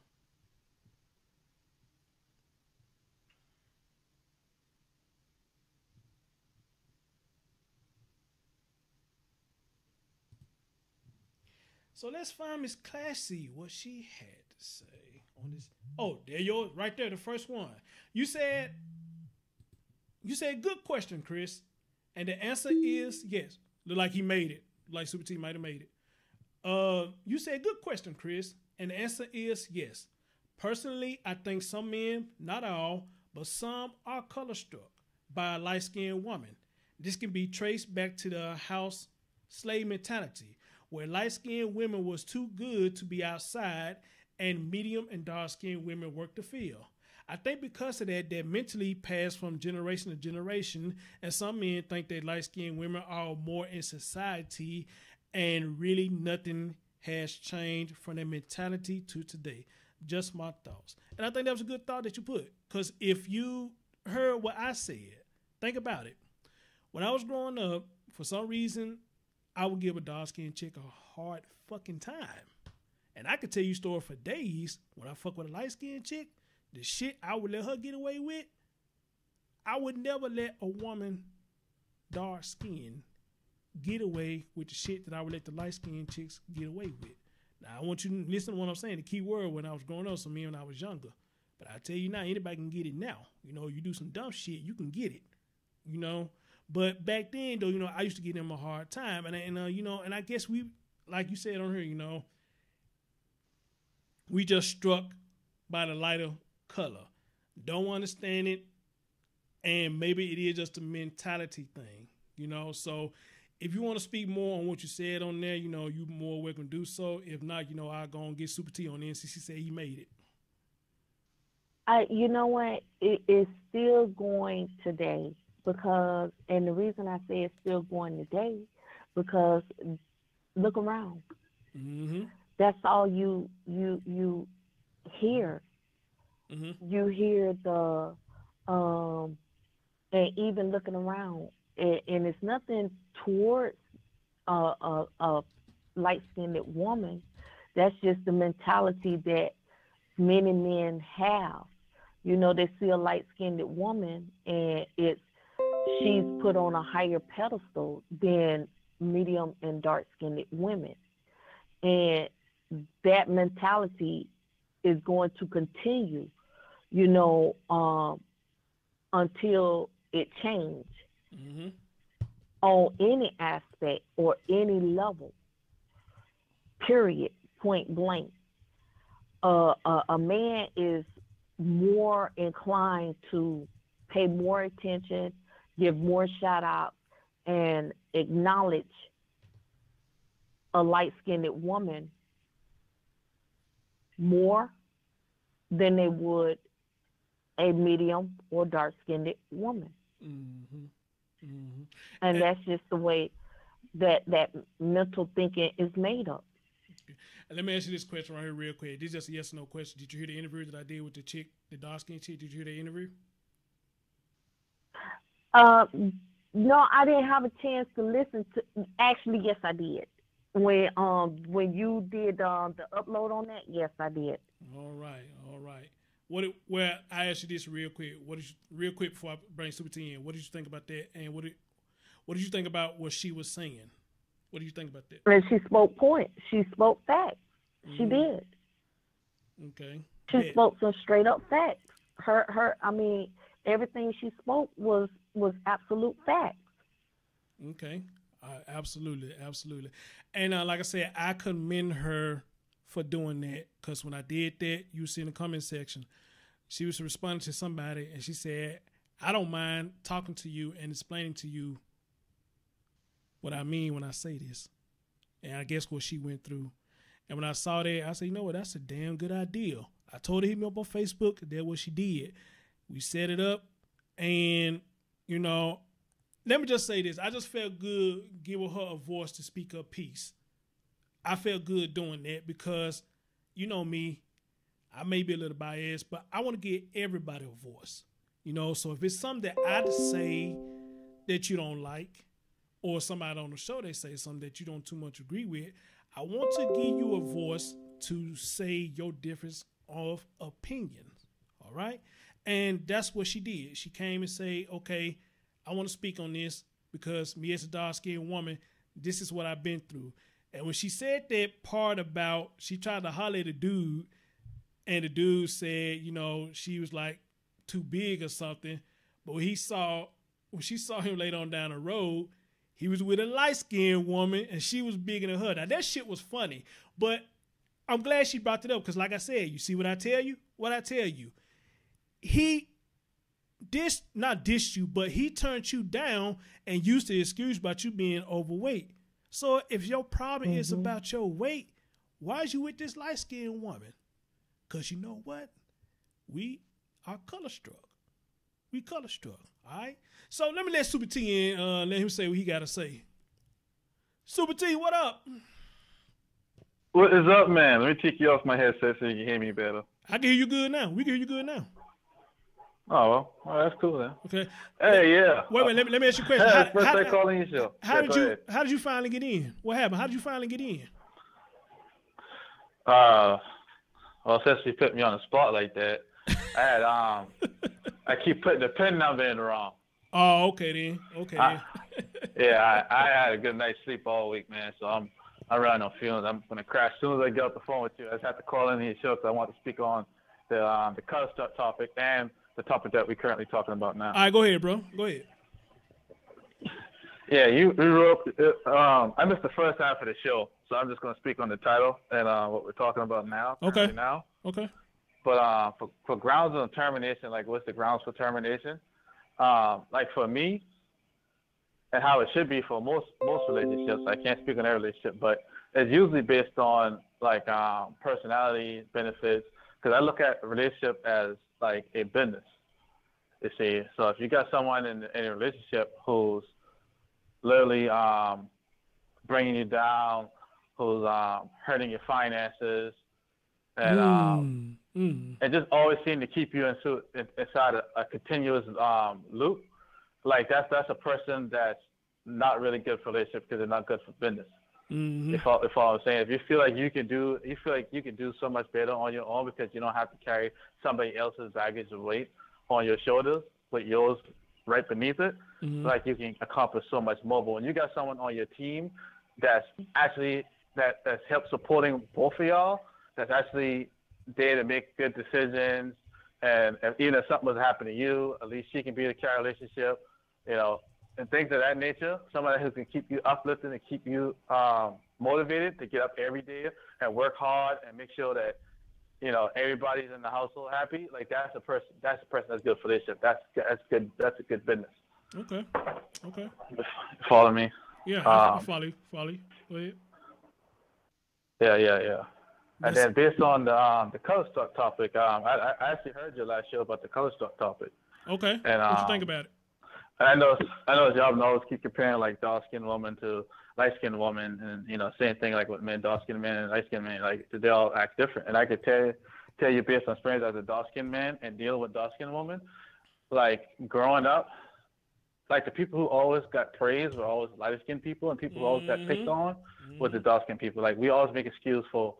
[SPEAKER 1] So let's find Miss Classy, what she had to say on this. Oh, there you are, right there, the first one. You said good question, Chris. And the answer is yes. Look like he made it. Like Super T might have made it. You said good question, Chris. And the answer is yes. Personally, I think some men, not all, but some are color struck by a light-skinned woman. This can be traced back to the house slave mentality, where light-skinned women was too good to be outside and medium and dark-skinned women worked the field. I think because of that mentally passed from generation to generation, and some men think that light-skinned women are more in society, and really nothing has changed from their mentality to today. Just my thoughts. And I think that was a good thought that you put, because if you heard what I said, think about it. When I was growing up, for some reason, I would give a dark-skinned chick a hard fucking time. And I could tell you stories for days. When I fuck with a light-skinned chick, the shit I would let her get away with, I would never let a woman dark-skinned get away with the shit that I would let the light-skinned chicks get away with. Now, I want you to listen to what I'm saying. The key word when I was growing up, so me when I was younger. But I tell you now, anybody can get it now. You know, you do some dumb shit, you can get it. You know? But back then, though, you know, I used to give them a hard time. And you know, and I guess we, like you said on here, you know, we just struck by the lighter color. Don't understand it. And maybe it is just a mentality thing, you know? So if you want to speak more on what you said on there, you know, you more welcome to do so. If not, you know, I'll go and get Super T on the NCC say he made it.
[SPEAKER 2] You know what? It is still going today because, and the reason I say it's still going today, because look around.
[SPEAKER 1] Mm-hmm.
[SPEAKER 2] That's all you hear.
[SPEAKER 1] Mm-hmm.
[SPEAKER 2] You hear the, and even looking around, and it's nothing towards a light-skinned woman. That's just the mentality that many men have. You know, they see a light-skinned woman, and she's put on a higher pedestal than medium and dark-skinned women. And that mentality is going to continue, you know, until it changes.
[SPEAKER 1] Mm-hmm.
[SPEAKER 2] On any aspect or any level, period, point blank. A man is more inclined to pay more attention, give more shout outs, and acknowledge a light-skinned woman more than they would a medium or dark-skinned woman.
[SPEAKER 1] Mm-hmm. Mm-hmm.
[SPEAKER 2] And that's just the way that mental thinking is made up.
[SPEAKER 1] Okay. And let me ask you this question right here real quick. This is just a yes or no question. Did you hear the interview that I did with the chick, the dark-skinned chick? Did you hear the interview?
[SPEAKER 2] No, I didn't have a chance to listen to. Actually, yes, I did. When you did the upload on that, yes, I did.
[SPEAKER 1] All right. Well, I asked you this real quick. Real quick before I bring Super T in? What did you think about that? And what did you think about what she was saying? What do you think about that?
[SPEAKER 2] And she spoke point. She spoke facts. She did.
[SPEAKER 1] Okay.
[SPEAKER 2] She spoke some straight up facts. I mean, everything she spoke was absolute facts.
[SPEAKER 1] Okay. Absolutely. And like I said, I commend her for doing that, because when I did that, you see in the comment section, she was responding to somebody and she said, I don't mind talking to you and explaining to you what I mean when I say this. And I guess what she went through. And when I saw that, I said, you know what, that's a damn good idea. I told her to hit me up on Facebook. That's what she did. We set it up, and, you know, let me just say this. I just felt good giving her a voice to speak her piece. I felt good doing that because, you know me, I may be a little biased, but I want to give everybody a voice. You know, so if it's something that I say that you don't like, or somebody on the show they say something that you don't too much agree with, I want to give you a voice to say your difference of opinions. All right? And that's what she did. She came and said, okay, I want to speak on this because me as a dark-skinned woman, this is what I've been through. And when she said that part about she tried to holler at the dude, and the dude said, you know, she was like too big or something. But when she saw him later on down the road, he was with a light-skinned woman, and she was bigger than her. Now, that shit was funny. But I'm glad she brought it up, because like I said, you see what I tell you? What I tell you. He not dissed you, but he turned you down and used the excuse about you being overweight. So if your problem is about your weight, why is you with this light-skinned woman? Because you know what? We are color struck. We color struck. All right? So let me let Super T in, let him say what he got to say. Super T, what up?
[SPEAKER 8] What is up, man? Let me take you off my headset so you can hear me better.
[SPEAKER 1] I can hear you good now. We can hear you good now.
[SPEAKER 8] Oh, well. Oh, that's cool then.
[SPEAKER 1] Okay.
[SPEAKER 8] Hey, yeah.
[SPEAKER 1] Wait, let me ask you a question.
[SPEAKER 8] First I call in your show.
[SPEAKER 1] How did you finally get in? What happened? How did you finally get in?
[SPEAKER 8] Well, since you put me on the spot like that, I had I keep putting the pin number in wrong.
[SPEAKER 1] Oh, okay then. Okay.
[SPEAKER 8] Yeah, I had a good night's sleep all week, man. So I'm running on fumes. I'm gonna crash as soon as I get off the phone with you. I just have to call in your show because I want to speak on the color stuff topic and the topic that we're currently talking about now.
[SPEAKER 1] All right, go ahead, bro. Go ahead.
[SPEAKER 8] Yeah, you wrote. I missed the first half of the show, so I'm just gonna speak on the title and what we're talking about now.
[SPEAKER 1] Okay.
[SPEAKER 8] Now.
[SPEAKER 1] Okay.
[SPEAKER 8] But for grounds of termination, like what's the grounds for termination? Like for me, and how it should be for most relationships. I can't speak on every relationship, but it's usually based on like personality benefits. Because I look at a relationship as like a business. You see, so if you got someone in a relationship who's literally bringing you down, who's hurting your finances, and just always seem to keep you inside a continuous loop, like that's a person that's not really good for relationship because they're not good for business. If all I'm saying, if you feel like you can do so much better on your own because you don't have to carry somebody else's baggage of weight on your shoulders, with yours right beneath it, like you can accomplish so much more. But when you got someone on your team that's actually that's helped supporting both of y'all, that's actually there to make good decisions, and even if something was to happen to you, at least she can be the carry relationship, you know, and things of that nature. Somebody who can keep you uplifted and keep you motivated to get up every day and work hard and make sure that, you know, everybody's in the household happy. Like that's a person that's good for this shit. That's good. That's a good business.
[SPEAKER 1] Okay.
[SPEAKER 8] Follow me?
[SPEAKER 1] Yeah, I follow you. Go ahead.
[SPEAKER 8] Yeah. And then based on the color stock topic, I actually heard your last show about the color stock topic.
[SPEAKER 1] Okay.
[SPEAKER 8] And
[SPEAKER 1] what you think about it?
[SPEAKER 8] I know y'all always keep comparing like dark skinned woman to light skinned woman, and you know, same thing like with men, dark skinned men and light skinned men, like they all act different. And I could tell you based on experience as a dark skinned man and dealing with dark skinned women, like growing up, like the people who always got praised were always light skinned people, and people who always got picked on was the dark skinned people. Like we always make excuses for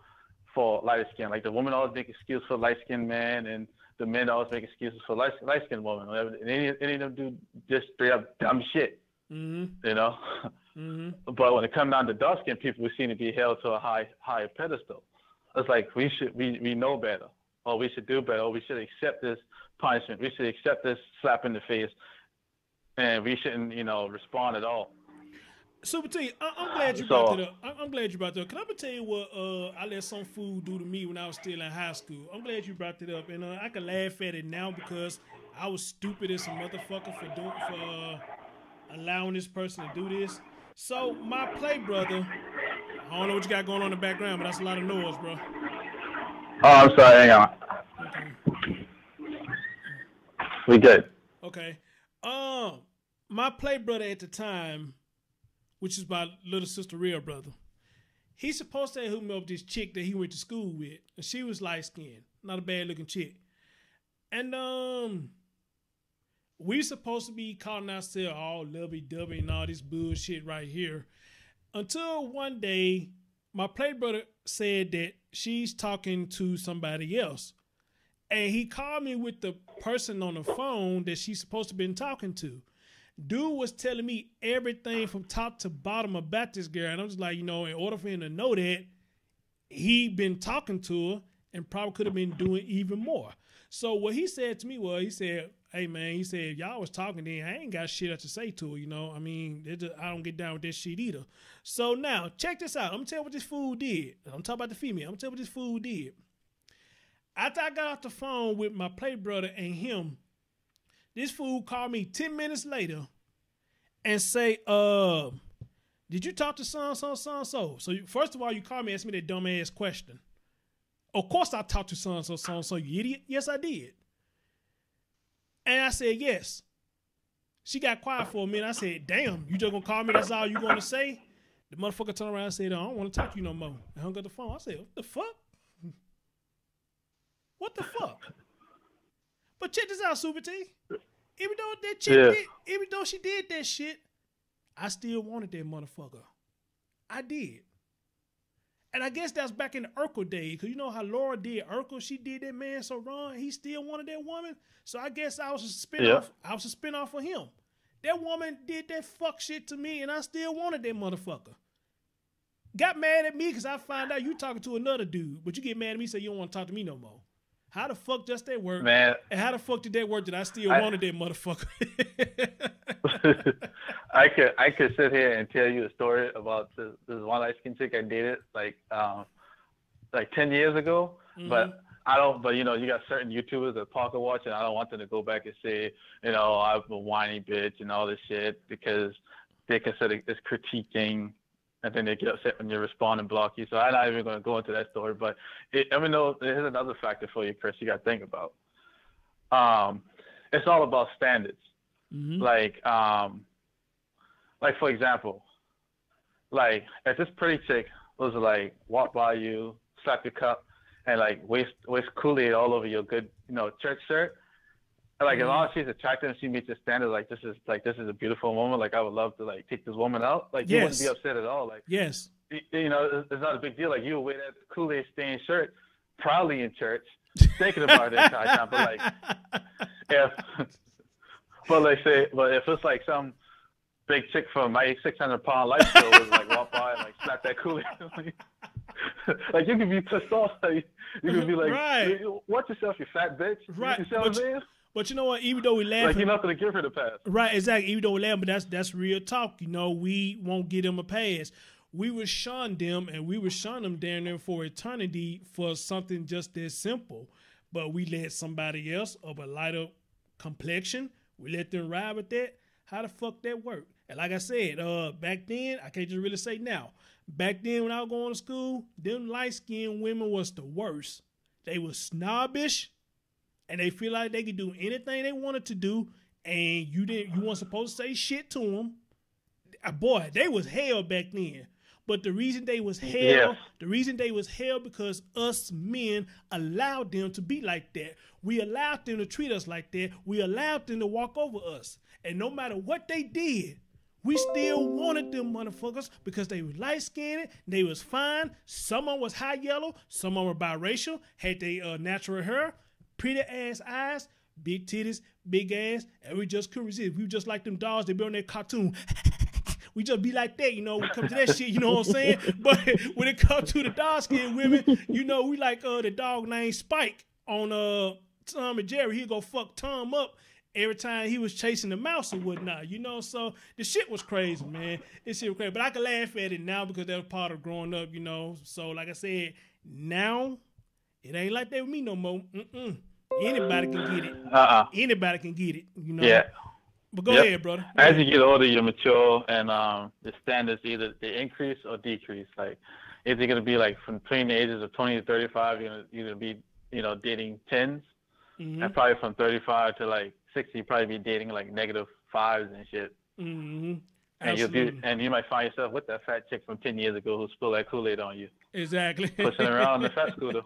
[SPEAKER 8] light skin. Like the women always make excuses for light skinned men, and the men always make excuses for light skinned women. And any of them do just straight up dumb shit, you know. But when it comes down to dark skinned people, we seem to be held to a higher pedestal. It's like we know better, or we should do better, or we should accept this punishment. We should accept this slap in the face, and we shouldn't, you know, respond at all.
[SPEAKER 1] Super T, I'm glad you brought that up. I'm glad you brought that up. Can I tell you what I let some fool do to me when I was still in high school? I'm glad you brought that up, and I can laugh at it now because I was stupid as a motherfucker for allowing this person to do this. So my play brother, I don't know what you got going on in the background, but that's a lot of noise, bro.
[SPEAKER 8] Oh, I'm sorry. Hang on.
[SPEAKER 1] Okay.
[SPEAKER 8] We good.
[SPEAKER 1] Okay. My play brother at the time, which is my little sister real brother, he's supposed to hook me up with this chick that he went to school with, and she was light skinned, not a bad looking chick. And we supposed to be calling ourselves all lovey-dovey and all this bullshit right here, until one day my play brother said that she's talking to somebody else, and he called me with the person on the phone that she's supposed to have been talking to. Dude was telling me everything from top to bottom about this girl. And I'm just like, in order for him to know that, he been talking to her and probably could have been doing even more. So what he said to me was, he said, hey, man, he said, y'all was talking then. I ain't got shit else to say to her, I mean, I don't get down with this shit either. So now, check this out. I'm going to tell you what this fool did. I'm talking about the female. I'm going to tell you what this fool did. After I got off the phone with my play brother and him, this fool called me 10 minutes later and say, did you talk to so-and-so, so-and-so? So first of all, you called me and asked me that dumb-ass question. Of course I talked to so-and-so, so-and-so, you idiot. Yes, I did. And I said, yes. She got quiet for a minute. I said, damn, you just gonna call me? That's all you gonna say? The motherfucker turned around and said, I don't want to talk to you no more. And hung up the phone. I said, what the fuck? What the fuck? But check this out, Super T. Even though that chick even though she did that shit, I still wanted that motherfucker. I did. And I guess that's back in the Urkel days, because you know how Laura did Urkel? She did that man so wrong, he still wanted that woman. So I guess I was a spinoff. I was a spinoff for him. That woman did that fuck shit to me, and I still wanted that motherfucker. Got mad at me because I found out you talking to another dude, but you get mad at me and say you don't want to talk to me no more. How the fuck does that work? Man. And how the fuck did that work that I still wanted that motherfucker?
[SPEAKER 8] I could sit here and tell you a story about this one light skin chick I dated like 10 years ago. Mm-hmm. But I don't, but you got certain YouTubers that pocket watch, and I don't want them to go back and say, I'm a whiny bitch and all this shit, because they consider it's critiquing. And then they get upset when you respond and block you. So I'm not even going to go into that story. But there's another factor for you, Chris, you got to think about. It's all about standards. Mm-hmm. Like for example, like if this pretty chick was like walk by you, slap your cup, and like waste Kool-Aid all over your good church shirt. Like as long as she's attractive and she meets your standards, like this is a beautiful woman. Like I would love to like take this woman out. Like you wouldn't be upset at all. Like
[SPEAKER 1] yes,
[SPEAKER 8] it's not a big deal. Like you would wear that Kool-Aid stained shirt proudly in church, thinking about it the entire time. But like if it's like some big chick from my 600-pound life show was like walk by and like slap that Kool-Aid. Like you could be pissed off. Like, you could be like, right. Watch yourself, you fat bitch.
[SPEAKER 1] Right.
[SPEAKER 8] You see what I'm saying?
[SPEAKER 1] But you know what? Even though we laugh,
[SPEAKER 8] like you're not gonna give her the pass,
[SPEAKER 1] right? Exactly. Even though we laugh, but that's real talk. We won't give them a pass. We would shun them, and we would shun them down there for eternity for something just that simple. But we let somebody else of a lighter complexion, we let them ride with that. How the fuck that work? And like I said, back then, I can't just really say now. Back then, when I was going to school, them light-skinned women was the worst. They was snobbish. And they feel like they could do anything they wanted to do, and you weren't supposed to say shit to them. Boy, they was hell back then. But the reason they was hell, because us men allowed them to be like that. We allowed them to treat us like that. We allowed them to walk over us. And no matter what they did, we still wanted them motherfuckers because they were light-skinned, they was fine. Some of them was high yellow, some of them were biracial, had their natural hair, pretty ass eyes, big titties, big ass, and we just couldn't resist. We were just like them dogs that be on that cartoon. We just be like that, when it comes to that shit, you know what I'm saying? But when it comes to the dark-skinned women, we like the dog named Spike on Tom and Jerry. He'd go fuck Tom up every time he was chasing the mouse or whatnot, So the shit was crazy, man. This shit was crazy. But I can laugh at it now because that was part of growing up, So like I said, now it ain't like that with me no more. Anybody can get it. Anybody can get it,
[SPEAKER 8] Yeah.
[SPEAKER 1] But go ahead, brother.
[SPEAKER 8] As you get older, you mature, and the standards either they increase or decrease. Like, is it going to be like from between the ages of 20 to 35, you're going to be, dating 10s, and probably from 35 to like 60, you probably be dating like -5s and shit. Mm-hmm. And you might find yourself with that fat chick from 10 years ago who spilled that Kool-Aid on you.
[SPEAKER 1] Exactly.
[SPEAKER 8] Pushing around on the fat scooter.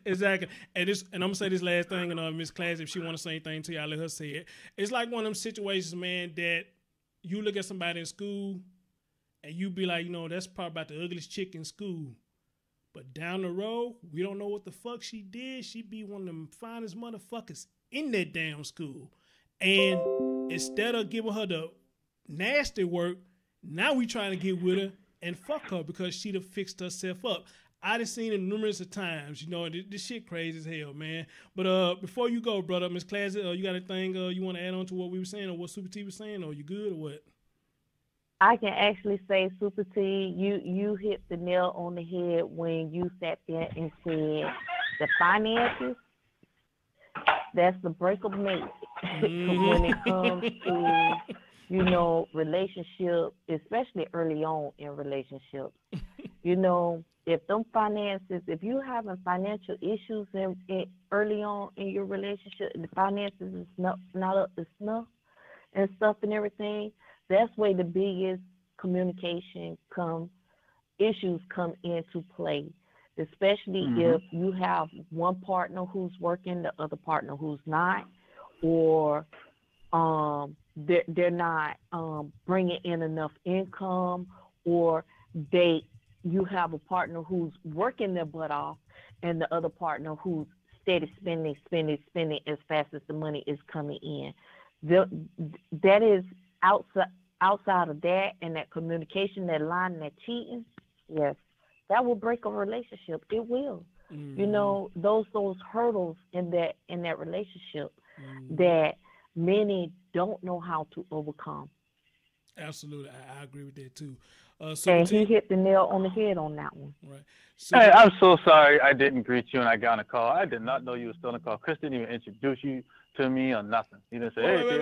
[SPEAKER 1] Exactly. And I'm going to say this last thing, and Miss Class, if she want to say anything to you, I'll let her say it. It's like one of them situations, man, that you look at somebody in school and you be like, that's probably about the ugliest chick in school. But down the road, we don't know what the fuck she did. She be one of them finest motherfuckers in that damn school. And instead of giving her the nasty work, now we trying to get with her and fuck her because she done fixed herself up. I done seen it numerous of times, you know, this shit crazy as hell, man. But before you go, brother, Miss Classy, you got anything you want to add on to what we were saying or what Super T was saying, or you good or what?
[SPEAKER 2] I can actually say, Super T, you hit the nail on the head when you sat there and said the finances, that's the breakup mate. When it comes to, you know, relationship, especially early on in relationships. You know, if them finances, if you having financial issues in early on in your relationship, and the finances is not up to snuff and stuff and everything, that's where the biggest communication issues come into play. Especially if you have one partner who's working, the other partner who's not, or they're not bringing in enough income, or you have a partner who's working their butt off and the other partner who's steady spending as fast as the money is coming in. That is outside of that, and that communication, that line, that cheating, yes, that will break a relationship. It will. You know, those hurdles in that relationship that many don't know how to overcome.
[SPEAKER 1] Absolutely, I agree with that too.
[SPEAKER 2] And he hit the nail on the head on that one.
[SPEAKER 1] Right.
[SPEAKER 8] Hey, I'm so sorry I didn't greet you and I got on a call. I did not know you were still on a call. Chris didn't even introduce you to me or nothing. He didn't say, hey,
[SPEAKER 1] hold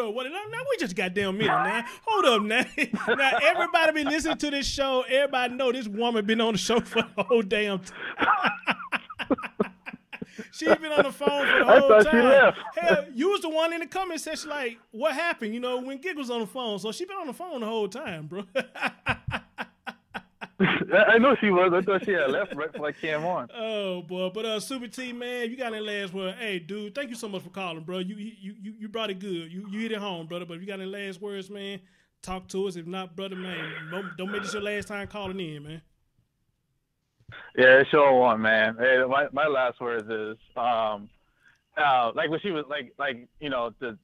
[SPEAKER 1] on. What? Now we just goddamn minute now. Hold up now. Now everybody be listening to this show. Everybody know this woman been on the show for the whole damn time. She been on the phone for the whole time.
[SPEAKER 8] She left.
[SPEAKER 1] Hell, you was the one in the comments said she like, what happened? You know, when Gig was on the phone. So she been on the phone the whole time, bro.
[SPEAKER 8] I know she was. I thought she had left right before I came on.
[SPEAKER 1] Oh boy, but Super T, man, you got any last word? Hey, dude, thank you so much for calling, bro. You brought it good. You hit it home, brother. But if you got any last words, man, talk to us. If not, brother, man, don't make this your last time calling in, man.
[SPEAKER 8] Yeah, it sure won't, man. Hey, my last words is like what she was like you know the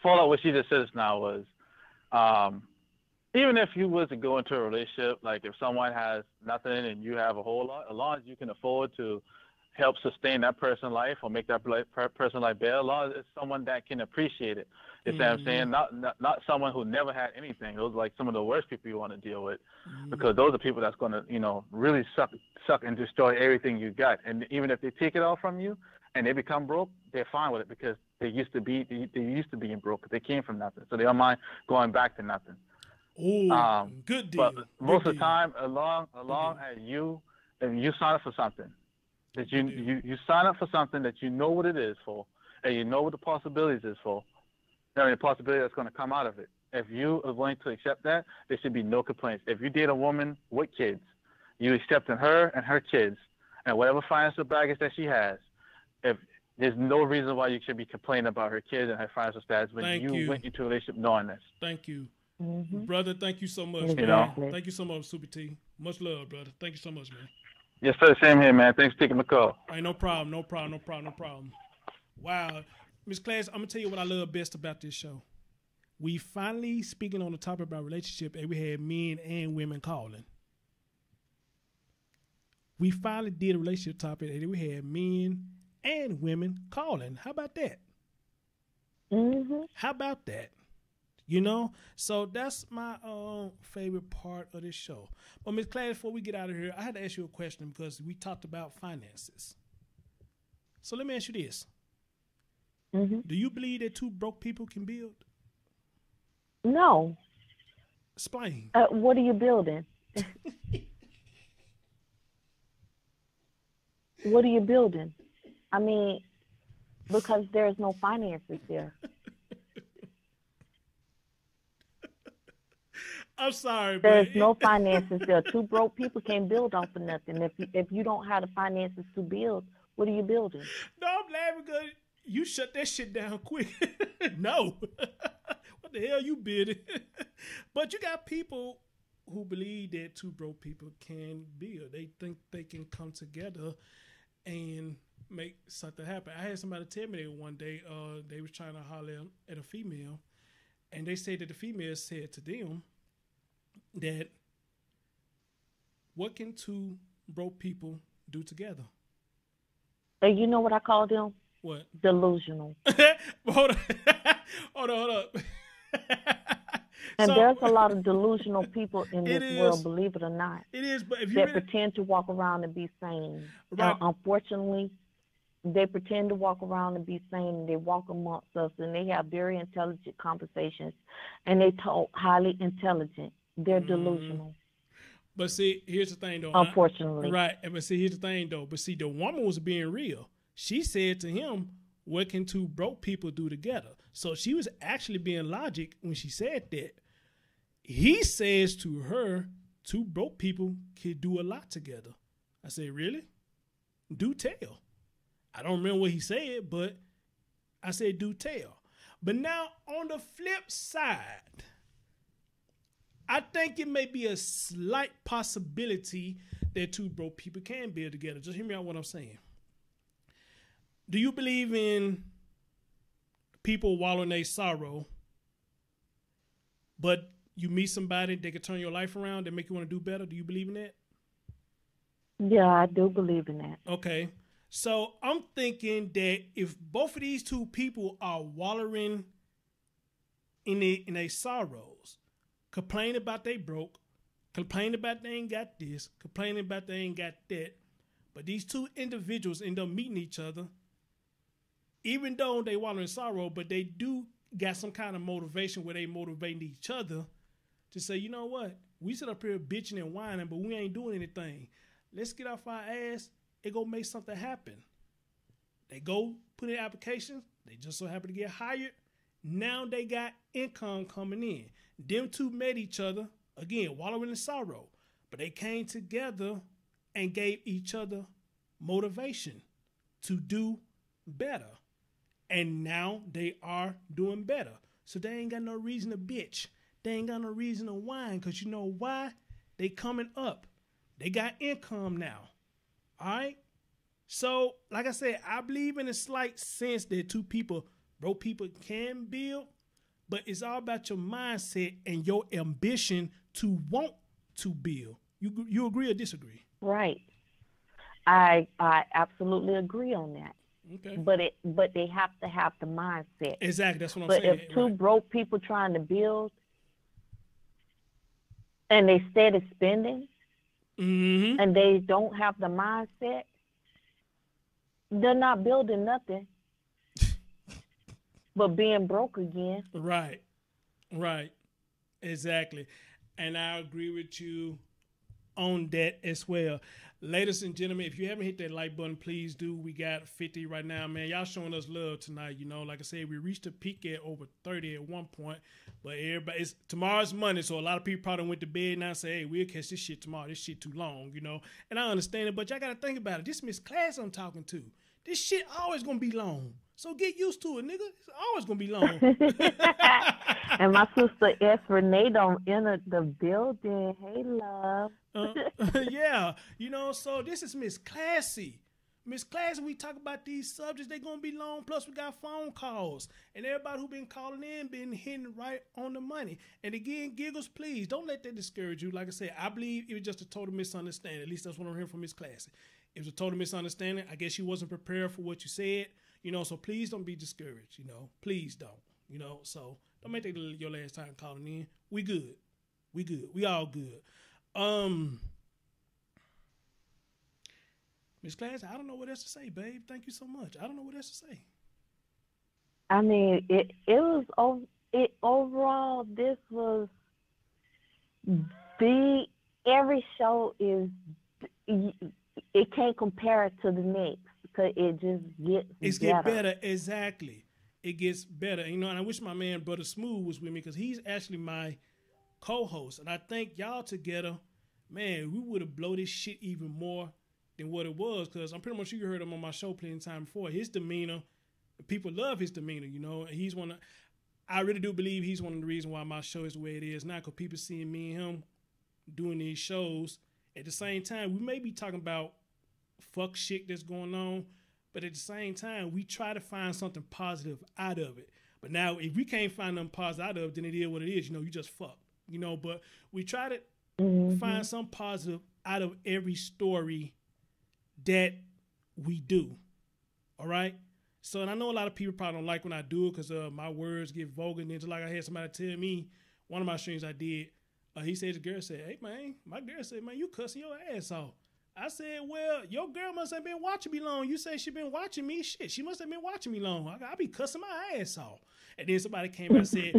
[SPEAKER 8] fallout what she just says now was even if you was to go into a relationship, like if someone has nothing and you have a whole lot, as long as you can afford to help sustain that person's life or make that person's life better, as long as it's someone that can appreciate it. You know what I'm saying? Not someone who never had anything. Those are like some of the worst people you want to deal with, because those are people that's going to, you know, really suck and destroy everything you got. And even if they take it all from you and they become broke, they're fine with it because they used to being broke. They came from nothing, so they don't mind going back to nothing.
[SPEAKER 1] Oh, good deal.
[SPEAKER 8] But most of the time, along as if you sign up for something, that you sign up for something that you know what it is for, and you know what the possibilities is for, and the possibility that's going to come out of it. If you are willing to accept that, there should be no complaints. If you date a woman with kids, you accepting her and her kids, and whatever financial baggage that she has, if there's no reason why you should be complaining about her kids and her financial status when you went into a relationship knowing this.
[SPEAKER 1] Thank you. Brother, thank you so much,
[SPEAKER 8] You
[SPEAKER 1] man.
[SPEAKER 8] know?
[SPEAKER 1] Thank you so much, Super T. Much love, brother. Thank you so much, man.
[SPEAKER 8] Yes, sir. Same here, man. Thanks for taking the call.
[SPEAKER 1] All right, no problem. Wow. Miss Class, I'm going to tell you what I love best about this show. We finally, speaking on the topic about relationship, and we had men and women calling. We finally did a relationship topic, and we had men and women calling. How about that? How about that? You know, so that's my favorite part of this show. But Ms. Class, before we get out of here, I had to ask you a question because we talked about finances. So let me ask you this. Do you believe that two broke people can build?
[SPEAKER 2] No.
[SPEAKER 1] Explain.
[SPEAKER 2] What are you building? What are you building? I mean, because there's no finances there.
[SPEAKER 1] I'm sorry,
[SPEAKER 2] there's no finances there. Two broke people can't build off of nothing. If you don't have the finances to build, what are you building?
[SPEAKER 1] No, I'm laughing because you shut that shit down quick. No. What the hell you building? But you got people who believe that two broke people can build. They think they can come together and make something happen. I had somebody tell me that one day they was trying to holler at a female, and they said that the female said to them that, what can two broke people do together?
[SPEAKER 2] And you know what I call them?
[SPEAKER 1] What?
[SPEAKER 2] Delusional.
[SPEAKER 1] hold on. hold up.
[SPEAKER 2] And there's a lot of delusional people in this world, believe it or not.
[SPEAKER 1] It is, but if you
[SPEAKER 2] that pretend to walk around and be sane.
[SPEAKER 1] Right.
[SPEAKER 2] Unfortunately, they pretend to walk around and be sane, and they walk amongst us, and they have very intelligent conversations, and they talk highly intelligent. They're delusional.
[SPEAKER 1] But see, here's the thing, though.
[SPEAKER 2] Unfortunately.
[SPEAKER 1] Right. But see, here's the thing, though. But see, the woman was being real. She said to him, what can two broke people do together? So she was actually being logic when she said that. He says to her, two broke people can do a lot together. I said, really? Do tell. I don't remember what he said, but I said, do tell. But now, on the flip side, I think it may be a slight possibility that two broke people can build together. Just hear me out what I'm saying. Do you believe in people wallowing in their sorrow, but you meet somebody that can turn your life around, that make you want to do better? Do you believe in that?
[SPEAKER 2] Yeah, I do believe in that.
[SPEAKER 1] Okay. So I'm thinking that if both of these two people are wallowing in their sorrows, complaining about they broke, complaining about they ain't got this, complaining about they ain't got that, but these two individuals end up meeting each other, even though they wallow in sorrow, but they do got some kind of motivation where they motivating each other to say, you know what, we sit up here bitching and whining, but we ain't doing anything. Let's get off our ass and go make something happen. They go put in applications. They just so happen to get hired. Now they got income coming in. Them two met each other, again, wallowing in sorrow, but they came together and gave each other motivation to do better. And now they are doing better. So they ain't got no reason to bitch. They ain't got no reason to whine, because you know why? They coming up. They got income now. All right? So, like I said, I believe in a slight sense that two people, broke people, can build, but it's all about your mindset and your ambition to want to build. You agree or disagree?
[SPEAKER 2] Right. I absolutely agree on that.
[SPEAKER 1] Okay.
[SPEAKER 2] But they have to have the mindset.
[SPEAKER 1] Exactly, that's what I'm saying.
[SPEAKER 2] But if two broke people trying to build and they steady spending and they don't have the mindset, they're not building nothing but being broke again.
[SPEAKER 1] Right. Exactly. And I agree with you on that as well. Ladies and gentlemen, if you haven't hit that like button, please do. We got 50 right now, man. Y'all showing us love tonight. You know, like I said, we reached a peak at over 30 at one point. But everybody, tomorrow's Monday, so a lot of people probably went to bed now and say, hey, we'll catch this shit tomorrow. This shit too long, you know. And I understand it, but y'all got to think about it. This Miss Class I'm talking to. This shit always going to be long. So get used to it, nigga. It's always going to be long.
[SPEAKER 2] And my sister S. Renee don't enter the building. Hey, love.
[SPEAKER 1] Yeah. You know, so this is Miss Classy. Miss Classy, we talk about these subjects. They're going to be long. Plus, we got phone calls. And everybody who been calling in been hitting right on the money. And again, Giggles, please, don't let that discourage you. Like I said, I believe it was just a total misunderstanding. At least that's what I'm hearing from Miss Classy. It was a total misunderstanding. I guess she wasn't prepared for what you said. You know, so please don't be discouraged. You know, please don't. You know, so don't make that your last time calling in. We good. We all good. Miss Class, I don't know what else to say, babe. Thank you so much. I don't know what else to say.
[SPEAKER 2] I mean, overall, this was every show is, it can't compare it to the next because it just gets better.
[SPEAKER 1] Exactly. It gets better. You know, and I wish my man, Brother Smooth, was with me because he's actually my co-host. And I think y'all together, man, we would have blown this shit even more than what it was, because I'm pretty much sure you heard him on my show plenty of time before. His demeanor, people love his demeanor, you know. And I really do believe he's one of the reasons why my show is the way it is now, because people seeing me and him doing these shows. At the same time, we may be talking about fuck shit that's going on. But at the same time, we try to find something positive out of it. But now, if we can't find nothing positive out of it, then it is what it is. You know, you just fuck. You know, but we try to find some positive out of every story that we do. All right? So, and I know a lot of people probably don't like when I do it because my words get vulgar. And then just like I had somebody tell me, one of my streams I did, he said, the girl said, hey, man, my girl said, man, you cussing your ass off. I said, well, your girl must have been watching me long. You say she been watching me. Shit, she must have been watching me long. I be cussing my ass off. And then somebody came and said,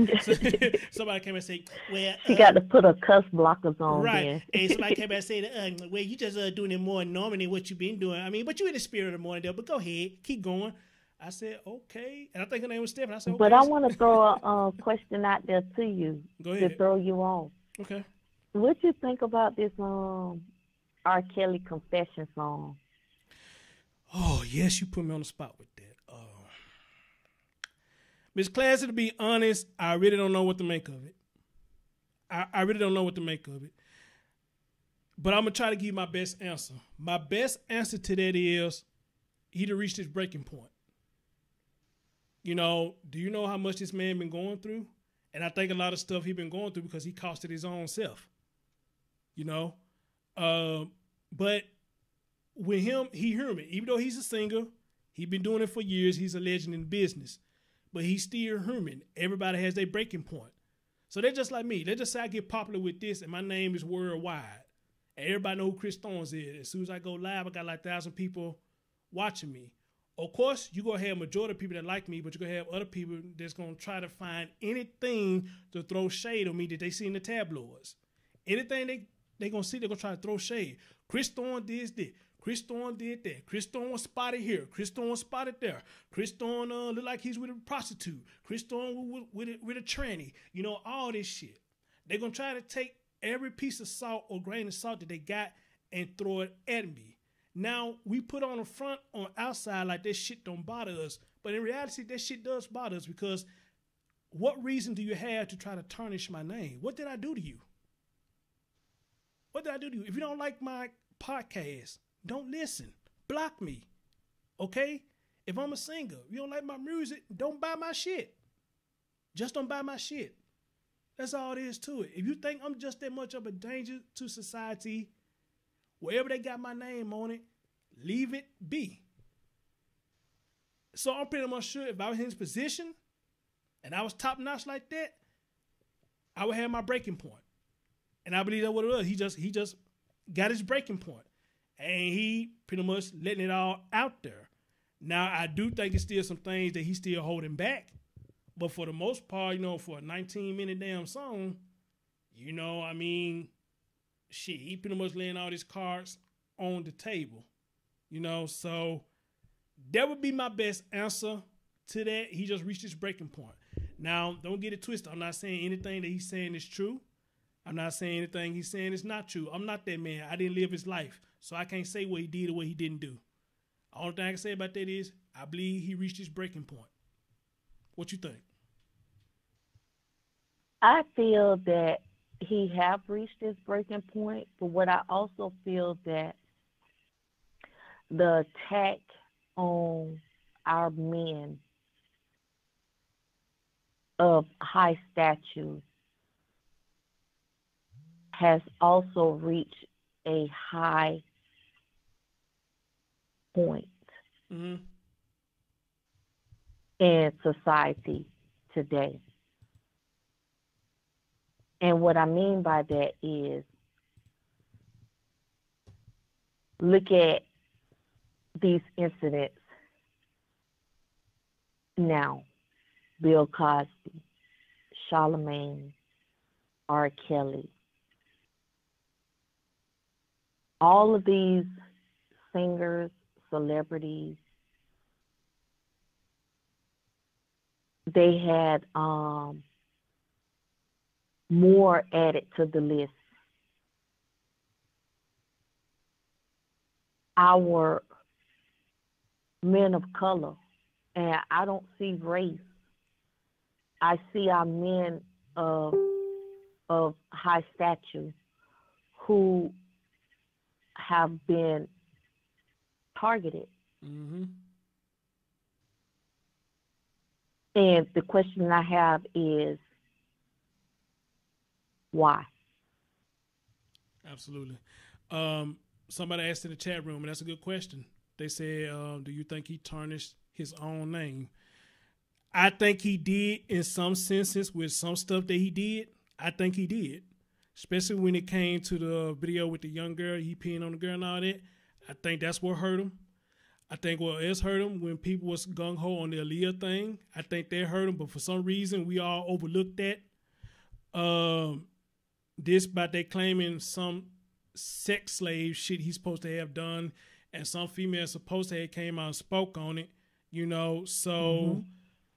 [SPEAKER 1] well,
[SPEAKER 2] she got to put her cuss blockers on.
[SPEAKER 1] Right.
[SPEAKER 2] Then.
[SPEAKER 1] And somebody came and said, well, you just doing it more normally than what you've been doing. I mean, but you in the spirit of the morning, though. But go ahead, keep going. I said, okay. And I think her name was Stephanie. I said, okay.
[SPEAKER 2] But I want to throw a question out there to you.
[SPEAKER 1] Go ahead.
[SPEAKER 2] To throw you off.
[SPEAKER 1] Okay.
[SPEAKER 2] What you think about this R. Kelly confession song?
[SPEAKER 1] Oh, yes, you put me on the spot with that. Miss Classy, to be honest, I really don't know what to make of it. I really don't know what to make of it. But I'm going to try to give you my best answer. My best answer to that is he'd reached his breaking point. You know, do you know how much this man been going through? And I think a lot of stuff he been going through because he costed his own self. You know? But with him, he human. Even though he's a singer, he been doing it for years. He's a legend in business. But he's still human. Everybody has their breaking point. So they're just like me. Let's just say I get popular with this and my name is worldwide. And everybody know who Chris Thorns is. As soon as I go live, I got like 1,000 people watching me. Of course, you're going to have a majority of people that like me, but you're going to have other people that's going to try to find anything to throw shade on me that they see in the tabloids. Anything they're going to see, they're going to try to throw shade. Chris Thorne did this. Chris Thorne did that. Chris Thorne was spotted here. Chris Thorne was spotted there. Chris Thorne looked like he's with a prostitute. Chris Thorne with a tranny. You know, all this shit. They're going to try to take every piece of salt or grain of salt that they got and throw it at me. Now, we put on the front, on outside, like this shit don't bother us. But in reality, that shit does bother us because what reason do you have to try to tarnish my name? What did I do to you? What did I do to you? If you don't like my podcast, don't listen. Block me. Okay? If I'm a singer, you don't like my music, don't buy my shit. Just don't buy my shit. That's all there is to it. If you think I'm just that much of a danger to society, wherever they got my name on it, leave it be. So I'm pretty much sure if I was in his position and I was top notch like that, I would have my breaking point. And I believe that's what it was. He just got his breaking point. And he pretty much letting it all out there. Now, I do think it's still some things that he's still holding back. But for the most part, you know, for a 19-minute damn song, you know, I mean, shit, he pretty much laying all his cards on the table. You know, so that would be my best answer to that. He just reached his breaking point. Now, don't get it twisted. I'm not saying anything that he's saying is true. I'm not saying anything he's saying is not true. I'm not that man. I didn't live his life. So I can't say what he did or what he didn't do. The only thing I can say about that is I believe he reached his breaking point. What you think?
[SPEAKER 2] I feel that he have reached his breaking point, but what I also feel that the attack on our men of high stature has also reached a high point in society today. And what I mean by that is look at these incidents now. Bill Cosby, Charlemagne, R. Kelly. All of these singers, celebrities, they had more added to the list. Our men of color, and I don't see race. I see our men of high stature who have been targeted.
[SPEAKER 1] Mm-hmm.
[SPEAKER 2] And the question I have is, why?
[SPEAKER 1] Absolutely. Somebody asked in the chat room, and that's a good question. They said, do you think he tarnished his own name? I think he did in some senses with some stuff that he did. I think he did. Especially when it came to the video with the young girl, he peeing on the girl and all that. I think that's what hurt him. I think what else hurt him when people was gung-ho on the Aaliyah thing. I think that hurt him, but for some reason, we all overlooked that. This about they claiming some sex slave shit he's supposed to have done, and some female supposed to have came out and spoke on it, you know. So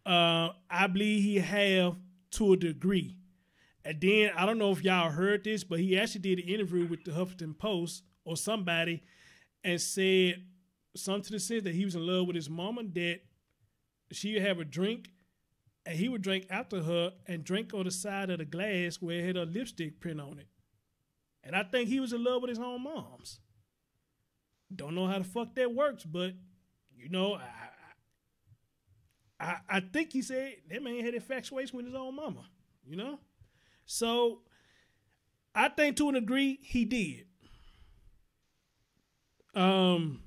[SPEAKER 1] I believe he have to a degree. And then I don't know if y'all heard this, but he actually did an interview with the Huffington Post or somebody and said something to the sense that he was in love with his mama, that she would have a drink and he would drink after her and drink on the side of the glass where it had a lipstick print on it. And I think he was in love with his own moms. Don't know how the fuck that works, but you know, I think he said that man had infatuation with his own mama, you know? So I think to a degree he did. But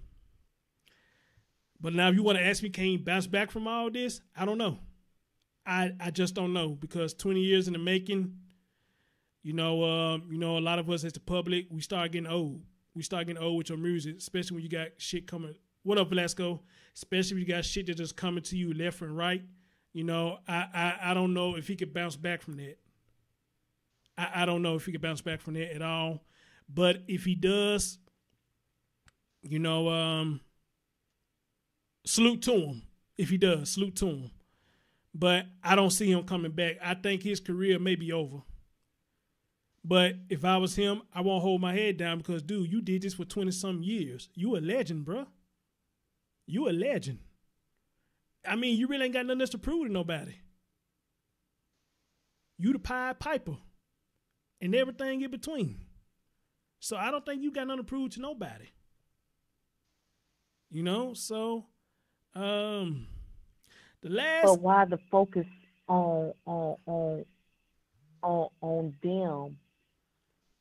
[SPEAKER 1] now if you want to ask me, can he bounce back from all this? I don't know. I just don't know, because 20 years in the making, you know, a lot of us as the public, we start getting old. We start getting old with your music, especially when you got shit coming. What up, Velasco? Especially when you got shit that just coming to you left and right. You know, I don't know if he could bounce back from that. I don't know if he could bounce back from that at all. But if he does, you know, salute to him. If he does, salute to him. But I don't see him coming back. I think his career may be over. But if I was him, I won't hold my head down, because, dude, you did this for 20-some years. You a legend, bro. You a legend. I mean, you really ain't got nothing else to prove to nobody. You the Pied Piper and everything in between. So I don't think you got nothing to prove to nobody. You know, so the last.
[SPEAKER 2] But why the focus on them,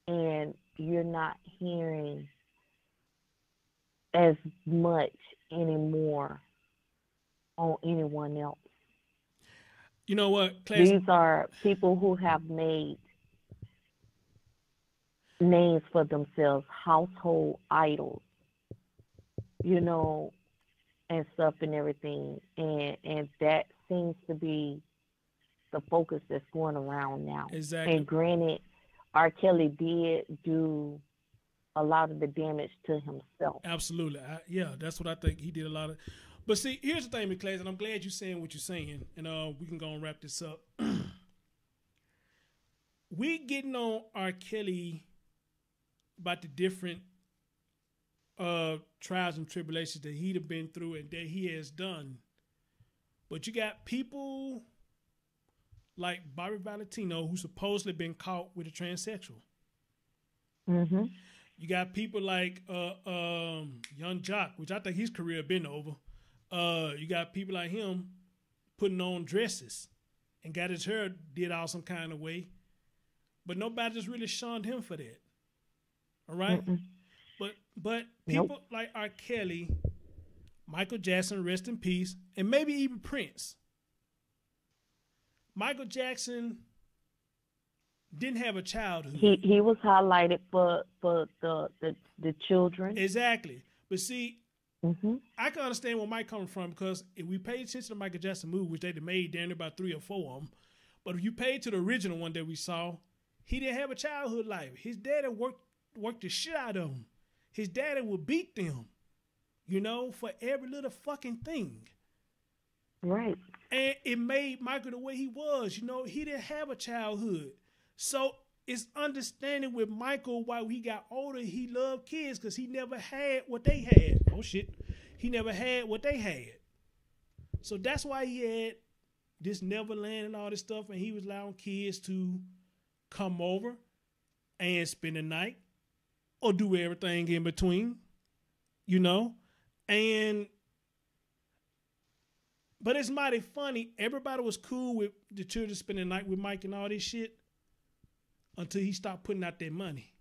[SPEAKER 2] and you're not hearing as much anymore on anyone else?
[SPEAKER 1] You know what, Class?
[SPEAKER 2] These are people who have made names for themselves, household idols, you know, and stuff and everything. And that seems to be the focus that's going around now.
[SPEAKER 1] Exactly.
[SPEAKER 2] And granted, R. Kelly did do a lot of the damage to himself.
[SPEAKER 1] Absolutely. Yeah, that's what I think. He did a lot of. But see, here's the thing, McClays, and I'm glad you're saying what you're saying, and we can go and wrap this up. We getting on R. Kelly about the different trials and tribulations that he'd have been through and that he has done. But you got people like Bobby Valentino, who supposedly been caught with a transsexual.
[SPEAKER 2] Mm-hmm.
[SPEAKER 1] You got people like Young Jock, which I think his career been over. You got people like him putting on dresses and got his hair did all some kind of way. But nobody just really shunned him for that. All right?
[SPEAKER 2] Mm-mm.
[SPEAKER 1] But people like R. Kelly, Michael Jackson, rest in peace, and maybe even Prince. Michael Jackson didn't have a childhood.
[SPEAKER 2] He was highlighted for the children.
[SPEAKER 1] Exactly. But see,
[SPEAKER 2] Mm-hmm.
[SPEAKER 1] I can understand where Mike coming from, because if we paid attention to Michael Jackson movie, which they made down there about 3 or 4 of them, but if you paid to the original one that we saw, he didn't have a childhood life. His daddy worked the shit out of him. His daddy would beat them, you know, for every little fucking thing.
[SPEAKER 2] Right.
[SPEAKER 1] And it made Michael the way he was. You know, he didn't have a childhood. So it's understanding with Michael why he got older, he loved kids, because he never had what they had. Oh, shit. He never had what they had. So that's why he had this Neverland and all this stuff, and he was allowing kids to come over and spend the night or do everything in between, you know. And but it's mighty funny. Everybody was cool with the children spending the night with Mike and all this shit until he stopped putting out their money.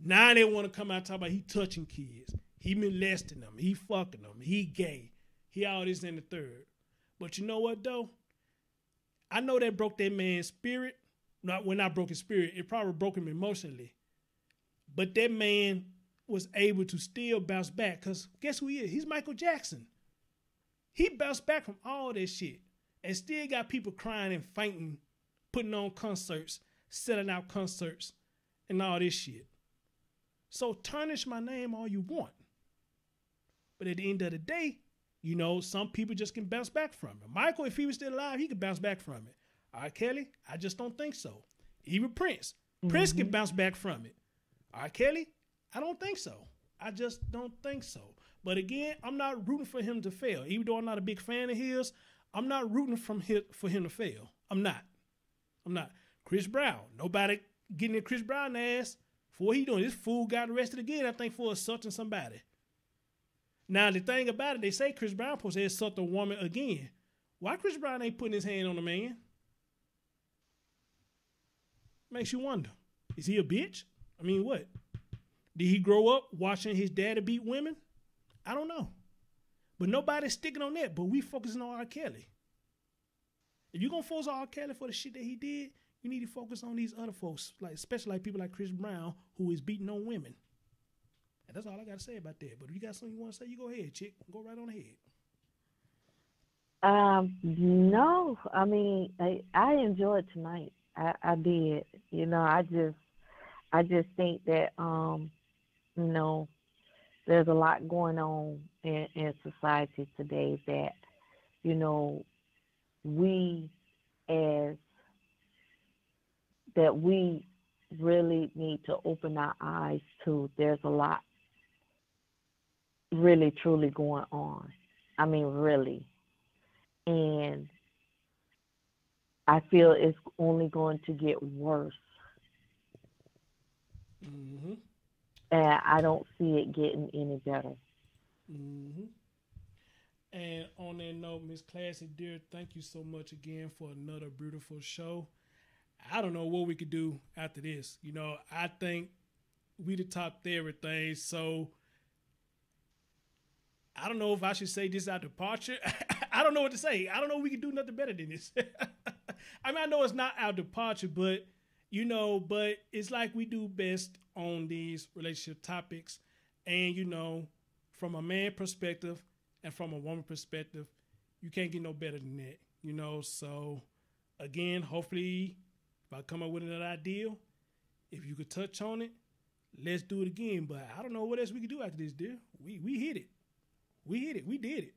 [SPEAKER 1] Now they want to come out and talk about he touching kids. He molesting them. He fucking them. He gay. He all this and the third. But you know what, though? I know that broke that man's spirit. Not broke his spirit. It probably broke him emotionally. But that man was able to still bounce back. Because guess who he is? He's Michael Jackson. He bounced back from all that shit. And still got people crying and fainting, putting on concerts, selling out concerts, and all this shit. So tarnish my name all you want. But at the end of the day, you know, some people just can bounce back from it. Michael, if he was still alive, he could bounce back from it. R. Kelly, I just don't think so. Even Prince. Prince can bounce back from it. R. Kelly, I don't think so. I just don't think so. But again, I'm not rooting for him to fail. Even though I'm not a big fan of his, I'm not rooting for him to fail. I'm not. Chris Brown. Nobody getting in Chris Brown's ass for what he doing. This fool got arrested again, I think, for assaulting somebody. Now, the thing about it, they say Chris Brown supposed to assault a woman again. Why Chris Brown ain't putting his hand on a man? Makes you wonder. Is he a bitch? I mean, what? Did he grow up watching his daddy beat women? I don't know. But nobody's sticking on that, but we focusing on R. Kelly. If you're going to focus on R. Kelly for the shit that he did, you need to focus on these other folks, like especially like people like Chris Brown, who is beating on women. And that's all I got to say about that. But if you got something you want to say, you go ahead, chick. Go right on ahead.
[SPEAKER 2] No, I mean, I enjoyed tonight. I did. You know, I just think that, you know, there's a lot going on in society today that, you know, we really need to open our eyes to. There's a lot really truly going on. I mean, really. And I feel it's only going to get worse.
[SPEAKER 1] Mm-hmm.
[SPEAKER 2] And I don't see it getting any better.
[SPEAKER 1] Mm-hmm. And on that note, Miss Classy, dear, thank you so much again for another beautiful show. I don't know what we could do after this. You know, I think we the top everything. So I don't know if I should say this our departure. I don't know what to say. I don't know if we can do nothing better than this. I mean, I know it's not our departure, but you know, but it's like we do best on these relationship topics. And, you know, from a man perspective and from a woman perspective, you can't get no better than that, you know. So, again, hopefully, if I come up with another idea, if you could touch on it, let's do it again. But I don't know what else we could do after this, dear. We hit it. We hit it. We did it.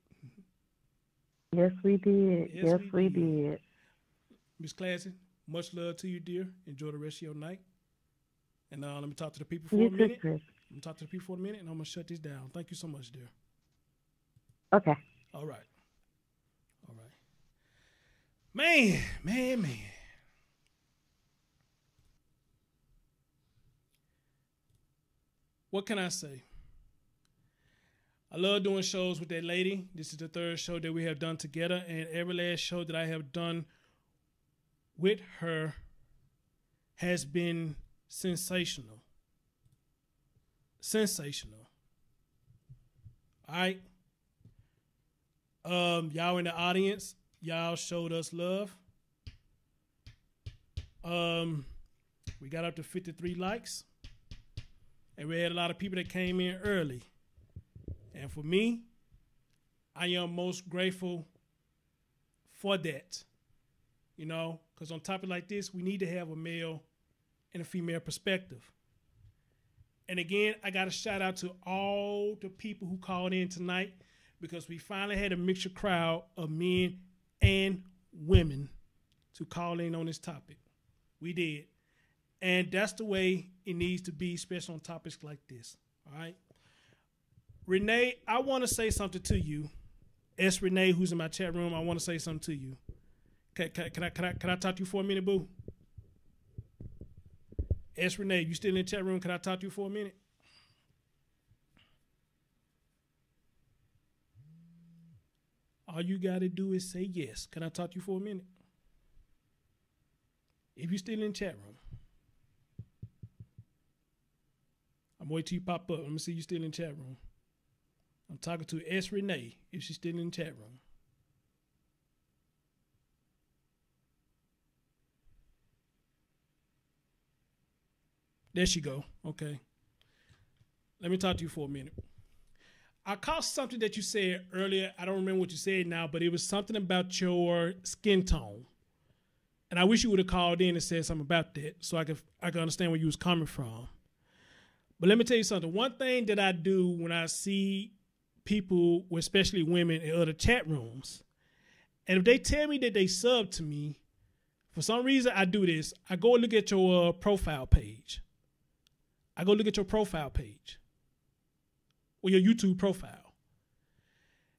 [SPEAKER 2] Yes, we did. Yes, we did.
[SPEAKER 1] Miss Classy, much love to you, dear. Enjoy the rest of your night. And let me talk to the people for a minute.
[SPEAKER 2] Chris.
[SPEAKER 1] Let me talk to the people for a minute, and I'm going to shut this down. Thank you so much, dear.
[SPEAKER 2] Okay.
[SPEAKER 1] All right. Man. What can I say? I love doing shows with that lady. This is the third show that we have done together, and every last show that I have done with her has been sensational. All right. Y'all in the audience, y'all showed us love. We got up to 53 likes, and we had a lot of people that came in early. And for me, I am most grateful for that. You know, because on topics like this, we need to have a male and a female perspective. And again, I got to shout out to all the people who called in tonight, because we finally had a mixture crowd of men and women to call in on this topic. We did. And that's the way it needs to be, especially on topics like this. All right. Renee, I want to say something to you. S. Renee, who's in my chat room, I want to say something to you. Can I talk to you for a minute, boo? S. Renee, you still in the chat room? Can I talk to you for a minute? All you got to do is say yes. Can I talk to you for a minute? If you're still in the chat room. I'm waiting till you pop up. Let me see you still in the chat room. I'm talking to S. Renee, if she's still in the chat room. There she go. Okay. Let me talk to you for a minute. I caught something that you said earlier. I don't remember what you said now, but it was something about your skin tone. And I wish you would have called in and said something about that so I could understand where you was coming from. But let me tell you something. One thing that I do when I see people, especially women, in other chat rooms, and if they tell me that they sub to me, for some reason I do this. I go look at your profile page. Or your YouTube profile.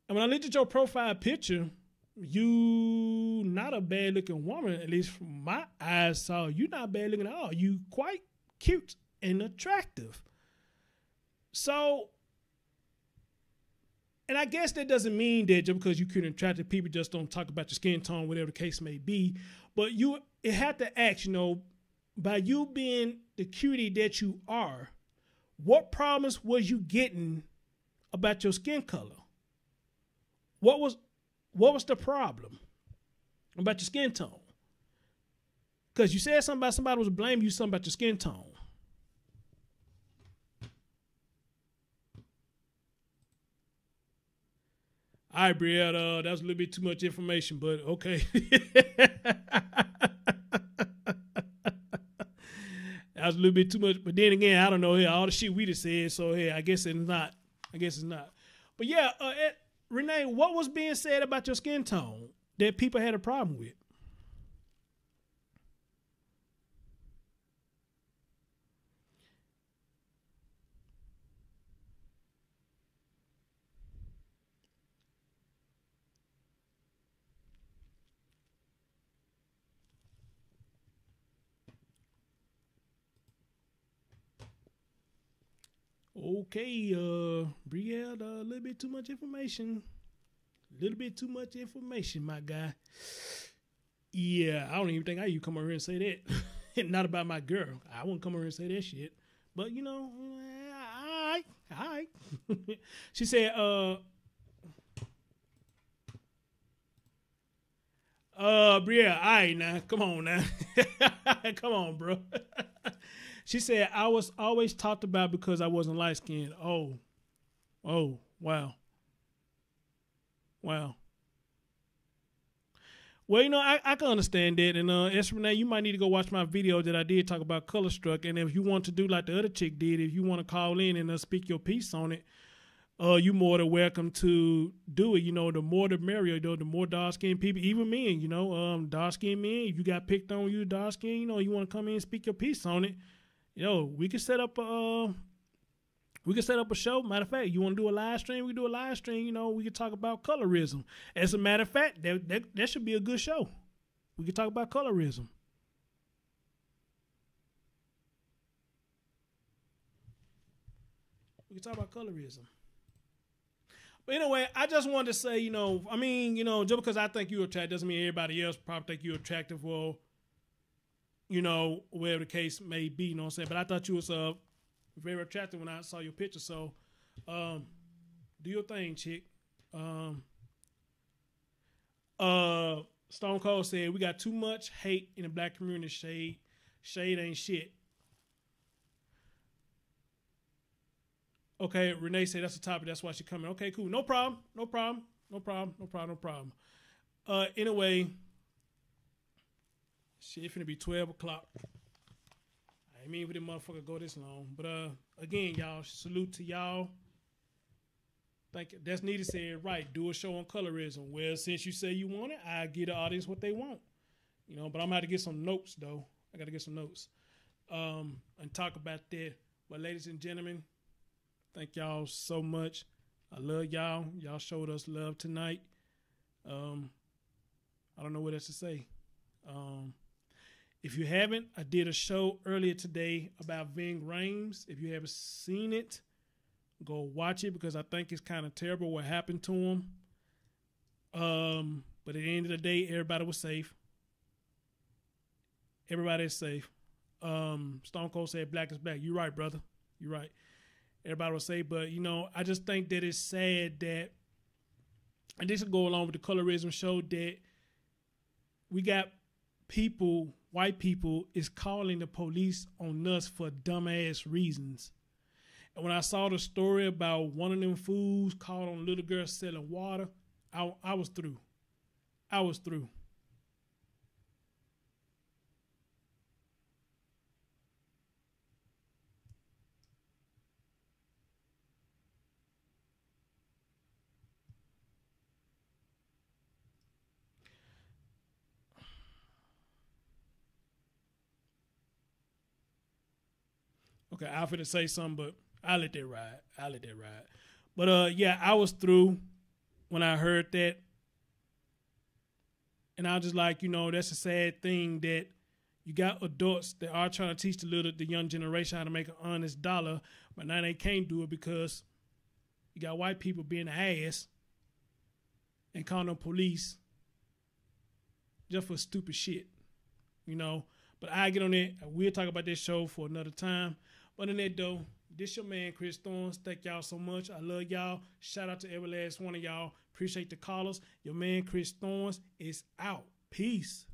[SPEAKER 1] And when I looked at your profile picture, you not a bad looking woman, at least from my eyes saw. You not bad looking at all. You quite cute and attractive. So, and I guess that doesn't mean that just because you cute and attractive, people just don't talk about your skin tone, whatever the case may be. But it had to ask, by you being the cutie that you are, what problems was you getting about your skin color? What was the problem about your skin tone? Because you said something about somebody was blaming you something about your skin tone. All right, Brielle, that was a little bit too much information, but okay. That was a little bit too much, but then again, I don't know all the shit we just said, so I guess it's not. But yeah, Renee, what was being said about your skin tone that people had a problem with? Okay, Brielle, a little bit too much information. My guy. Yeah, I don't even think you come over here and say that. Not about my girl. I wouldn't come over here and say that shit. But, all right. She said, Brielle, all right now. Come on now. Come on, bro. She said, I was always talked about because I wasn't light-skinned. Oh, wow. Well, I can understand that. And Renee, you might need to go watch my video that I did talk about color struck. And if you want to do like the other chick did, if you want to call in and speak your piece on it, you more than welcome to do it. The more the merrier, the more dark-skinned people, even men, dark-skinned men, if you got picked on, you dark-skinned, you want to come in and speak your piece on it. We could set up a show. Matter of fact, you want to do a live stream? We can do a live stream. We could talk about colorism. As a matter of fact, that should be a good show. We could talk about colorism. But anyway, I just wanted to say, just because I think you're attractive doesn't mean everybody else probably think you're attractive or, whatever the case may be, what I'm saying? But I thought you was very attractive when I saw your picture. So, do your thing, chick. Stone Cold said, we got too much hate in the black community. Shade ain't shit. Okay, Renee said that's the topic. That's why she coming. Okay, cool. No problem. Anyway, shit, it's finna be 12 o'clock. I ain't mean for this motherfucker go this long. But again, y'all, salute to y'all. Think that's Nita said right. Do a show on colorism. Well, since you say you want it, I give the audience what they want. But I'm gonna have to get some notes though. I gotta get some notes. And talk about that. But ladies and gentlemen, thank y'all so much. I love y'all. Y'all showed us love tonight. I don't know what else to say. If you haven't, I did a show earlier today about Ving Rhames. If you haven't seen it, go watch it because I think it's kind of terrible what happened to him. But at the end of the day, everybody was safe. Everybody is safe. Stone Cold said black is black. You're right, brother. You're right. Everybody was safe. But, you know, I just think that it's sad that, and this will go along with the colorism show, that we got people, white people, is calling the police on us for dumbass reasons. And when I saw the story about one of them fools caught on a little girl selling water, I was through. I was through. Okay, I was finna say something, but I let that ride. But yeah, I was through when I heard that. And I was just like, you know, that's a sad thing that you got adults that are trying to teach the young generation how to make an honest dollar, but now they can't do it because you got white people being ass and calling the police just for stupid shit, you know. But I get on it. We'll talk about this show for another time. But in that though, this your man Chris Thorns. Thank y'all so much. I love y'all. Shout out to every last one of y'all. Appreciate the callers. Your man Chris Thorns is out. Peace.